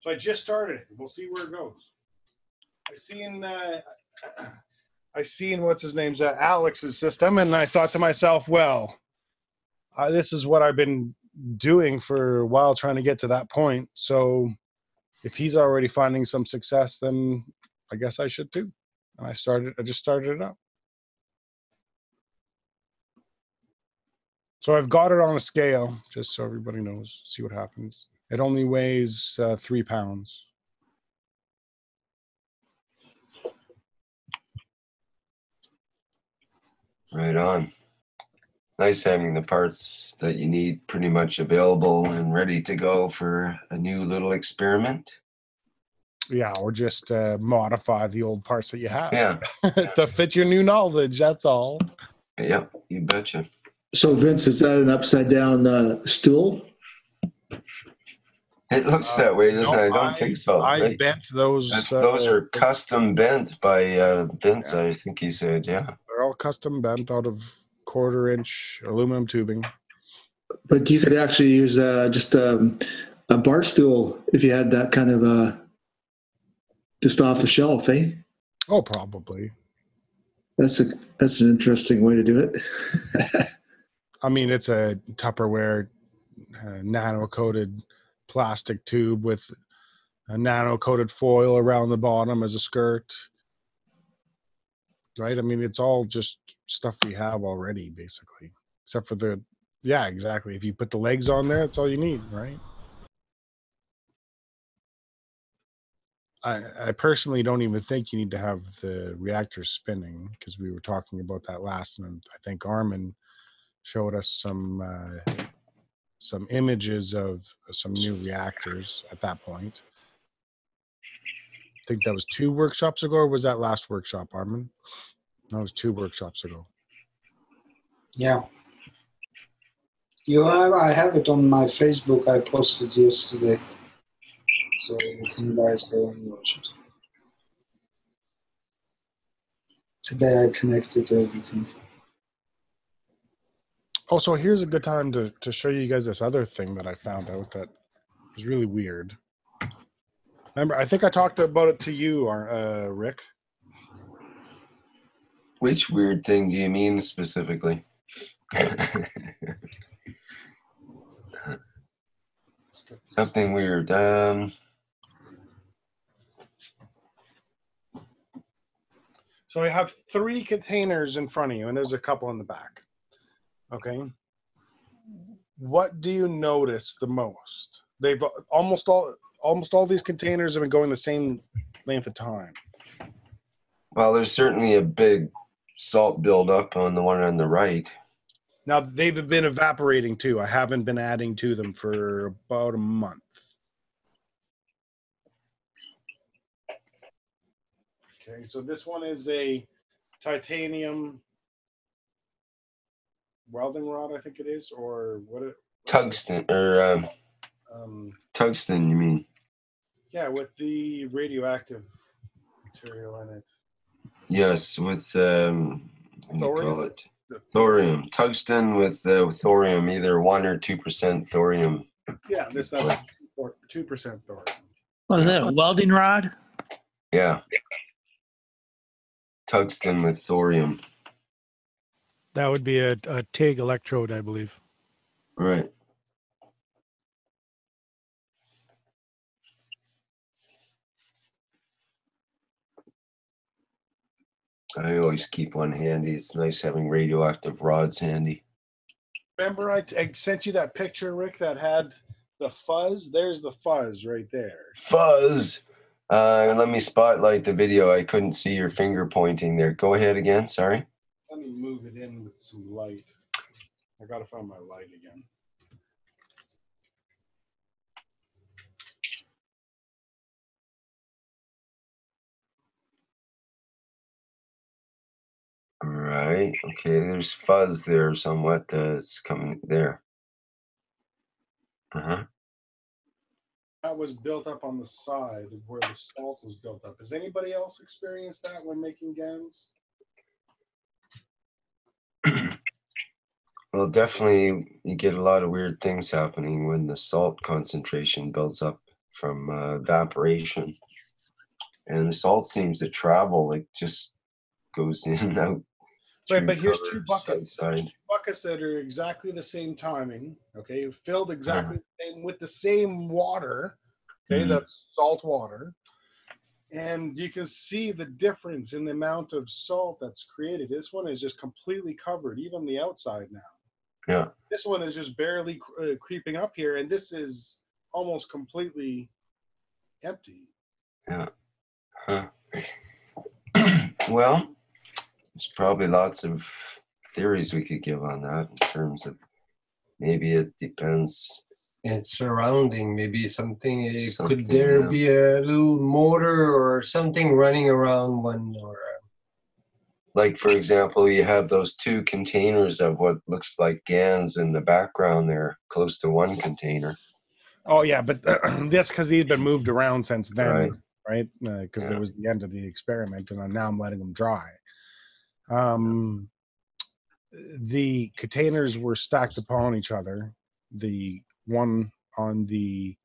So I just started it. We'll see where it goes. I seen what's his name's Alex's system, and I thought to myself, well, this is what I've been doing for a while, trying to get to that point. So if he's already finding some success, then I guess I should too. And I just started it up. So I've got it on a scale, just so everybody knows, see what happens. It only weighs 3 pounds. Right on. Nice having the parts that you need pretty much available and ready to go for a new little experiment. Yeah, or just modify the old parts that you have. Yeah. To fit your new knowledge, that's all. Yeah, you betcha. So Vince, is that an upside down stool? It looks that way, doesn't it? I don't think so. I bent those. Those are custom bent by Vince, I think he said, yeah. They're all custom bent out of 1/4-inch aluminum tubing. But you could actually use just a bar stool if you had that kind of just off the shelf, eh? Oh, probably. That's an interesting way to do it. I mean, it's a Tupperware nano-coated plastic tube with a nano-coated foil around the bottom as a skirt. Right? I mean, it's all just stuff we have already, basically. Except for yeah, exactly. If you put the legs on there, that's all you need, right? I personally don't even think you need to have the reactor spinning, because we were talking about that last, and I think Armin showed us some images of some new reactors at that point. I think that was 2 workshops ago, or was that last workshop, Armin? No, it was 2 workshops ago. Yeah. I have it on my Facebook. I posted yesterday, so you can guys go and watch it. Today I connected everything. Oh, so here's a good time to show you guys this other thing that I found out that was really weird. Remember, I think I talked about it to you, Rick. Which weird thing do you mean specifically? Something weird. So I have 3 containers in front of you, and there's a couple in the back. Okay. What do you notice the most? They've almost all these containers have been going the same length of time. Well, there's certainly a big salt buildup on the one on the right. Now, they've been evaporating too. I haven't been adding to them for about a month. Okay, so this one is a titanium welding rod, I think it is, or what? Tungsten, or tungsten, you mean? Yeah, with the radioactive material in it. Yes, with what do you call it? Thorium. Tungsten with thorium, either 1 or 2% thorium. Yeah, this has 2% thorium. What is that, a welding rod? Yeah. Tungsten with thorium. That would be a TIG electrode, I believe. Right. I always keep one handy. It's nice having radioactive rods handy. Remember I sent you that picture, Rick, that had the fuzz? There's the fuzz right there. Fuzz! Let me spotlight the video. I couldn't see your finger pointing there. Go ahead again, sorry. Let me move it in with some light. I gotta find my light again. Right. Okay, there's fuzz there somewhat. It's coming there. Uh-huh. That was built up on the side of where the salt was built up. Has anybody else experienced that when making GANs? Well, definitely you get a lot of weird things happening when the salt concentration builds up from evaporation. And the salt seems to travel, like just goes in and out. Right, but here's 2 buckets. Outside. 2 buckets that are exactly the same timing, okay, filled exactly the same, with the same water, okay, that's salt water. And you can see the difference in the amount of salt that's created. This one is just completely covered, even the outside now. Yeah. This one is just barely creeping up here, and this is almost completely empty. Yeah. Huh. Well, there's probably lots of theories we could give on that in terms of maybe it depends. It's surrounding, maybe something. Something, could there yeah. be a little motor or something running around one, or Like, for example, you have those 2 containers of what looks like GANs in the background there, close to one container. Oh, yeah, but that's because he's been moved around since then, right? Because it was the end of the experiment, and now I'm letting them dry. The containers were stacked upon each other. The one on the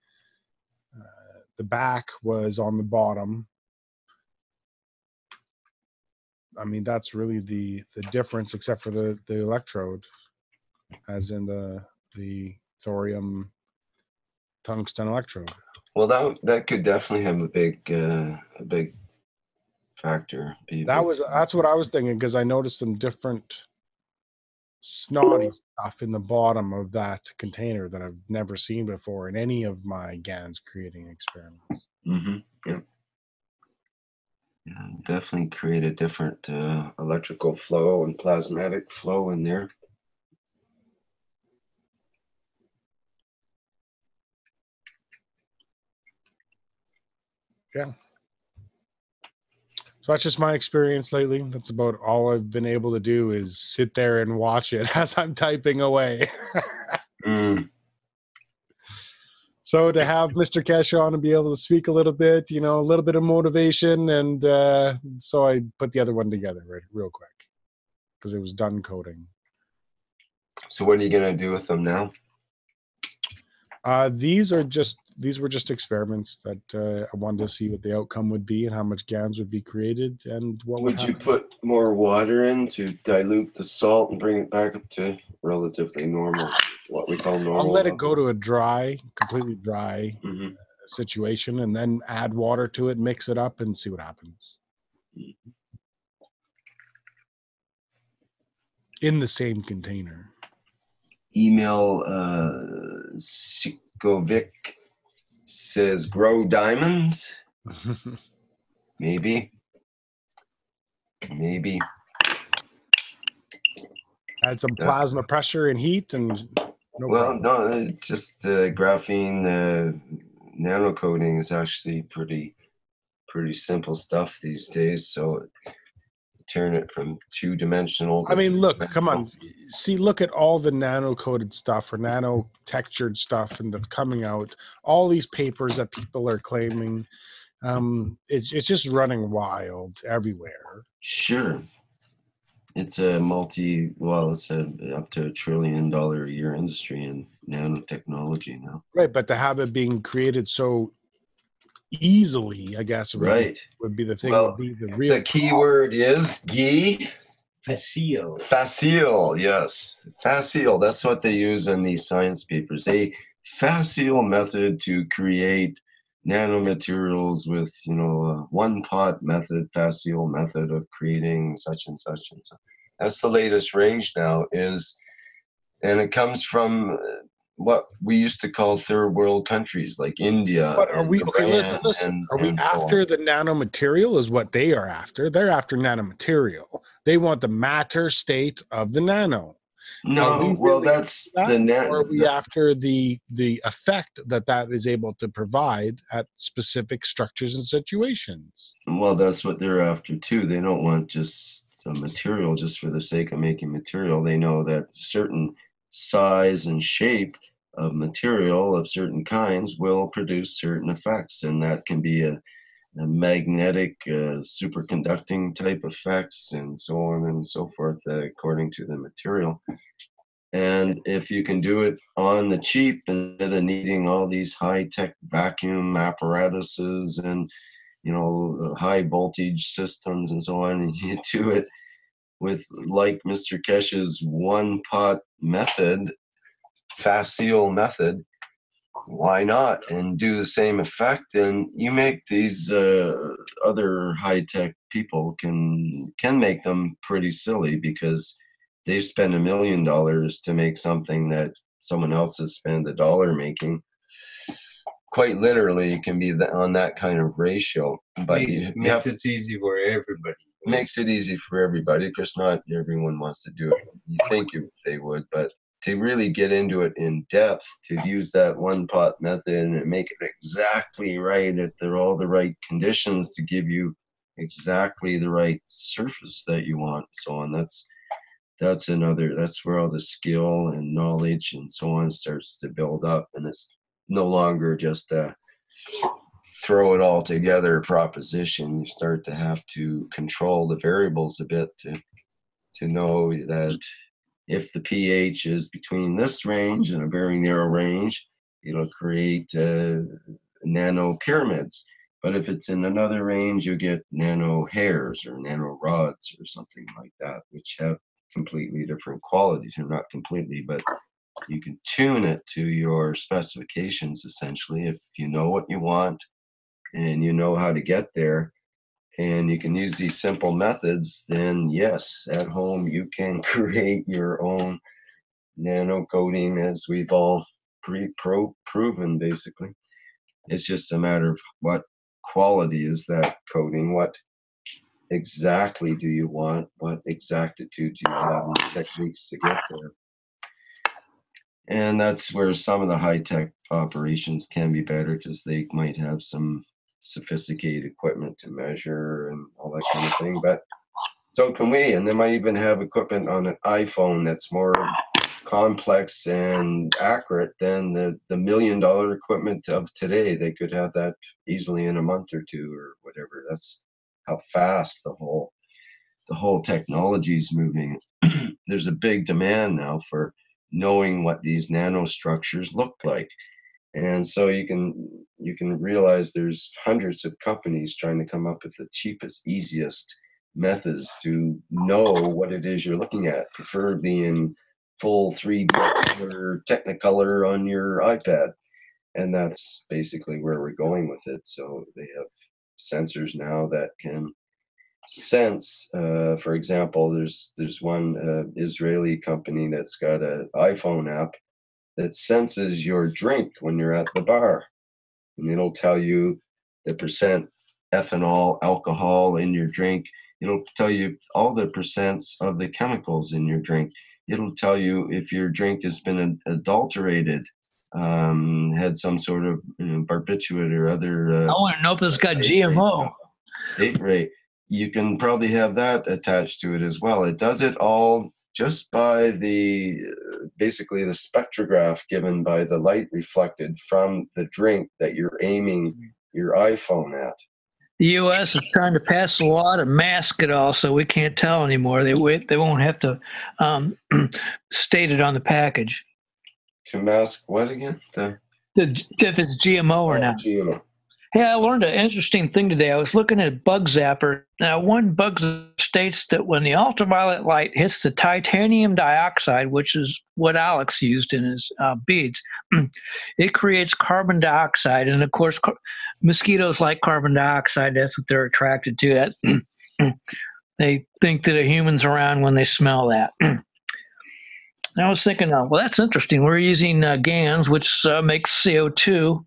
back was on the bottom. I mean, that's really the difference, except for the electrode, as in the thorium tungsten electrode. Well, that could definitely have a big factor. That's what I was thinking, because I noticed some different snotty stuff in the bottom of that container that I've never seen before in any of my GANs creating experiments. Yeah. Yeah, definitely create a different electrical flow and plasmatic flow in there. Yeah. So that's just my experience lately. That's about all I've been able to do is sit there and watch it as I'm typing away. So to have Mr. Keshe on and be able to speak a little bit, you know, a little bit of motivation, and so I put the other one together real quick because it was done coding. So what are you going to do with them now? These were just experiments that I wanted to see what the outcome would be and how much GANs would be created and what Would you put more water in to dilute the salt and bring it back up to relatively normal, what we call normal? I'll let it go to a completely dry situation, and then add water to it, mix it up, and see what happens. In the same container. Email Sikovic says grow diamonds. Maybe. Add some plasma pressure and heat, and no, it's just graphene nano coating is actually pretty simple stuff these days. So turn it from two-dimensional. I mean, look, come on. See, look at all the nano-coated stuff or nano-textured stuff and that's coming out. All these papers that people are claiming. It's just running wild everywhere. Sure. It's a it's up to $1 trillion a year industry in nanotechnology now. Right, but to have it being created so easily, I guess, would be the thing. Well, would be the real. The key word is facile. Facile, yes. Facile. That's what they use in these science papers. A facile method to create nanomaterials with, you know, a one-pot method, facile method of creating such and such and such. That's the latest range now and it comes from what we used to call third world countries like India. But are we listen? Are we after the nanomaterial? Is what they are after? They're after nanomaterial. They want the matter state of the nano. No, that's the net. Or are we after the effect that is able to provide at specific structures and situations? Well, that's what they're after too. They don't want just a material just for the sake of making material. They know that certain size and shape of material of certain kinds will produce certain effects, and that can be a magnetic superconducting type effects and so on and so forth according to the material. And if you can do it on the cheap instead of needing all these high-tech vacuum apparatuses and, you know, high voltage systems and so on, and you do it with, like Mr. Keshe's one-pot method, facile method, why not? And do the same effect, and you make these other high-tech people can make them pretty silly because they spend $1 million to make something that someone else has spent $1 making. Quite literally, it can be on that kind of ratio. But makes it easy for everybody. Makes it easy for everybody because not everyone wants to do it. You think they would, but to really get into it in depth, to use that one-pot method and make it exactly right at all the right conditions to give you exactly the right surface that you want, so on. That's where all the skill and knowledge and so on starts to build up, and it's no longer just a throw it all together proposition. You start to have to control the variables a bit to know that if the pH is between this range and a very narrow range, it'll create nano pyramids. But if it's in another range, you get nano hairs or nano rods or something like that, which have completely different qualities, or not completely, but you can tune it to your specifications essentially if you know what you want and you know how to get there, and you can use these simple methods, then yes, at home you can create your own nano coating, as we've all proven basically. It's just a matter of what quality is that coating, what exactly do you want, what exactitude do you have, and the techniques to get there. And that's where some of the high-tech operations can be better, because they might have some sophisticated equipment to measure and all that kind of thing. But so can we, and they might even have equipment on an iPhone that's more complex and accurate than the $1 million equipment of today. They could have that easily in a month or two or whatever. That's how fast the whole technology is moving. There's a big demand now for knowing what these nanostructures look like. And so you can realize there's hundreds of companies trying to come up with the cheapest, easiest methods to know what it is you're looking at, preferably in full 3D or Technicolor on your iPad. And that's basically where we're going with it. So they have sensors now that can sense, for example, there's one Israeli company that's got an iPhone app that senses your drink when you're at the bar, and it'll tell you the percent ethanol, alcohol in your drink. It'll tell you all the percents of the chemicals in your drink. It'll tell you if your drink has been adulterated, had some sort of barbiturate or other. I want to know if it's got GMO. Date rate. You can probably have that attached to it as well. It does it all just by the basically the spectrograph given by the light reflected from the drink that you're aiming your iPhone at. The U.S. is trying to pass a law to mask it all, so we can't tell anymore. They won't have to state it on the package. To mask what again? If it's GMO or not. GMO. Hey, I learned an interesting thing today. I was looking at Bug Zapper. Now, one bug states that when the ultraviolet light hits the titanium dioxide, which is what Alex used in his beads, it creates carbon dioxide. And of course, mosquitoes like carbon dioxide. That's what they're attracted to. That they think that a human's around when they smell that. I was thinking, well, that's interesting. We're using GANs, which makes CO2.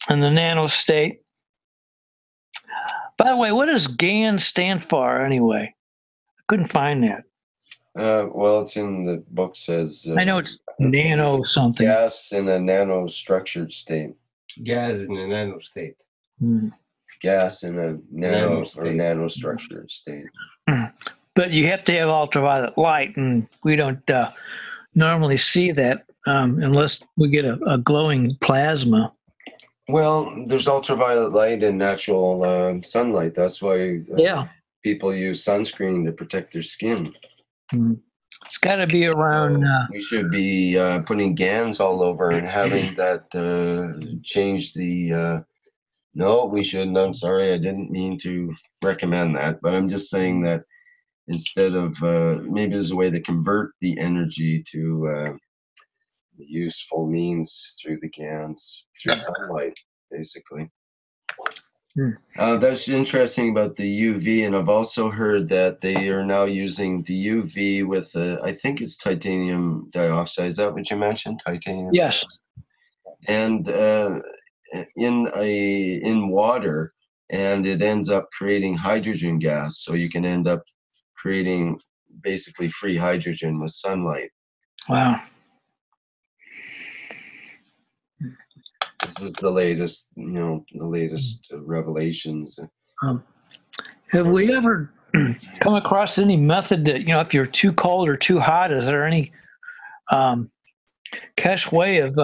In the nano state. By the way, what does GAN stand for anyway? I couldn't find that. Well, it's in the book says. I know it's nano something. Gas in a nano-structured state. Gas in a nano state. Gas in a nano-structured state. But you have to have ultraviolet light, and we don't normally see that unless we get a glowing plasma. Well, there's ultraviolet light and natural sunlight. That's why people use sunscreen to protect their skin. It's got to be around. We should be putting GANs all over and having that change the. No, we shouldn't. I'm sorry. I didn't mean to recommend that. But I'm just saying that instead of maybe there's a way to convert the energy to useful means through the GANs, through sunlight, basically. That's interesting about the UV, and I've also heard that they are now using the UV with, I think it's titanium dioxide. Is that what you mentioned? Titanium? Yes. And in water, and it ends up creating hydrogen gas, so you can end up creating basically free hydrogen with sunlight. Wow. This is the latest, revelations. Have we ever come across any method that, if you're too cold or too hot, is there any Keshe way of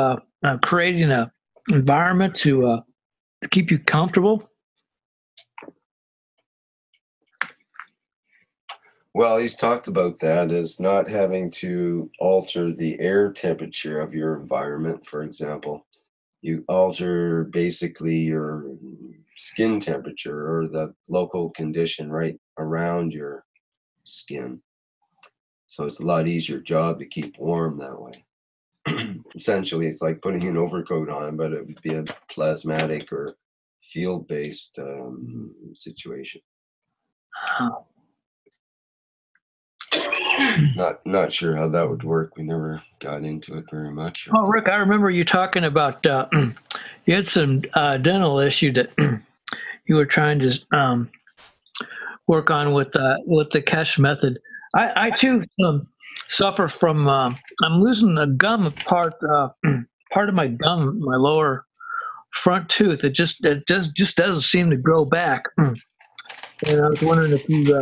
creating an environment to keep you comfortable? Well, he's talked about that as not having to alter the air temperature of your environment, for example. You alter basically your skin temperature or the local condition right around your skin. So it's a lot easier job to keep warm that way. Essentially, it's like putting an overcoat on, but it would be a plasmatic or field-based situation. Not sure how that would work. We never got into it very much. Oh, Rick, I remember you talking about you had some dental issue that you were trying to work on with the Keshe method. I too suffer from I'm losing a gum part part of my gum, my lower front tooth. It just doesn't seem to grow back. And I was wondering if you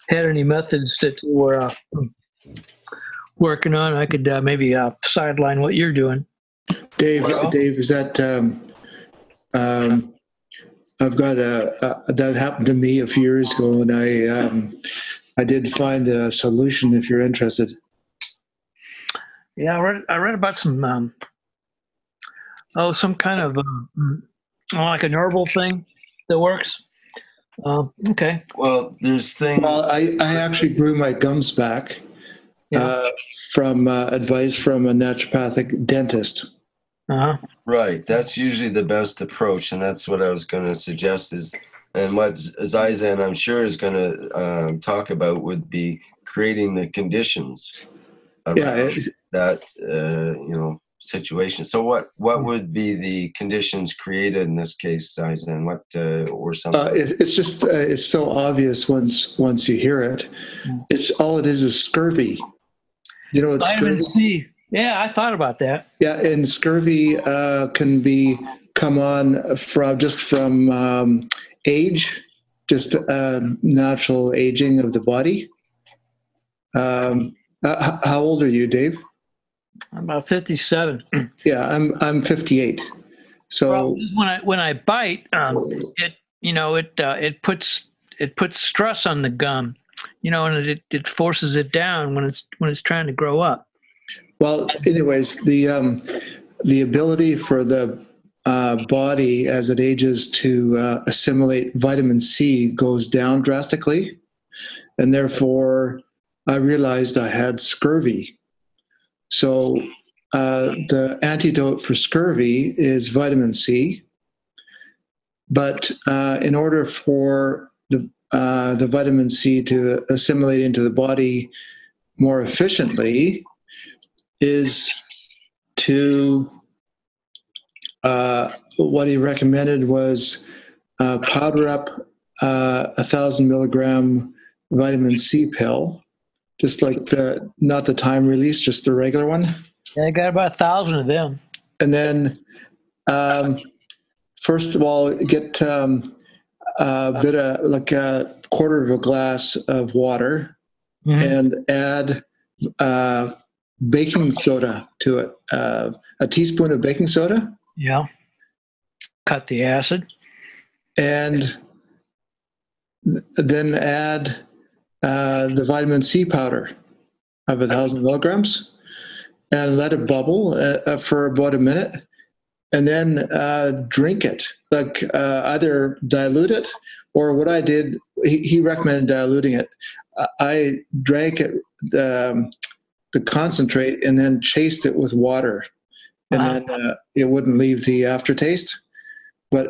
had any methods that you were working on. I could maybe sideline what you're doing. Dave, Well- Dave, is that I've got that happened to me a few years ago, and I did find a solution if you're interested. Yeah, I read about some some kind of like a herbal thing that works. Okay. Well, there's things. Well, I actually grew my gums back from advice from a naturopathic dentist. Uh-huh. Right. That's usually the best approach, and that's what I was going to suggest is, and what Zaizan, I'm sure, is going to talk about would be creating the conditions around that, situation. So what would be the conditions created in this case, Zaizan? What or something? It's just it's so obvious once you hear it. It's all it is scurvy. You know, it's Vitamin scurvy. C. Yeah, I thought about that. Yeah, and scurvy can come on from age, just natural aging of the body. How old are you, Dave? I'm about 57. Yeah, I'm 58. So when I bite, it puts stress on the gum, and it forces it down when it's trying to grow up. well, anyways, the ability for the body as it ages to assimilate vitamin C goes down drastically, and therefore I realized I had scurvy. So the antidote for scurvy is vitamin C, but in order for the vitamin C to assimilate into the body more efficiently, is to what he recommended was powder up 1,000 milligram vitamin C pill, just like not the time release, just the regular one. Yeah, I got about 1,000 of them. And then, first of all, get a bit of like a quarter of a glass of water, and add baking soda to it. A teaspoon of baking soda. Yeah. Cut the acid. And then add the vitamin C powder of 1,000 milligrams, and let it bubble for about a minute, and then drink it. Like either dilute it, or what I did, he recommended diluting it. I drank it, the concentrate, and then chased it with water, and then it wouldn't leave the aftertaste. But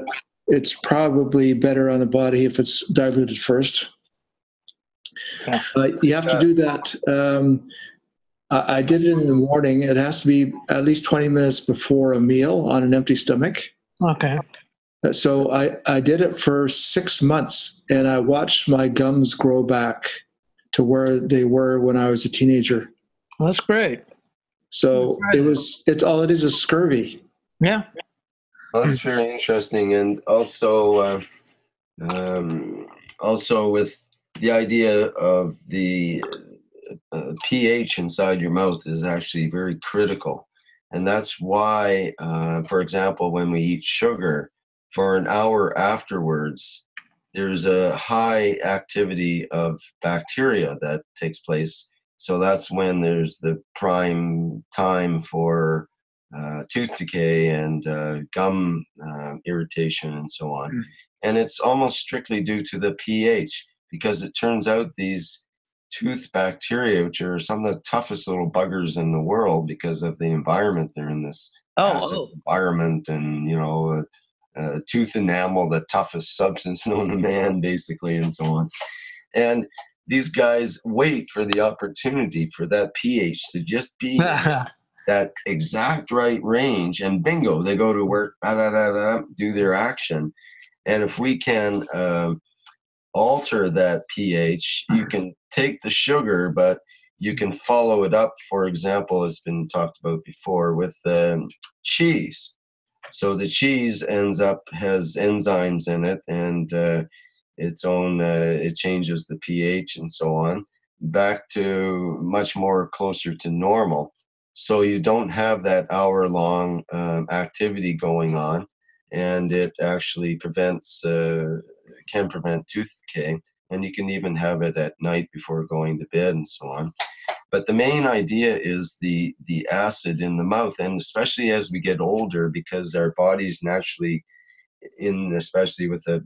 it's probably better on the body if it's diluted first. Yeah. You have to do that. I did it in the morning. It has to be at least 20 minutes before a meal on an empty stomach. Okay. So I did it for 6 months, and I watched my gums grow back to where they were when I was a teenager. Well, that's great. So it's all it is scurvy. Yeah. Well, that's very interesting, and also with the idea of the pH inside your mouth is actually very critical, and that's why, for example, when we eat sugar, for an hour afterwards, there's a high activity of bacteria that takes place. So that's when there's the prime time for tooth decay and gum irritation and so on. And it's almost strictly due to the pH, because it turns out these tooth bacteria, which are some of the toughest little buggers in the world because of the environment, they're in this acid environment, and tooth enamel, the toughest substance known to man, basically, and so on. And these guys wait for the opportunity for that pH to just be that exact right range, and bingo, they go to work, do their action. And if we can alter that pH, you can take the sugar, but you can follow it up, for example, has been talked about before, with cheese. So the cheese has enzymes in it, and it changes the pH and so on back to much more closer to normal. So you don't have that hour-long activity going on, and it actually can prevent tooth decay, and you can even have it at night before going to bed and so on. But the main idea is the acid in the mouth, and especially as we get older, because our bodies naturally, especially with the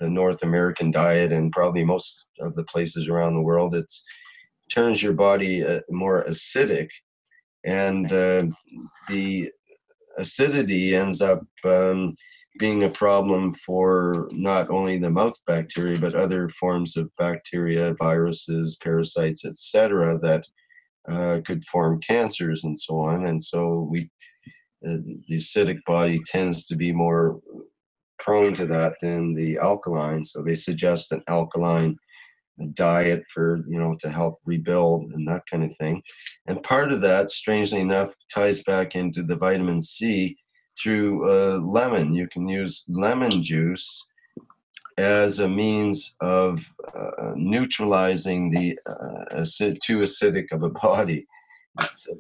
North American diet and probably most of the places around the world, it turns your body more acidic, and the acidity ends up being a problem for not only the mouth bacteria, but other forms of bacteria, viruses, parasites, etc., that could form cancers and so on. And so the acidic body tends to be more prone to that than the alkaline. So they suggest an alkaline diet to help rebuild and that kind of thing. And part of that, strangely enough, ties back into the vitamin C through lemon. You can use lemon juice as a means of neutralizing the too acidic of a body.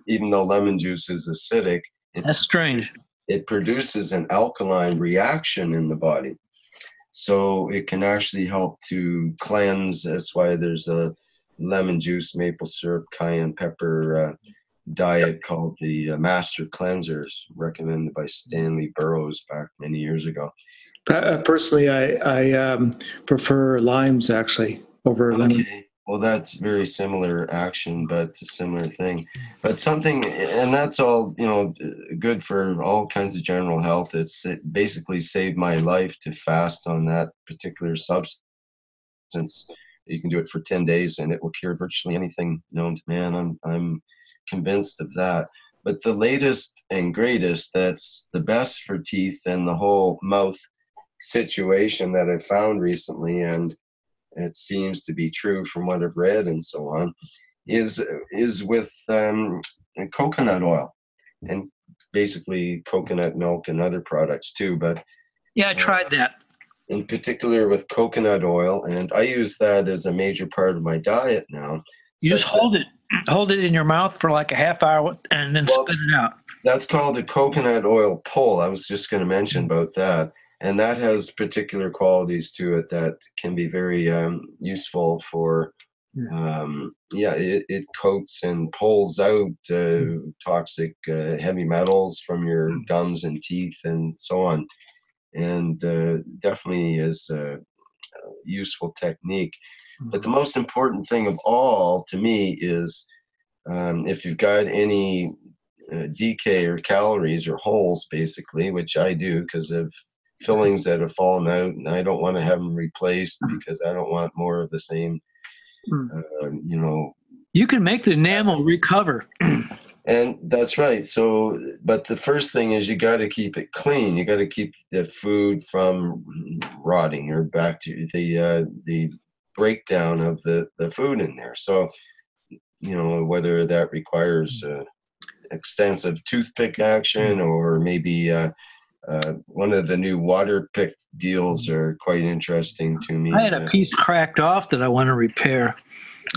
Even though lemon juice is acidic, that's strange. It produces an alkaline reaction in the body. So it can actually help to cleanse. That's why there's a lemon juice, maple syrup, cayenne pepper diet called the Master Cleansers, recommended by Stanley Burroughs back many years ago. Personally, I prefer limes actually over lemon. Okay. Well, that's very similar action, but a similar thing. But something, and that's all, good for all kinds of general health. It basically saved my life to fast on that particular substance. You can do it for 10 days and it will cure virtually anything known to man. I'm convinced of that. But the latest and greatest, that's the best for teeth and the whole mouth situation that I found recently, and it seems to be true from what I've read and so on, is with coconut oil, and basically coconut milk and other products too. But yeah, I tried that. In particular with coconut oil, and I use that as a major part of my diet now. You just hold it in your mouth for like a half hour and then spit it out. That's called a coconut oil pull. I was just going to mention about that. And that has particular qualities to it that can be very useful for, it coats and pulls out toxic heavy metals from your gums and teeth and so on. And definitely is a useful technique. But the most important thing of all to me is if you've got any decay or calories or holes, basically, which I do because of fillings that have fallen out, and I don't want to have them replaced because I don't want more of the same, You can make the enamel recover. And that's right. So, but the first thing is you got to keep it clean. You got to keep the food from rotting or bacteria, the breakdown of the food in there. So, whether that requires extensive toothpick action or maybe one of the new water pick deals are quite interesting to me. I had a piece cracked off that I want to repair.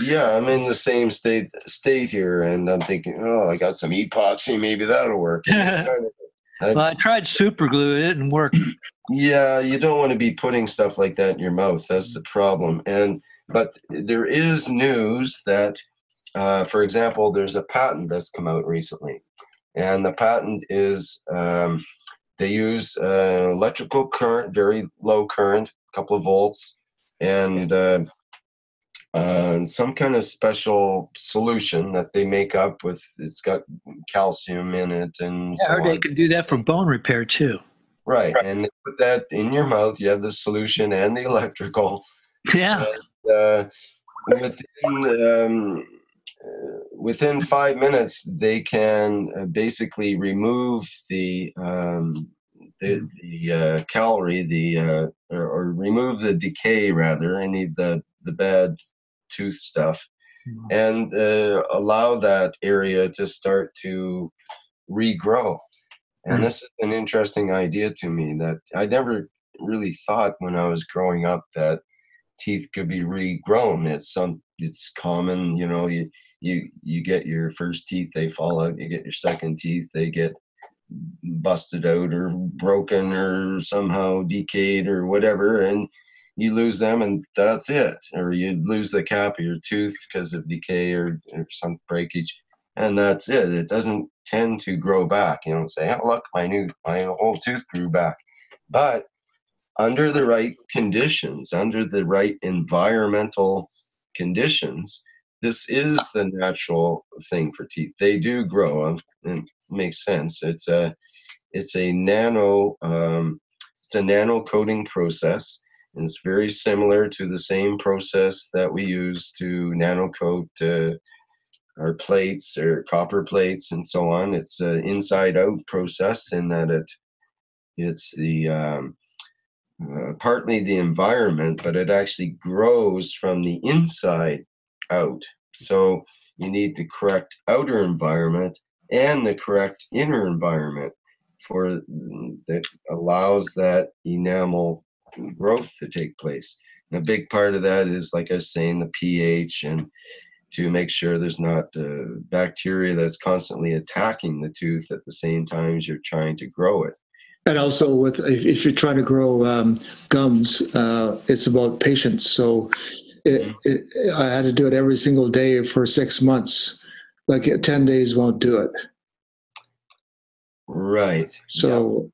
Yeah, I'm in the same state here, and I'm thinking, I got some epoxy, maybe that'll work. Well, I tried super glue, it didn't work. Yeah, you don't want to be putting stuff like that in your mouth. That's the problem. But there is news that, for example, there's a patent that's come out recently, and the patent is they use electrical current, very low current, a couple of volts, and some kind of special solution that they make up with. It's got calcium in it, and I heard they can do that for bone repair too. Right, and they put that in your mouth. You have the solution and the electrical. Yeah. And, within 5 minutes, they can basically remove the calorie, the or remove the decay rather, any of the bad tooth stuff, and allow that area to start to regrow. And this is an interesting idea to me that I never really thought when I was growing up that teeth could be regrown. It's common, you know, you get your first teeth, they fall out, you get your second teeth, they get busted out or broken or somehow decayed or whatever, and you lose them and that's it. Or you lose the cap of your tooth because of decay or some breakage, and that's it. It doesn't tend to grow back. You don't say, oh look, my whole tooth grew back. But under the right conditions, under the right environmental conditions, this is the natural thing for teeth. They do grow, and it makes sense. It's a nano coating process, and it's very similar to the same process that we use to nano coat our plates or copper plates and so on. It's an inside out process in that it's the partly the environment, but it actually grows from the inside out. So you need the correct outer environment and the correct inner environment for that allows that enamel growth to take place. And a big part of that is, like I was saying, the pH, and to make sure there's not bacteria that's constantly attacking the tooth at the same time as you're trying to grow it. And also, if you're trying to grow gums, it's about patience. So I had to do it every single day for 6 months. Like 10 days won't do it. Right. So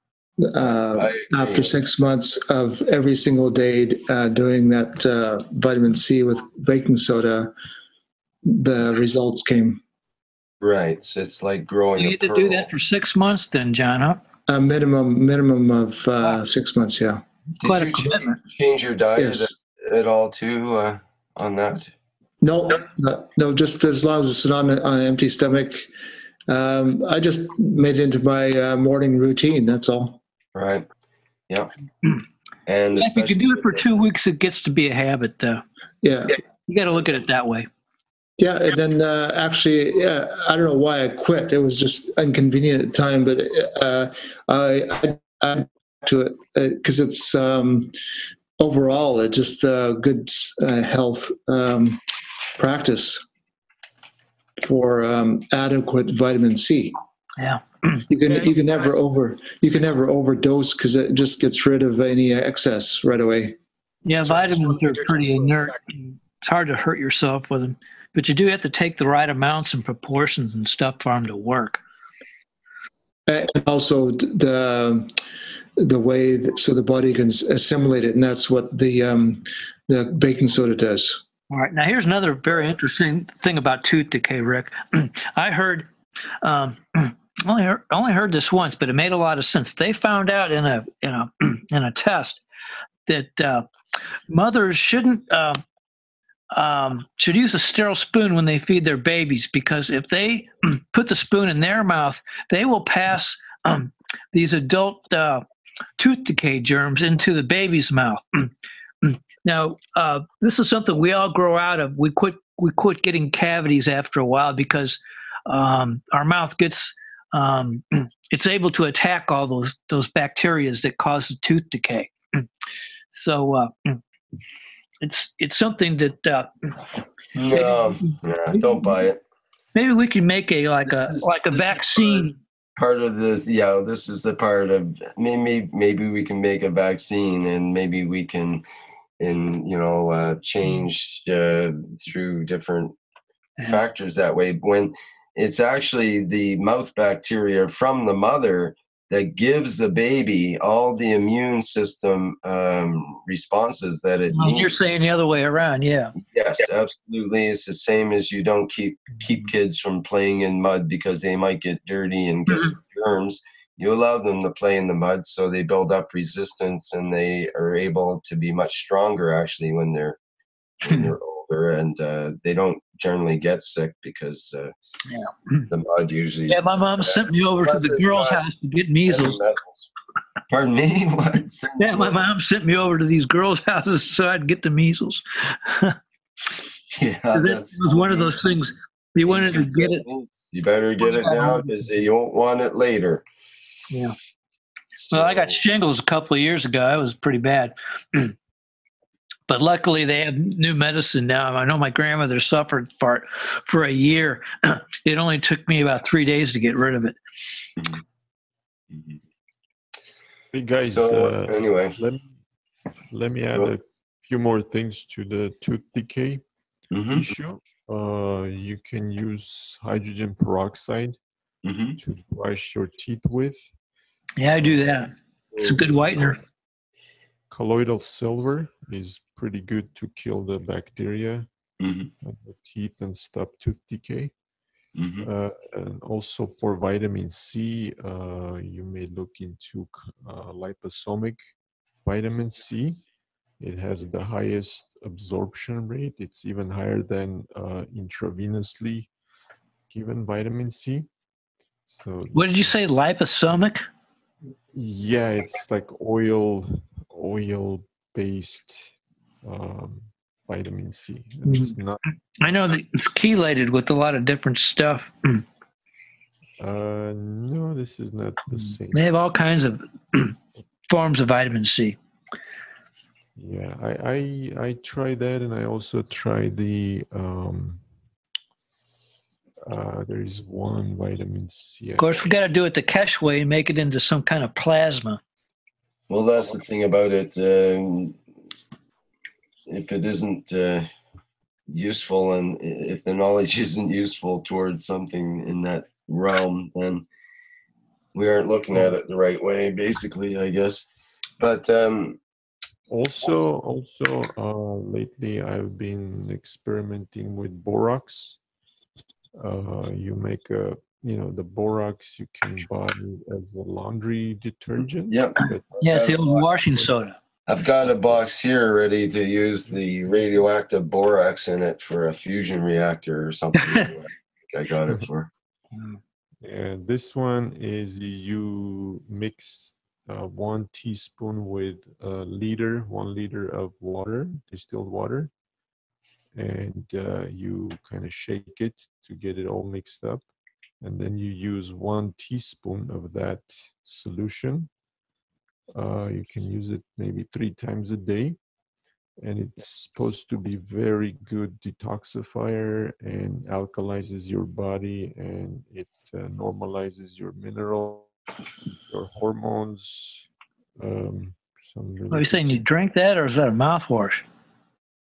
after 6 months of every single day doing that vitamin C with baking soda, the results came. Right. So it's like growing. You get to do that for 6 months, then, John, huh? A minimum of 6 months. Yeah. Quite a Did commitment. you change your diet Yes. at all too on that? No, just as long as it's not on an empty stomach. I just made it into my morning routine. That's all. Right. Yeah. And If you can do it for 2 weeks, it gets to be a habit, though. Yeah. You got to look at it that way. Yeah, and then actually, I don't know why I quit. It was just inconvenient at the time, but I to it because it's overall it's just a good health practice for adequate vitamin C. Yeah, you can never overdose because it just gets rid of any excess right away. Yeah, vitamins are pretty inert. It's hard to hurt yourself with them. But you do have to take the right amounts and proportions and stuff for them to work. And also the way so the body can assimilate it, and that's what the baking soda does. All right. Now here's another very interesting thing about tooth decay, Rick. I heard only heard this once, but it made a lot of sense. They found out in a test that mothers should use a sterile spoon when they feed their babies, because if they put the spoon in their mouth, they will pass these adult tooth decay germs into the baby's mouth. Now, this is something we all grow out of. We quit getting cavities after a while because our mouth gets it's able to attack all those bacteria that cause the tooth decay. So it's something that No, don't buy it. Maybe we can make a vaccine. Part of this, yeah. This is the part of maybe we can make a vaccine, and maybe we can, change through different factors that way. When it's actually the mouth bacteria from the mother that gives the baby all the immune system responses that it needs. You're saying the other way around, yeah. Yes, absolutely. It's the same as you don't keep kids from playing in mud because they might get dirty and get germs. You allow them to play in the mud so they build up resistance, and they are able to be much stronger actually when they're older, and they don't generally get sick because Yeah. the mud usually. Yeah, my mom sent me over to Plus the it's girls' got house to get heavy measles. metals. Pardon me? What? Yeah, my mom sent me over to these girls' houses so I'd get the measles. Yeah, It that's was one of those things. You wanted to get it. You better get it now because you won't want it later. Yeah. So, Well, I got shingles a couple of years ago. It was pretty bad. But luckily, they have new medicine now. I know my grandmother suffered for a year. It only took me about 3 days to get rid of it. Mhm. Hey guys, So anyway, let me add a few more things to the tooth decay issue. You can use hydrogen peroxide to brush your teeth with. Yeah, I do that. It's a good whitener. Colloidal silver is pretty good to kill the bacteria on the teeth and stop tooth decay. And also for vitamin C, you may look into liposomic vitamin C. It has the highest absorption rate. It's even higher than intravenously given vitamin C. So What did you say, liposomic? yeah, it's like oil-based vitamin C. And it's not. I know that it's chelated with a lot of different stuff. No, this is not the same. They have all kinds of forms of vitamin C. Yeah, I try that, and I also try the there is one vitamin C. Of course, we got to do it the Keshe way and make it into some kind of plasma. well, that's the thing about it. If it isn't useful, and if the knowledge isn't useful towards something in that realm, then we aren't looking at it the right way, basically, I guess. But also lately I've been experimenting with borax. You make the borax you can buy as a laundry detergent. Yep. Yeah, it's the old washing soda. I've got a box here ready to use the radioactive borax in it for a fusion reactor or something. I think I got it for. And this one is you mix 1 teaspoon with 1 liter of water, distilled water, and you kind of shake it to get it all mixed up. And then you use 1 teaspoon of that solution. You can use it maybe 3 times a day. And it's supposed to be very good detoxifier and alkalizes your body, and it normalizes your mineral, your hormones. Are you saying you drink that, or is that a mouthwash?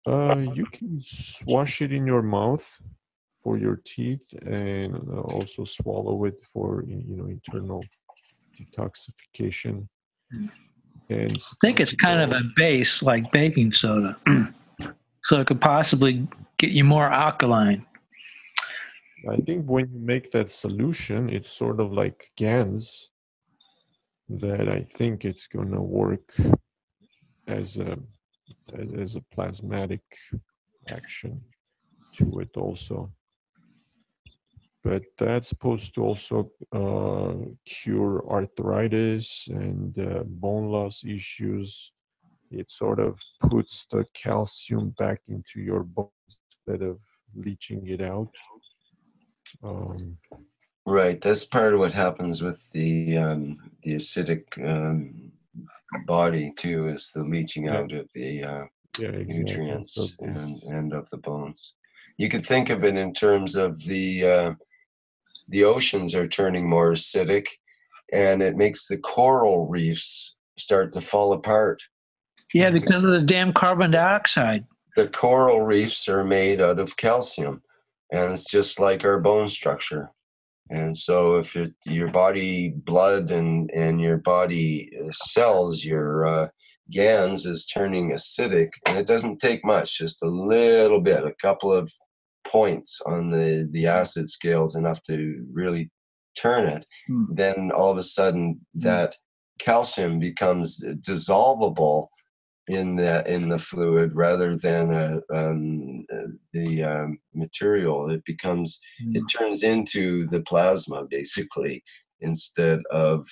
You can swash it in your mouth for your teeth, and also swallow it for internal detoxification. And I think it's kind of a base like baking soda. So it could possibly get you more alkaline. I think when you make that solution, it's sort of like GANs, that I think it's going to work as a plasmatic action to it also. But that's supposed to also cure arthritis and bone loss issues. It sort of puts the calcium back into your bones instead of leaching it out. Right, that's part of what happens with the acidic body too, is the leaching out of the nutrients exactly. and of the bones. You could think of it in terms of the oceans are turning more acidic, and it makes the coral reefs start to fall apart. Yeah, because of the damn carbon dioxide. The coral reefs are made out of calcium, and it's just like our bone structure. And so if your body blood and your body cells, your GANs is turning acidic, and it doesn't take much, just a little bit, a couple of points on the acid scales, enough to really turn it, then all of a sudden that calcium becomes dissolvable, in the fluid rather than the material. It becomes, it turns into the plasma basically instead of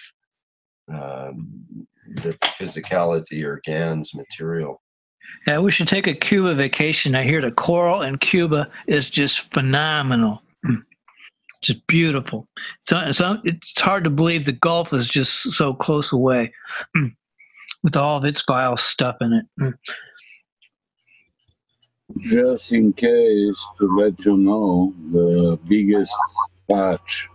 the physicality or GAN's material. Yeah, we should take a Cuba vacation. I hear the coral in Cuba is just phenomenal. Just beautiful. So it's hard to believe the Gulf is just so close away with all of its vile stuff in it. Just in case, to let you know, the biggest patch,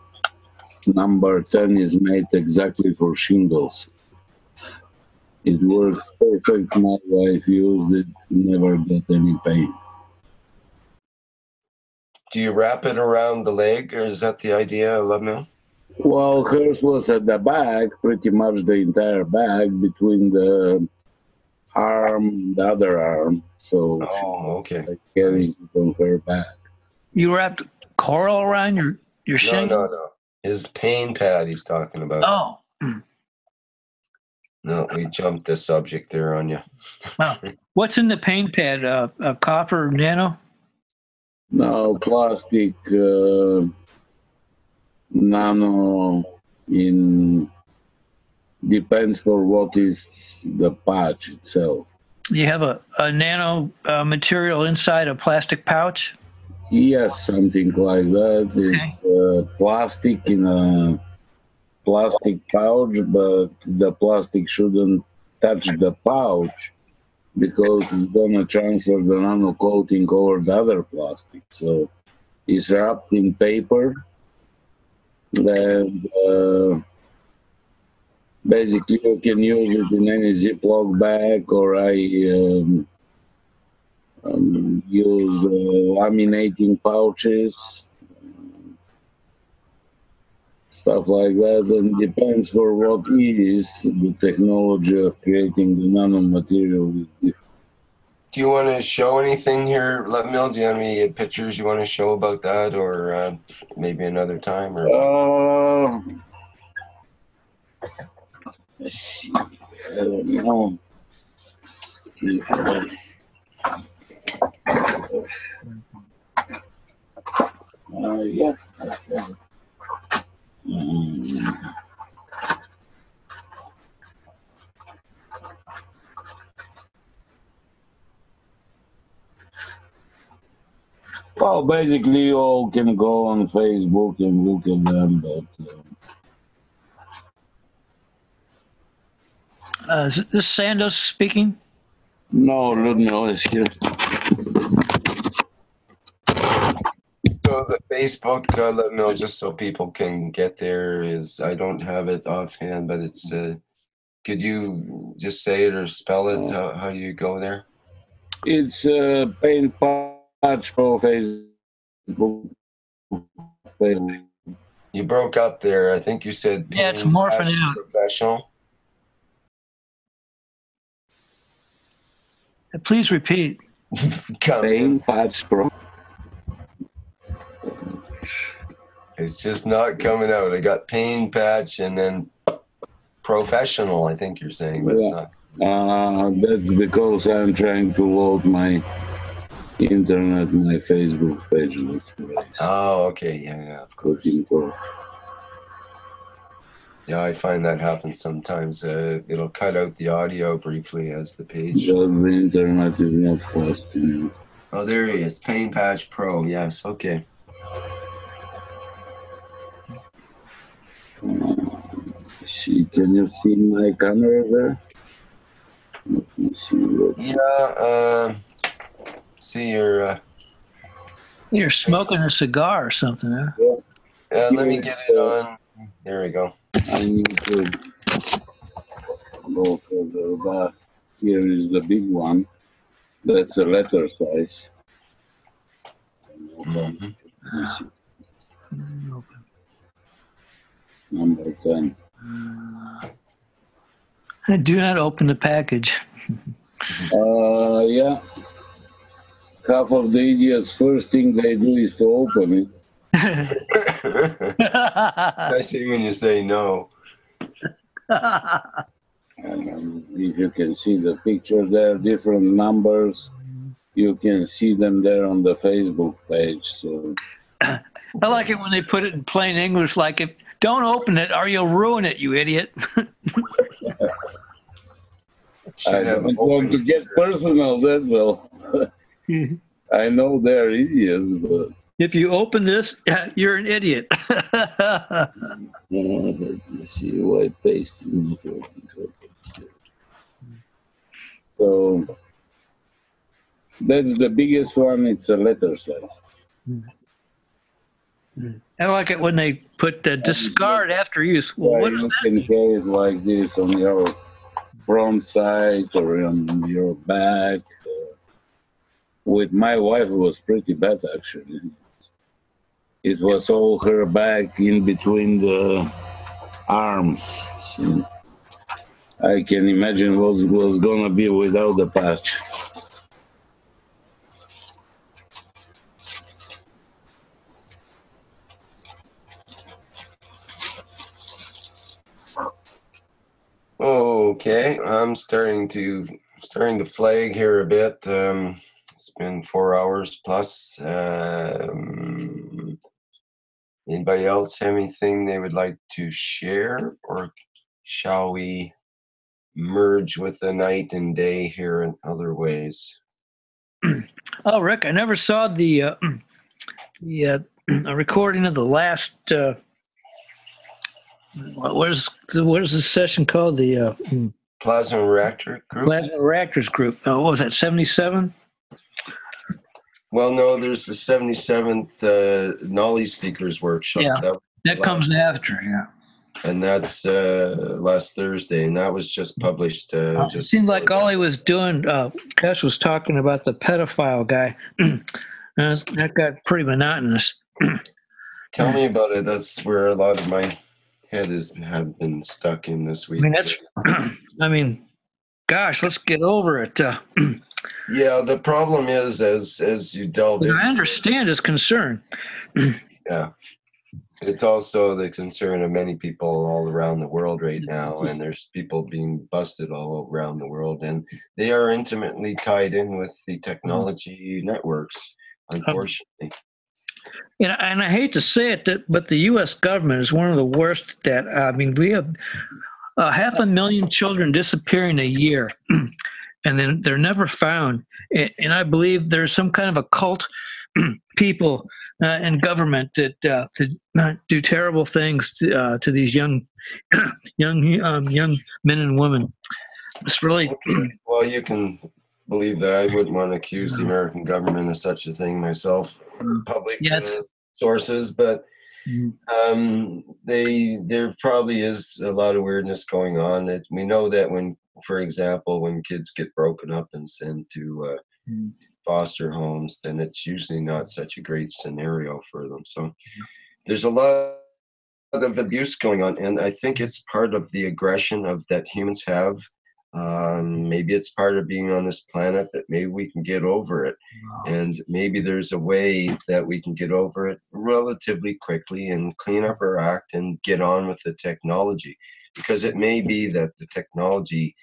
number 10, is made exactly for shingles. It works perfect. My wife used it, never got any pain. Do you wrap it around the leg, or is that the idea, Lemil? Well, hers was at the back, pretty much the entire back between the arm and the other arm. So okay. Like getting it on her back. You wrapped coral around your shingle? No. His pain pad he's talking about. Oh. No, we jumped the subject there on you. Wow. What's in the pain pad? Copper nano? No, plastic nano depends for what is the patch itself. You have a nano material inside a plastic pouch? Yes, something like that. Okay. It's plastic in a plastic pouch, but the plastic shouldn't touch the pouch because it's going to transfer the nano coating over the other plastic. So it's wrapped in paper, and basically you can use it in any Ziploc bag, or I use laminating pouches, stuff like that, and depends for what is the technology of creating the nanomaterial is different. Do you want to show anything here, Lemil? Do you have any pictures you want to show about that, or maybe another time? Or Let's see. I don't know. Yeah. Well, basically, you all can go on Facebook and look at them, but Is this Sandoz speaking? no, Ludmila is here. So the Facebook, Lemil, just so people can get there, is, I don't have it offhand, but it's, could you just say it or spell it, how you go there? It's Paint Patch for Facebook. You broke up there. I think you said Yeah, it's morphing out. Professional. Please repeat. Paint Patch Pro. It's just not coming out. I got pain patch and then professional, I think you're saying, but it's not. That's because I'm trying to load my internet, my Facebook page. Oh, okay. Yeah, of course. Yeah, I find that happens sometimes. It'll cut out the audio briefly as the page. The internet is not fast enough. Oh, there he is. Pain Patch Pro. Yes. Okay. Can you see my camera there? Let me see. Yeah. See your. You're smoking a cigar or something, huh? Yeah. Let me get it on. There we go. I need to go further back. Here is the big one. That's a letter size. Number 10. Do not open the package. Yeah. Half of the idiots, first thing they do is to open it. Especially when you say no. And if you can see the picture there, different numbers, you can see them there on the Facebook page. So I like it when they put it in plain English, like, if don't open it or you'll ruin it, you idiot. I don't want to get personal, that's all. I know they're idiots, but if you open this, you're an idiot. let me see why paste. So that's the biggest one. It's a letter size. I like it when they put discard after use. Well, what does you that can mean? carry it like this on your front side or on your back. With my wife, it was pretty bad, actually. It was all her back in between the arms. So I can imagine what was going to be without the patch. Okay, I'm starting to flag here a bit. It's been 4 hours plus. Anybody else have anything they would like to share, or shall we merge with the night and day here in other ways? Oh, Rick, I never saw the a recording of the last. What is the session called? The Plasma Reactor group? Plasma Reactors group. What was that, 77? Well, no, there's the 77th Knowledge Seekers Workshop. Yeah, that comes after, yeah. And that's last Thursday, and that was just published. It seemed like all he was doing, Keshe was talking about the pedophile guy. That got pretty monotonous. Tell me about it. That's where a lot of my head have been stuck in this week. I mean, gosh, let's get over it. Yeah, the problem is, as you delve into, I understand his concern. Yeah, it's also the concern of many people all around the world right now, and there's people being busted all around the world, and they are intimately tied in with the technology networks, unfortunately. And I hate to say it, but the U.S. government is one of the worst. That we have 500,000 children disappearing a year, and then they're never found. And I believe there's some kind of occult people in government that do terrible things to these young men and women. It's really well, you can believe that. I wouldn't want to accuse the American government of such a thing myself. Public sources, but there probably is a lot of weirdness going on. We know that when, for example, when kids get broken up and sent to foster homes, then it's usually not such a great scenario for them. So there's a lot of abuse going on, and I think it's part of the aggression that humans have. Maybe it's part of being on this planet, that maybe we can get over it. And maybe there's a way that we can get over it relatively quickly and clean up our act and get on with the technology. Because it may be that the technology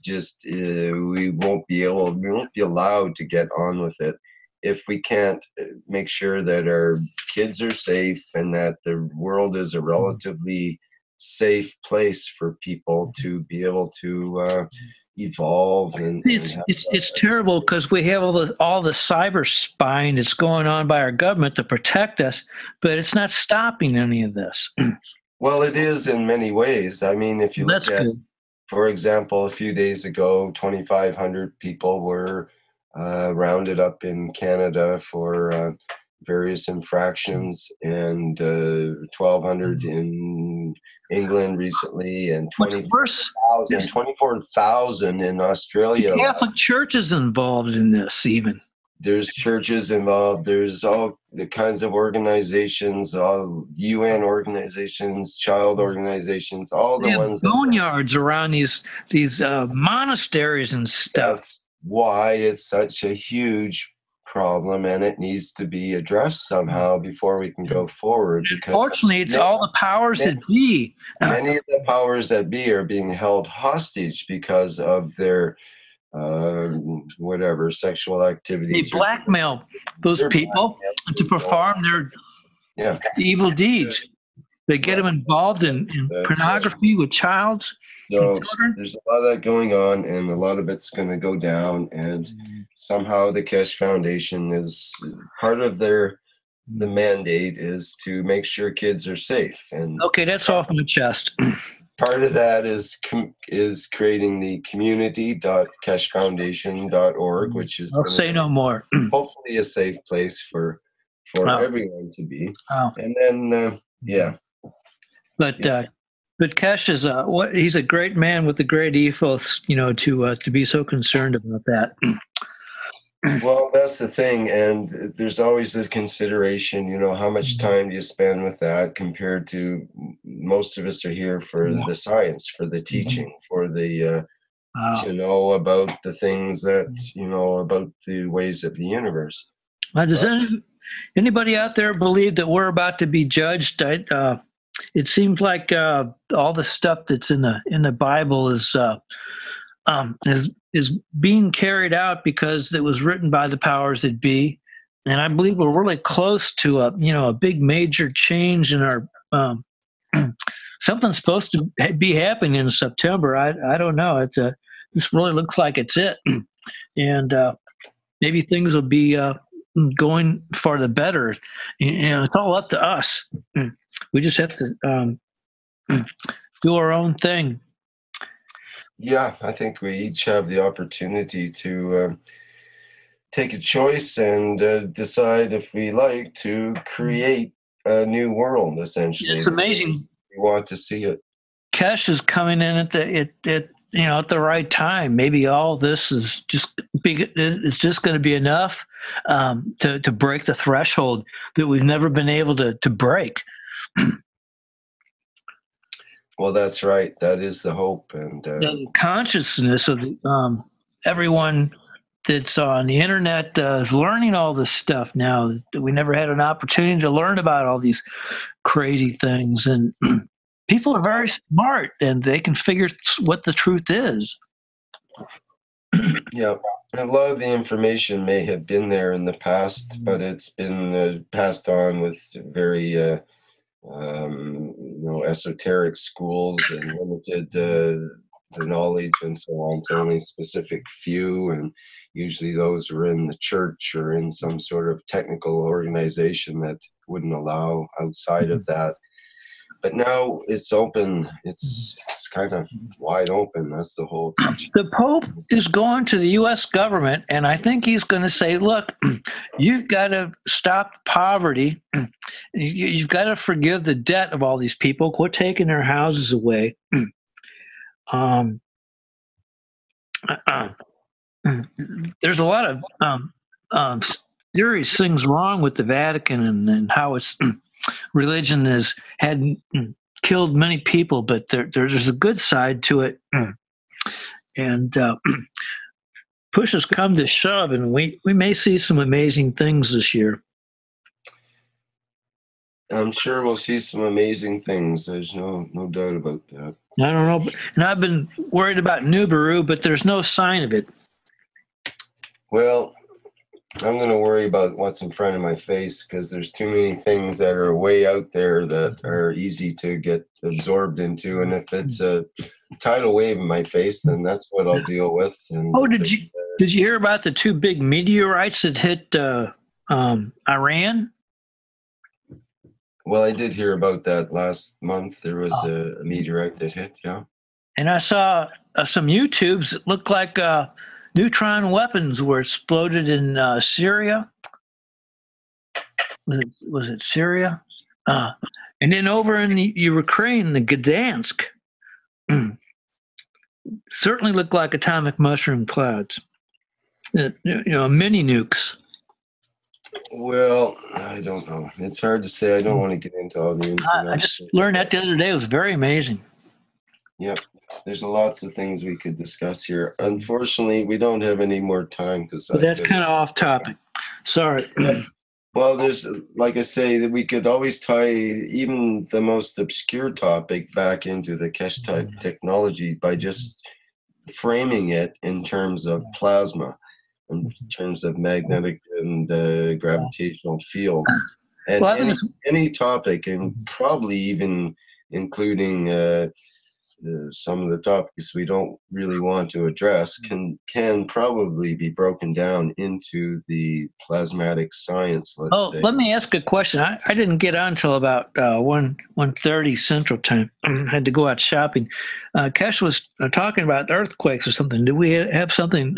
just, we won't be allowed to get on with it if we can't make sure that our kids are safe and that the world is a relatively safe place for people to be able to evolve. And it's terrible because we have all the cyber spying that's going on by our government to protect us, but it's not stopping any of this. Well, it is in many ways. I mean, if you look at, for example, a few days ago, 2,500 people were rounded up in Canada for various infractions, and 1,200 in England recently, and 24,000 in Australia. Catholic Church is involved in this even. There's churches involved. There's all the kinds of organizations, all UN organizations, child organizations, all the ones. Boneyards around these monasteries and stuff. That's why it's such a huge problem, and it needs to be addressed somehow before we can go forward. Because fortunately, it's all the powers that be. Many of the powers that be are being held hostage because of their whatever sexual They activities. blackmail those people to perform their evil deeds. They get them involved in pornography with children. So there's a lot of that going on, and a lot of it's going to go down. And somehow the Keshe Foundation is part of the mandate is to make sure kids are safe. And okay, that's off my chest. Part of that is creating the community.keshefoundation.org, which is I'll say no more. Hopefully a safe place for everyone to be. And then But Keshe is he's a great man with a great ethos, to be so concerned about that. Well, that's the thing, and there's always this consideration, how much time do you spend with that compared to most of us are here for the science, for the teaching, for the to know about the things that about the ways of the universe. Does anybody out there believe that we're about to be judged? It seems like all the stuff that's in the Bible is being carried out because it was written by the powers that be, and I believe we're really close to a big major change in our something's supposed to be happening in September. I don't know. This really looks like it's it, and maybe things will be going for the better. It's all up to us. We just have to do our own thing. Yeah, I think we each have the opportunity to take a choice and decide if we like to create a new world, essentially. It's amazing. We want to see it. Keshe is coming in at the right time. Maybe all this is just going to be enough to break the threshold that we've never been able to break. Well, that's right. That is the hope, and the consciousness of everyone that's on the internet is learning all this stuff now. We never had an opportunity to learn about all these crazy things, and people are very smart, and they can figure what the truth is. Yeah, a lot of the information may have been there in the past, but it's been passed on with very esoteric schools and limited the knowledge and so on to only a specific few, and usually those were in the church or in some sort of technical organization that wouldn't allow outside of that. But now it's open. It's kind of wide open. That's the whole teaching. The Pope is going to the U.S. government, and I think he's going to say, look, you've got to stop poverty. You've got to forgive the debt of all these people. Quit taking their houses away. There's a lot of serious things wrong with the Vatican and how its religion had killed many people, but there's a good side to it. And push has come to shove, and we may see some amazing things this year. I'm sure we'll see some amazing things. There's no doubt about that. I don't know, and I've been worried about Nibiru, but there's no sign of it. Well, I'm going to worry about what's in front of my face because there's too many things that are way out there that are easy to get absorbed into. And if it's a tidal wave in my face, then that's what I'll deal with. And did you hear about the two big meteorites that hit Iran? Well, I did hear about that last month. There was a meteorite that hit, yeah. And I saw some YouTubes that looked like neutron weapons were exploded in Syria. Was it Syria? And then over in the Ukraine, the Gdansk, certainly looked like atomic mushroom clouds. Mini nukes. Well, I don't know. It's hard to say. I don't want to get into all the ins and outs. I just learned that the other day. It was very amazing. Yep. There's lots of things we could discuss here. Unfortunately, we don't have any more time because that's kind of off topic. Sorry. Well, there's, like I say, that we could always tie even the most obscure topic back into the Keshe technology by just framing it in terms of plasma, in terms of magnetic and gravitational fields, and Well, I think any topic, and probably even including some of the topics we don't really want to address can probably be broken down into the plasmatic science. Let's say. Let me ask a question. I didn't get on until about 1:30 Central Time. I had to go out shopping. Keshe was talking about earthquakes or something. Do we have something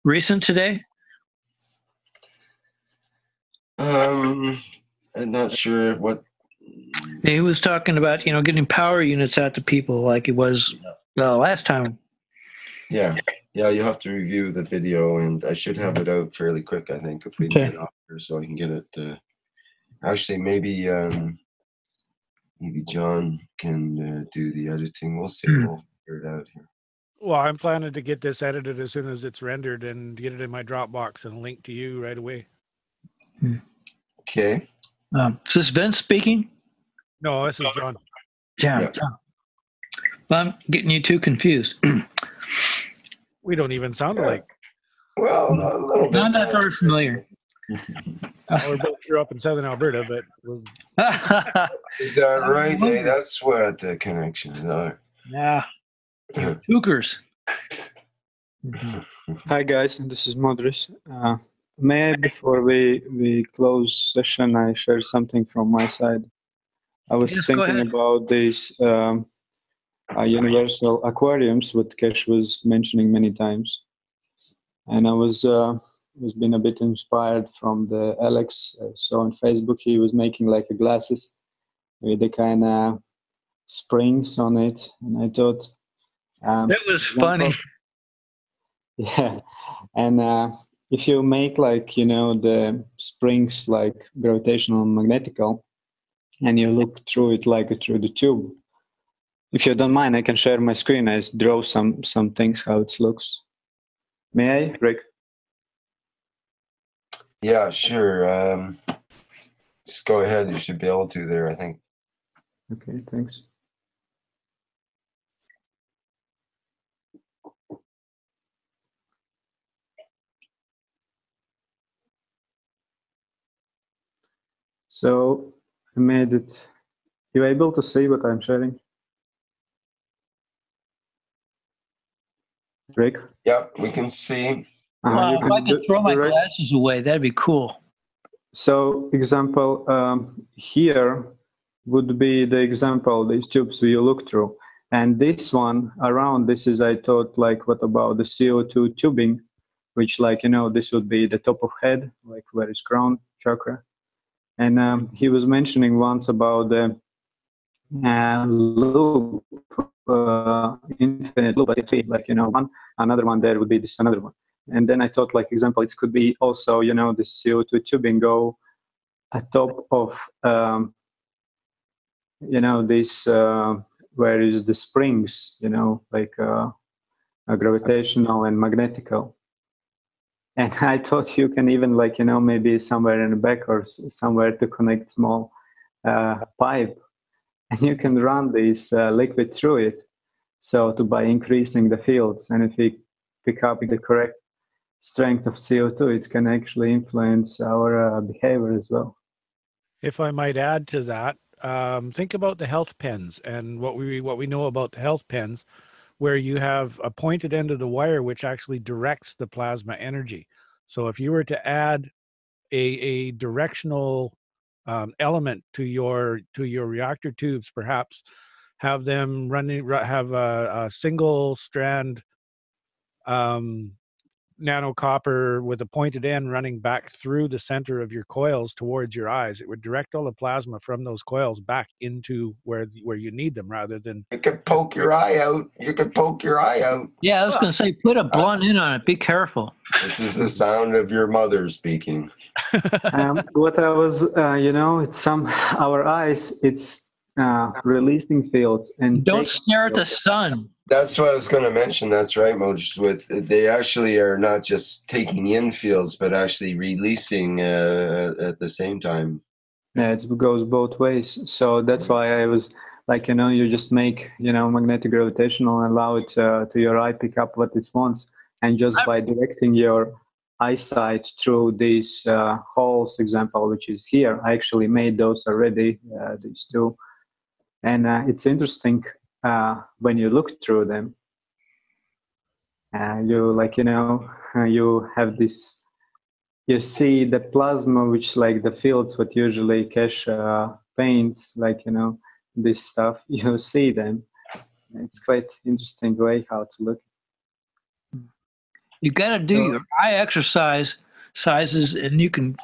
recent today? I'm not sure what. He was talking about getting power units out to people like it was last time. Yeah, you have to review the video, and I should have it out fairly quick. I think if we can get off here, so I can get it. Actually, maybe John can do the editing. We'll see. We'll figure it out here. Well, I'm planning to get this edited as soon as it's rendered and get it in my Dropbox and link to you right away. Okay. Is this Vince speaking? No, this is John. Yeah. Well, I'm getting you two confused. We don't even sound alike. Well, a little bit. Not that very familiar. We're both grew up in southern Alberta, but is that right? Hey, that's where the connections are. Yeah. Cougars. Hi guys, this is Modris. May I, before we close session, I share something from my side? I was thinking about these universal aquariums, what Keshe was mentioning many times, and I was been a bit inspired from the Alex. So on Facebook, he was making like a glasses with the kind of springs on it, and I thought that was funny. Yeah, and if you make like the springs like gravitational and magnetical, and you look through it like through the tube. If you don't mind, I can share my screen. I draw some things how it looks. May I, Rick? Yeah, sure. Just go ahead. You should be able to there, I think. Okay, thanks. So I made it. You able to see what I'm sharing? Rick? Yep, we can see. If I could throw my glasses away, that'd be cool. So example here would be the example, these tubes we look through. And this one around, this is, I thought, like, what about the CO2 tubing, which, like, this would be the top of head, like where is crown chakra. And he was mentioning once about the loop, infinite loop, like, one, another one there would be this, another one. And then I thought, like, example, it could be also, the CO2 tubing go atop of, this, where is the springs, like a gravitational and magnetical. And I thought you can even, like, maybe somewhere in the back or somewhere to connect small pipe, and you can run this liquid through it. So by increasing the fields, and if we pick up the correct strength of CO2, it can actually influence our behavior as well. If I might add to that, think about the health pens and what we know about the health pens, where you have a pointed end of the wire which actually directs the plasma energy. So if you were to add a directional element to your reactor tubes, perhaps have them have a single strand nano copper with a pointed end running back through the center of your coils towards your eyes, it would direct all the plasma from those coils back into where you need them, rather than you could poke your eye out. You could poke your eye out. Yeah, I was going to say, put a blunt in on it. Be careful. This is the sound of your mother speaking. What I was, it's our eyes. It's releasing fields and Don't stare at the sun. That's what I was going to mention. That's right, Moj. They actually are not just taking in fields, but actually releasing at the same time. Yeah, it goes both ways. So that's why I was like, you just make, magnetic gravitational and allow it to your eye pick up what it wants. And just by directing your eyesight through these holes, example, which is here, I actually made those already, these two. And it's interesting when you look through them, you have this, you see the plasma, which like the fields, what usually Keshe paints, this stuff, you see them. It's quite interesting way how to look. You got to do your eye exercise sizes, and you can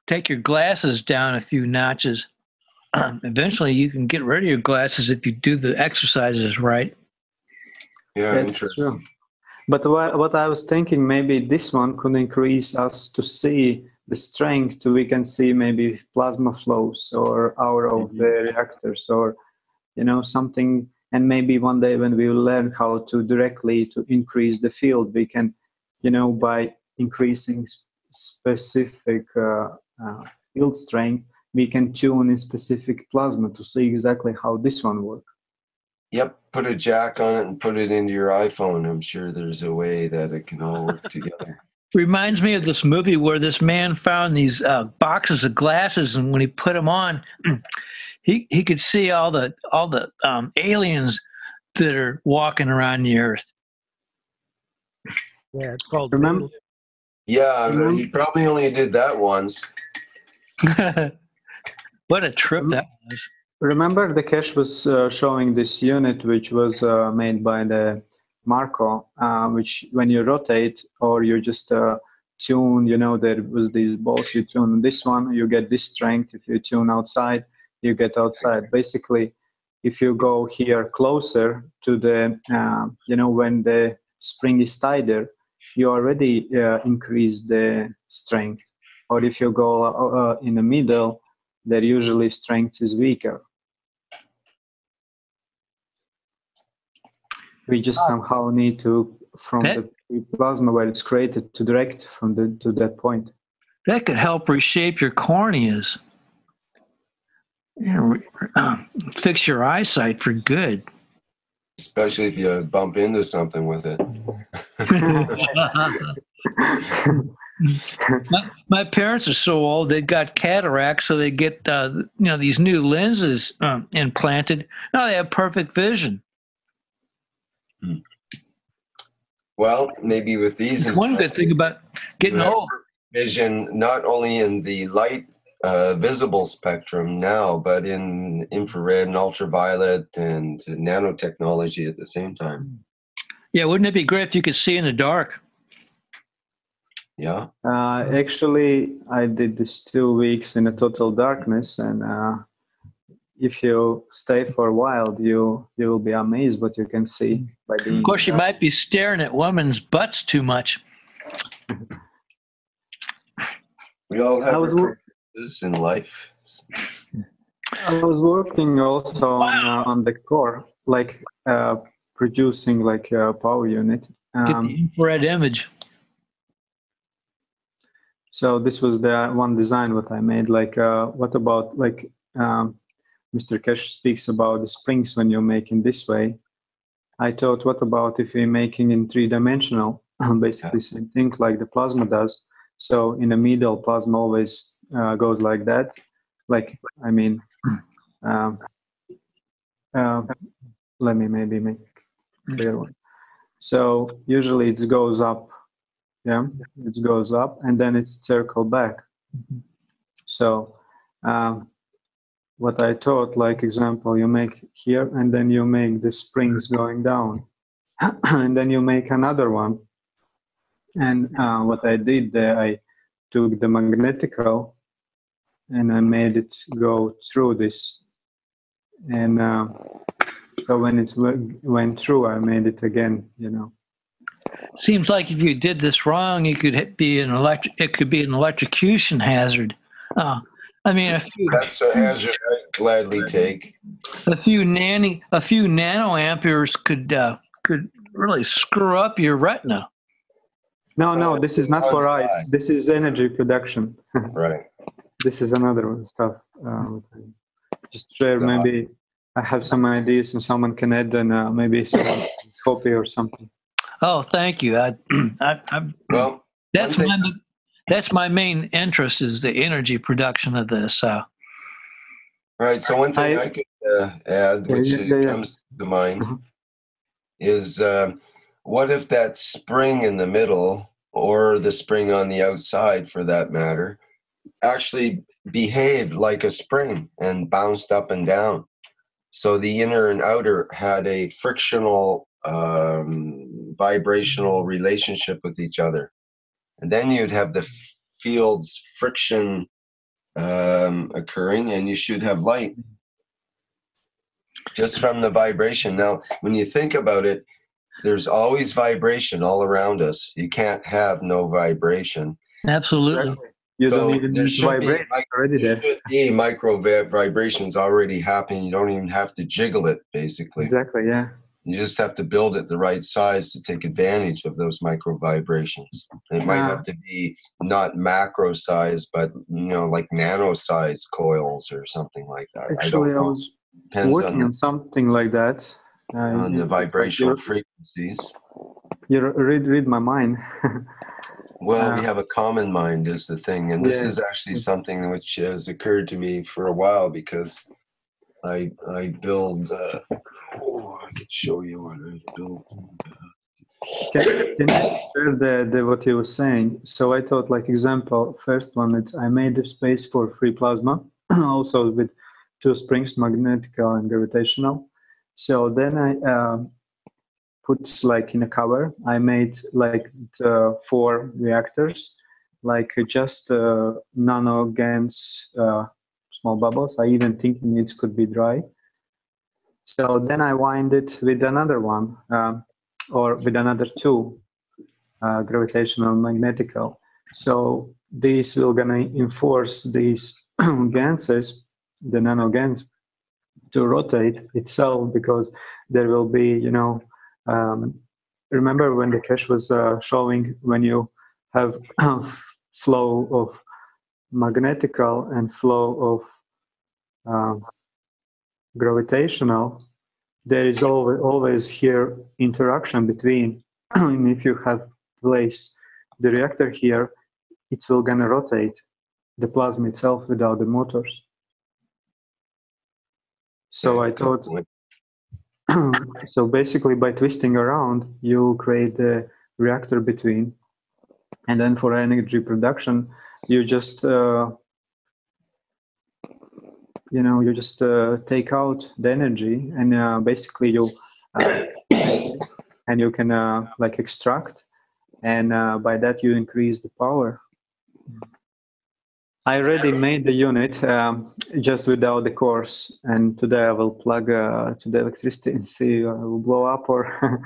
take your glasses down a few notches. Eventually, you can get rid of your glasses if you do the exercises right. Yeah, that's true. But what I was thinking, maybe this one could increase us to see the strength. We can see maybe plasma flows or aura of the reactors, or something. And maybe one day when we will learn how to directly to increase the field, we can, by increasing specific field strength, we can tune in specific plasma to see exactly how this one works. Yep, put a jack on it and put it into your iPhone. I'm sure there's a way that it can all work together. Reminds me of this movie where this man found these boxes of glasses, and when he put them on, he could see all the aliens that are walking around the earth. Yeah, it's called. Remember? Yeah, he probably only did that once. What a trip that was. Remember the Keshe was showing this unit which was made by the Marco, which when you rotate or you just tune, there was these balls, you tune this one, you get this strength. If you tune outside, you get outside. Basically, if you go here closer to the, when the spring is tighter, you already increase the strength. Or if you go in the middle, there usually strength is weaker. We just somehow need to, from the plasma where it's created, to direct from to that point. That could help reshape your corneas. Fix your eyesight for good. Especially if you bump into something with it. My parents are so old, they got cataracts, so they get these new lenses implanted. Now they have perfect vision. Well, maybe with these, one good thing about getting old. Vision not only in the light visible spectrum now, but in infrared and ultraviolet and nanotechnology at the same time. Yeah, wouldn't it be great if you could see in the dark? Yeah. Actually, I did this 2 weeks in a total darkness, and if you stay for a while, you will be amazed what you can see by being. Of course, you might be staring at women's butts too much. We all have our purposes in life. I was working also on the core, like producing like a power unit. Get the infrared image. So this was the one design what I made. Like, what about like Mr. Keshe speaks about the springs when you're making this way. I thought, what about if we're making in 3-dimensional? Basically, same thing like the plasma does. So in the middle, plasma always goes like that. Like, I mean, let me maybe make a clear one. So usually it goes up. Yeah, it goes up and then it's circle back. So what I thought, like example, you make here and then you make the springs going down and then you make another one. And what I did there, I took the magnetical and I made it go through this. And so when it went through, I made it again, you know. Seems like if you did this wrong, it could be an electrocution hazard. I mean, that's a hazard gladly take. A few nanoamperes could really screw up your retina. No, this is not for eyes. This is energy production. Right. This is another one stuff. Just share. Maybe I have some ideas, and someone can add, and maybe some copy or something. Oh, thank you. Well, that's my main interest is the energy production of this. Right. So one thing I could add, which comes to mind, is what if that spring in the middle, or the spring on the outside for that matter, actually behaved like a spring and bounced up and down? So the inner and outer had a frictional, vibrational relationship with each other. And then you'd have the field's friction occurring, and you should have light just from the vibration. Now, when you think about it, there's always vibration all around us. You can't have no vibration. Absolutely. You don't even need to vibrate. There should be micro vibrations already happening. You don't even have to jiggle it, basically. Exactly, yeah. You just have to build it the right size to take advantage of those micro vibrations. It might have to be not macro size, but like nano size coils or something like that. Actually, I was working on something like that. On the vibrational frequencies. You read my mind. Well, we have a common mind is the thing, and this is actually something which has occurred to me for a while, because I build. I could show you what I built. Can I share what he was saying? So I thought, like, example, first one, I made the space for free plasma, also with two springs, magnetical and gravitational. So then I put, like, in a cover, I made like 4 reactors, like just nano GaNs, small bubbles. I even thinking it could be dry. So then I wind it with another one, or with another 2, gravitational and magnetical. So these will gonna enforce these GaNs, the nano GaNs, to rotate itself, because there will be, remember when the Keshe was showing, when you have flow of magnetical and flow of gravitational, there is always here interaction between. And if you have placed the reactor here, it will gonna rotate the plasma itself without the motors. So I thought, so basically by twisting around, you create the reactor between, and then for energy production, you just take out the energy, and basically you and you can like extract, and by that you increase the power. I already made the unit just without the cores, and today I will plug to the electricity and see it will blow up or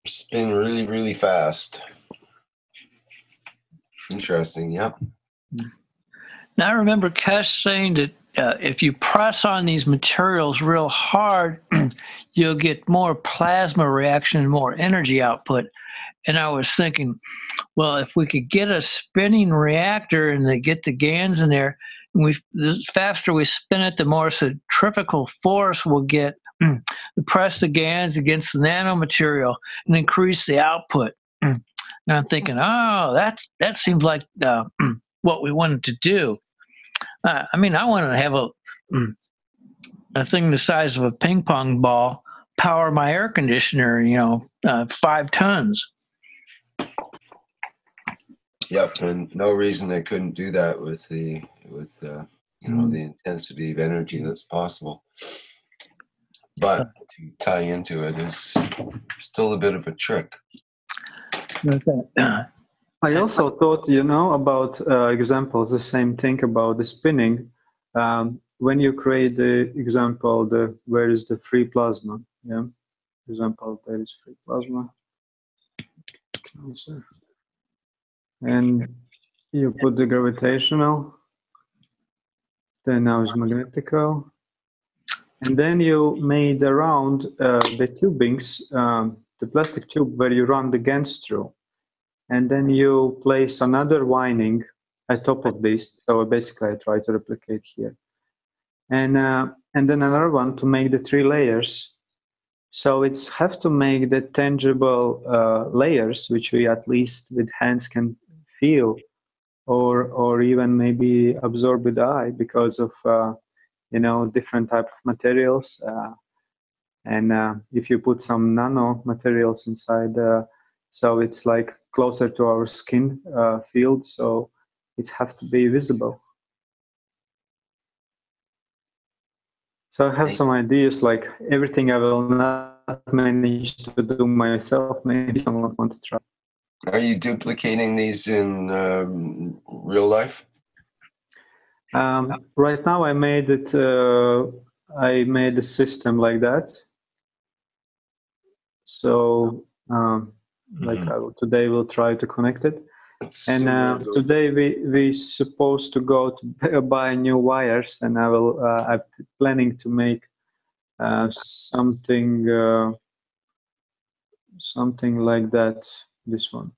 spin really, really fast. Interesting, yep. Now I remember Keshe saying that if you press on these materials real hard, you'll get more plasma reaction and more energy output. And I was thinking, well, if we could get a spinning reactor and they get the GaNs in there, and the faster we spin it, the more centrifugal force we'll get to press the GaNs against the nanomaterial and increase the output. And I'm thinking, oh, that seems like what we wanted to do. I mean, I wanted to have a thing the size of a ping pong ball power my air conditioner, 5 tons. Yep, and no reason they couldn't do that with the the intensity of energy that's possible. But to tie into it is still a bit of a trick. I also thought, about examples, the same thing about the spinning. When you create the example, where is the free plasma? Yeah, example, there is free plasma. Cancer. And you put the gravitational, Then now is magnetical. And then you made around the tubings, the plastic tube where you run the GANs through. And then you place another winding at top of this. So basically I try to replicate here. And then another one to make the 3 layers. So it's have to make the tangible layers, which we at least with hands can feel, or even maybe absorb with the eye because of different type of materials. And if you put some nano materials inside, so it's like closer to our skin field, so it have to be visible. So I have some ideas, like everything I will not manage to do myself. Maybe someone wants to try. Are you duplicating these in real life? Right now, I made it. I made a system like that. So, like today, we'll try to connect it. And today we supposed to go to buy new wires, and I'm planning to make something like that. This one.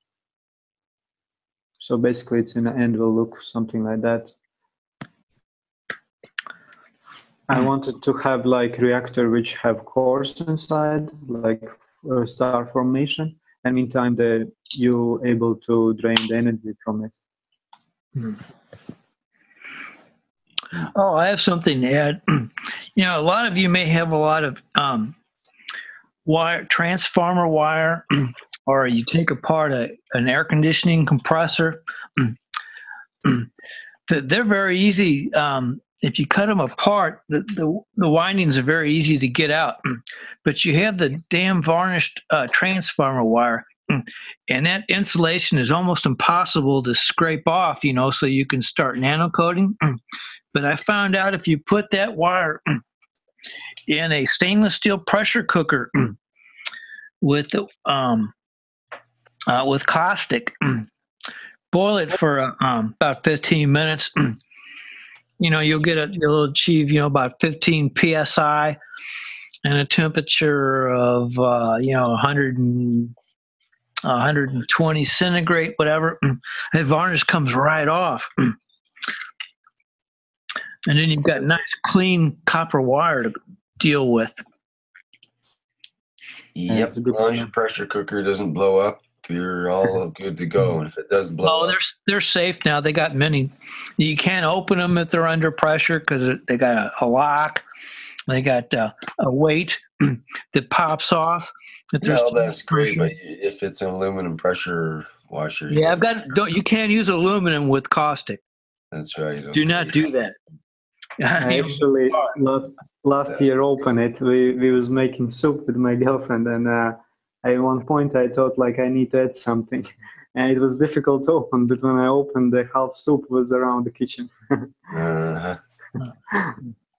So basically, it's in the end will look something like that. I wanted to have like reactor which have cores inside, like star formation, and meantime you able to drain the energy from it. Oh, I have something to add. A lot of you may have a lot of wire, transformer wire, or you take apart an air conditioning compressor. They're very easy. If you cut them apart, the windings are very easy to get out. But you have the damn varnished transformer wire, and that insulation is almost impossible to scrape off, so you can start nano coating. But I found out if you put that wire in a stainless steel pressure cooker with caustic, boil it for about 15 minutes. You'll achieve about 15 psi and a temperature of 120 centigrade, whatever. The varnish comes right off. And then you've got nice clean copper wire to deal with. Yep, as long as your pressure cooker doesn't blow up, you're all good to go. And if it does blow up, they're safe now. They got many. You can't open them if they're under pressure because they got a lock. They got a weight that pops off. Well, that's great, but if it's an aluminum pressure washer, yeah, you can't use aluminum with caustic. That's right. Do not do that. I actually last year opened it. We was making soup with my girlfriend, and at one point I thought like I need to add something, and it was difficult to open. But when I opened, the half soup was around the kitchen.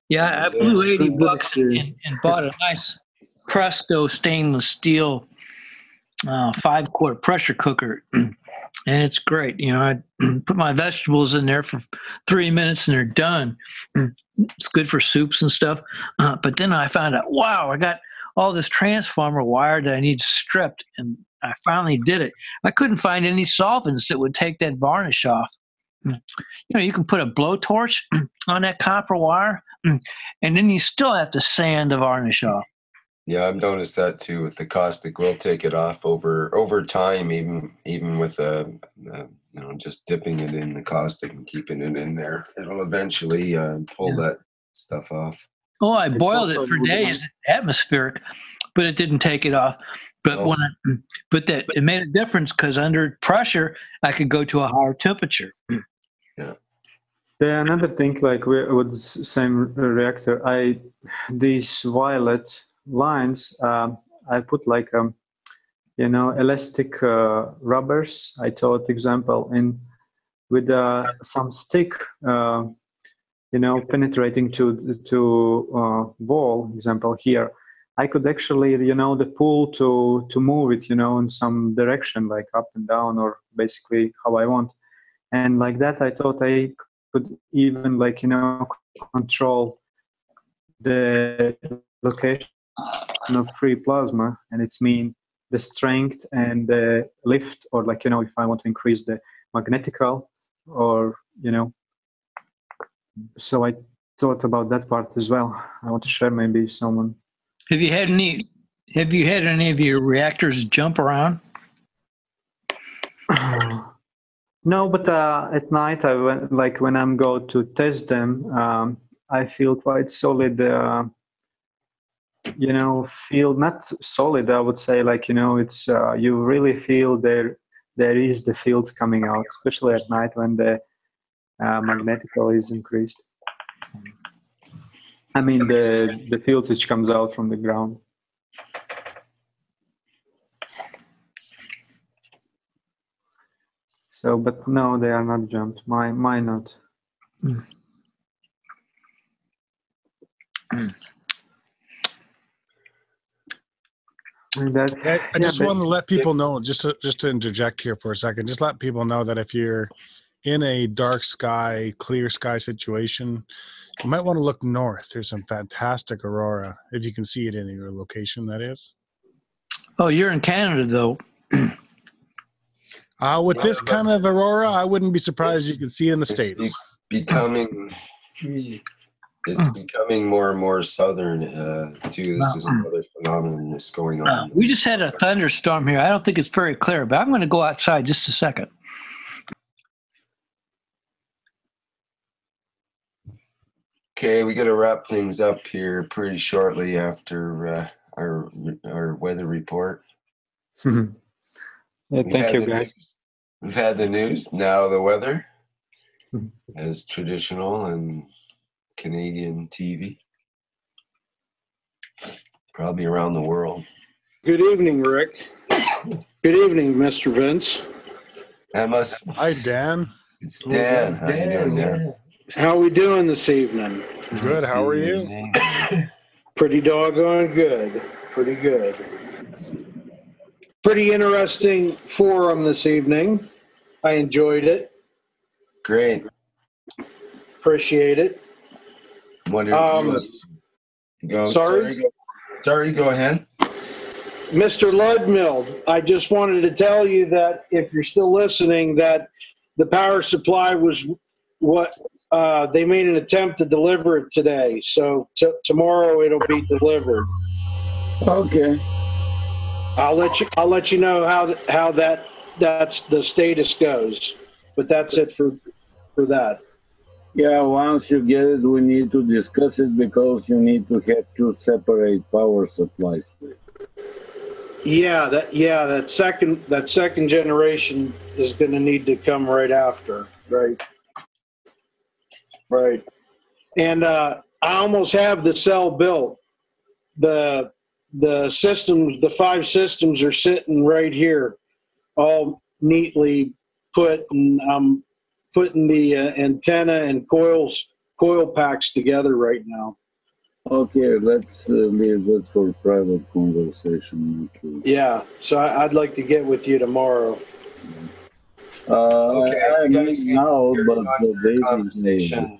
Yeah, I blew $80 and bought a nice Presto stainless steel 5-quart pressure cooker. And it's great. I put my vegetables in there for 3 minutes and they're done. It's good for soups and stuff. But then I found out, wow, I got all this transformer wire that I need stripped. And I finally did it. I couldn't find any solvents that would take that varnish off. You can put a blowtorch on that copper wire, and then you still have to sand the varnish off. Yeah, I've noticed that too. With the caustic, we'll take it off over time, even with just dipping it in the caustic and keeping it in there. It'll eventually pull that stuff off. Oh, I boiled it for days, atmospheric, but it didn't take it off. But it made a difference because under pressure, I could go to a higher temperature. Yeah. Another thing, like with the same reactor, these violet lines, I put like elastic rubbers. I thought, example, with some stick, penetrating to wall. Example here, I could actually, the pull to move it, in some direction, like up and down, or basically how I want. And like that, I thought I could even like, you know, control the location of free plasma, and it's mean the strength and the lift, or like, you know, if I want to increase the magnetical, or, you know, so I thought about that part as well. I want to share maybe someone. Have you had any of your reactors jump around? No, but at night I went, like when I'm go to test them, I feel quite solid. You know, feel not solid. I would say, like, you know, it's you really feel there is the fields coming out, especially at night when the magnetical is increased. I mean the fields which comes out from the ground. So, but no, they are not jumped. Mine not. I just want to let people know, just to interject here for a second, just let people know that if you're in a dark sky, clear sky situation, you might want to look north. There's some fantastic aurora, if you can see it in your location, that is. Oh, you're in Canada, though. With this kind of aurora, I wouldn't be surprised you can see it in the States. It's becoming more and more southern, too. This is another phenomenon that's going on. We just had a thunderstorm here. I don't think it's very clear, but I'm going to go outside just a second. Okay, we got to wrap things up here pretty shortly after our weather report. Yeah, thank you, guys. We've had the news, now the weather, as traditional and Canadian TV, probably around the world. Good evening, Rick. Good evening, Mr. Vince. Hi, Dan. It's Dan. How you doing, Dan? How we doing this evening? Good. How are you? Pretty doggone good. Pretty good. Pretty interesting forum this evening. I enjoyed it. Great. Appreciate it. Sorry, go ahead. Mr. Ludmill, I just wanted to tell you that if you're still listening, that the power supply was what they made an attempt to deliver it today. So tomorrow it'll be delivered. Okay. I'll let you know how that's the status goes. But that's it for that. Yeah, once you get it, we need to discuss it because you need to have two separate power supplies. Yeah, that second generation is going to need to come right after, right? Right. And I almost have the cell built. The systems, the 5 systems are sitting right here, all neatly put, and I'm putting the antenna and coil packs together right now. Okay, let's leave it for private conversation. Yeah, so I'd like to get with you tomorrow. Okay, conversation.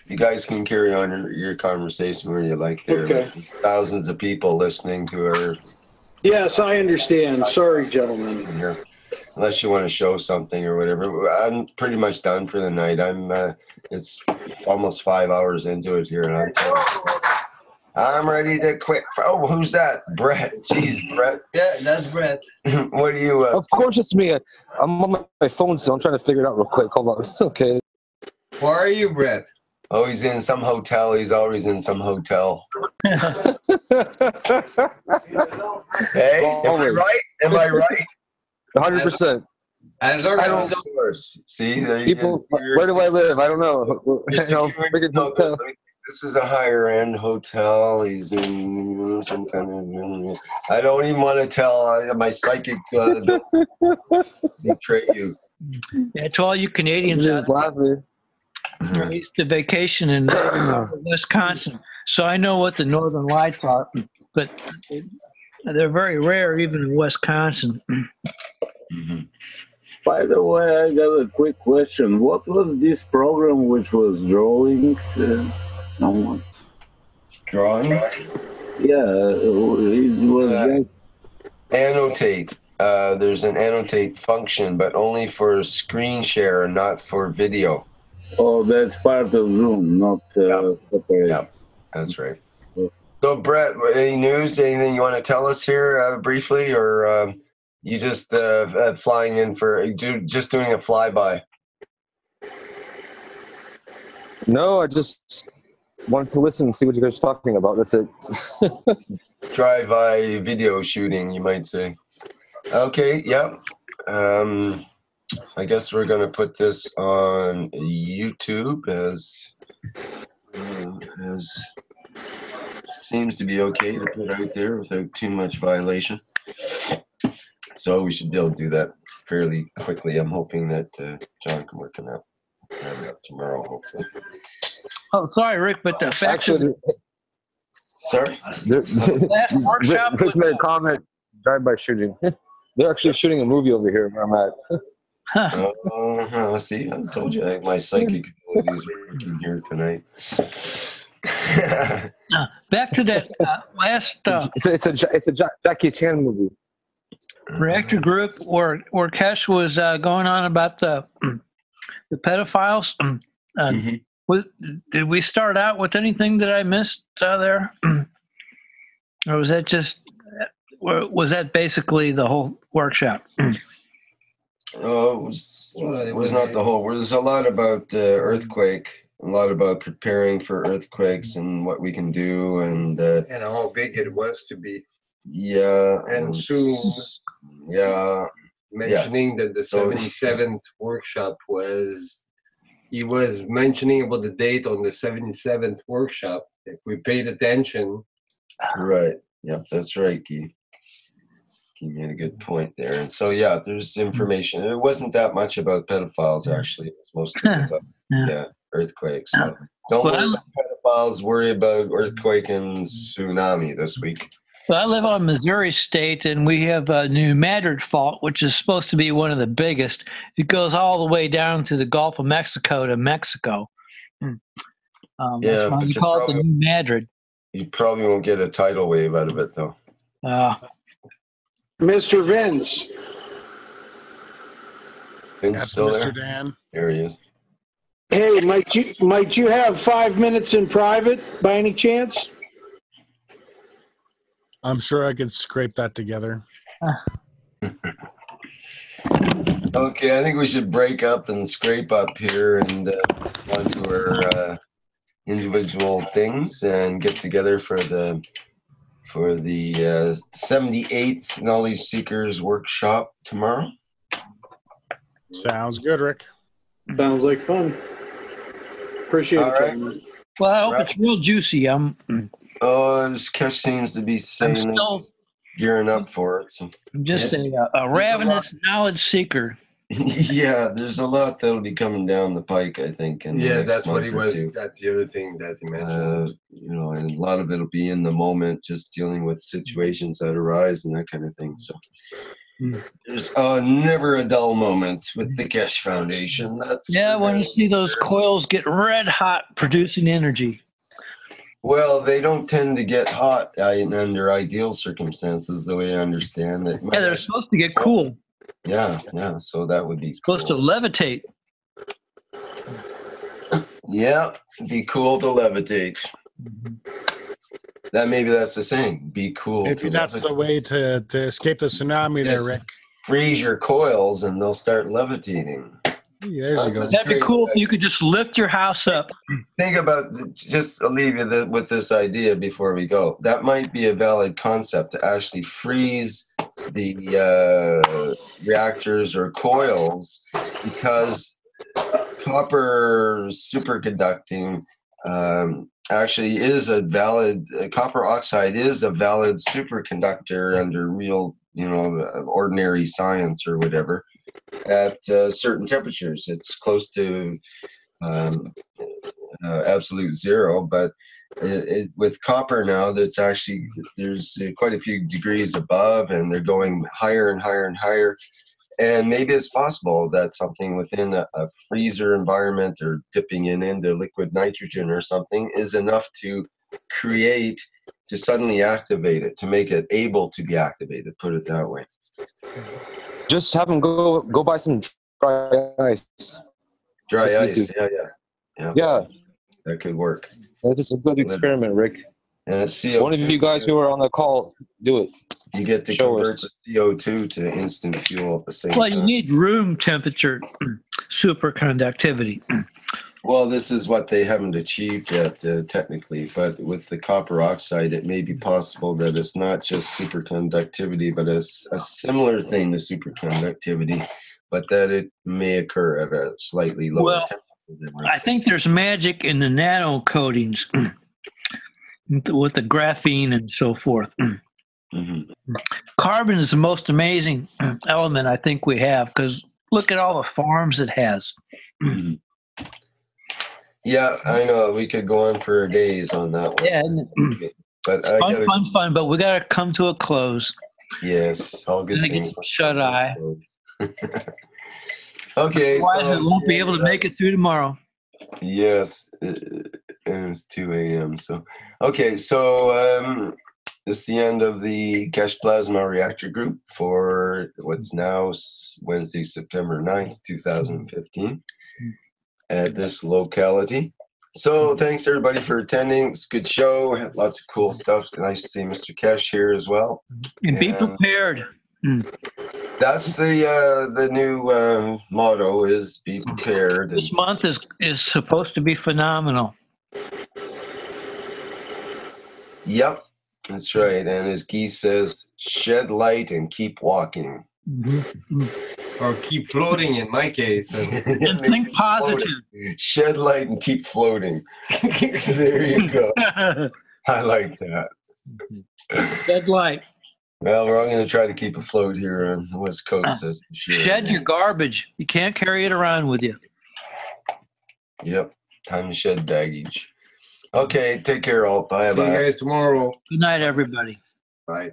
You guys can carry on your conversation where you like there. Okay. Thousands of people listening to our... Yes, I understand. Sorry, gentlemen. Here. Unless you want to show something or whatever. I'm pretty much done for the night. It's almost 5 hours into it here, and I'm ready to quit. Oh, who's that? Brett. Jeez, Brett. Yeah, that's Brett. What are you? Of course, it's me. I'm on my phone, so I'm trying to figure it out real quick. Hold on. Okay. Where are you, Brett? Oh, he's in some hotel. He's always in some hotel. Hey, am I right? Am I right? 100%. I don't know. See, people. Where do I live? I don't know. This is a higher end hotel. He's in some kind of. I don't even want to tell. My psychic betray you. Yeah, to all you Canadians just laughing. I used to vacation in Wisconsin, so I know what the Northern Lights are, but they're very rare even in Wisconsin. By the way, I got a quick question. What was this program which was drawing someone? Drawing? Yeah, it was annotate. There's an annotate function, but only for screen share and not for video. Oh, that's part of Zoom, not separate. Yeah, that's right. So, Brett, any news? Anything you want to tell us here briefly, or you just flying in for just doing a flyby? No, I just wanted to listen and see what you guys are talking about. That's it. Drive-by video shooting, you might say. Okay, yeah. I guess we're going to put this on YouTube as seems to be okay to put out there without too much violation. So we should be able to do that fairly quickly. I'm hoping that John can work on that tomorrow, hopefully. Oh, sorry, Rick, but the fact is, sorry? Rick made a comment, drive-by shooting. They're actually shooting a movie over here where I'm at. See, I told you my psychic abilities are working here tonight. back to that last. It's a Jackie Chan movie. Reactor group where Keshe was going on about the pedophiles. Did we start out with anything that I missed there, or was that basically the whole workshop? Oh, it was not the whole. There's a lot about earthquake, a lot about preparing for earthquakes and what we can do, and how big it was to be. Yeah, and soon. Yeah, mentioning that the 77th workshop was. He was mentioning about the date on the 77th workshop. If we paid attention. Right. Yep, that's right, Guy. You made a good point there. And so, yeah, there's information. It wasn't that much about pedophiles, actually. It was mostly about earthquakes. So don't worry about pedophiles. Worry about earthquake and tsunami this week. Well, I live on Missouri State, and we have a New Madrid fault, which is supposed to be one of the biggest. It goes all the way down to the Gulf of Mexico to Mexico. That's why we call it the New Madrid. You probably won't get a tidal wave out of it, though. Mr. Vince. Vince still Mr. there? Dan. There he is. Hey, might you have 5 minutes in private by any chance? I'm sure I could scrape that together. Okay, I think we should break up and scrape up here and onto our individual things and get together for the 78th Knowledge Seekers Workshop tomorrow. Sounds good, Rick. Sounds like fun. Appreciate it. Right. Well, I hope it's real juicy. Keshe seems to be saying gearing up for it. So. I'm just a ravenous knowledge seeker. Yeah, there's a lot that'll be coming down the pike, I think. In the next that's what month he or was. two. That's the other thing that he mentioned. And a lot of it'll be in the moment, just dealing with situations that arise and that kind of thing. So there's never a dull moment with the Keshe Foundation. That's when you see those coils get red hot producing energy. Well, they don't tend to get hot under ideal circumstances, the way I understand it. Yeah, they're supposed to get cool. Yeah, so that would be supposed to levitate. Yeah, be cool to levitate. Maybe that's the saying. Be cool. Maybe that's the way to escape the tsunami there, Rick. Freeze your coils and they'll start levitating. Yeah, there you go. That'd be cool if you could just lift your house up. Think about, I'll leave you with this idea before we go. That might be a valid concept to actually freeze the reactors or coils, because copper superconducting actually is a valid, copper oxide is a valid superconductor under real, ordinary science or whatever. At certain temperatures, it's close to absolute zero. But with copper now, there's quite a few degrees above, and they're going higher and higher and higher. And maybe it's possible that something within a freezer environment or dipping into liquid nitrogen or something is enough to create, to suddenly activate it, to make it able to be activated, put it that way. Just have them go buy some dry ice. Dry That's ice, easy. yeah. That could work. That's a good experiment, Rick. And CO2, one of you guys who are on the call, do it. You get to convert the CO2 to instant fuel at the same Well, time. you need room temperature superconductivity. Well, this is what they haven't achieved yet, technically. But with the copper oxide, it may be possible that it's not just superconductivity, but a similar thing to superconductivity, but that it may occur at a slightly lower temperature. I think there's magic in the nano coatings with the graphene and so forth. Carbon is the most amazing element I think we have, because look at all the farms it has. Yeah, I know. We could go on for days on that one. Yeah, but fun, but we got to come to a close. Yes, all good things. Shut eye. Okay, Otherwise, we won't be able to make it through tomorrow. Yes, and it's 2 a.m. So, okay, so this is the end of the Keshe Plasma Reactor Group for what's now Wednesday, September 9th, 2015, at this locality. So thanks everybody for attending. It's a good show. Had lots of cool stuff. Nice to see Mr. Keshe here as well. And be prepared. That's the new motto is be prepared. This month is supposed to be phenomenal. Yep, that's right. And as Guy says, shed light and keep walking. Or keep floating in my case. And think positive. Shed light and keep floating. There you go. I like that. Shed light. Well, we're all going to try to keep afloat here on the West Coast. That's for sure. Shed your garbage. You can't carry it around with you. Yep. Time to shed baggage. Okay. Take care, all. Bye. See you guys tomorrow. Good night, everybody. Bye.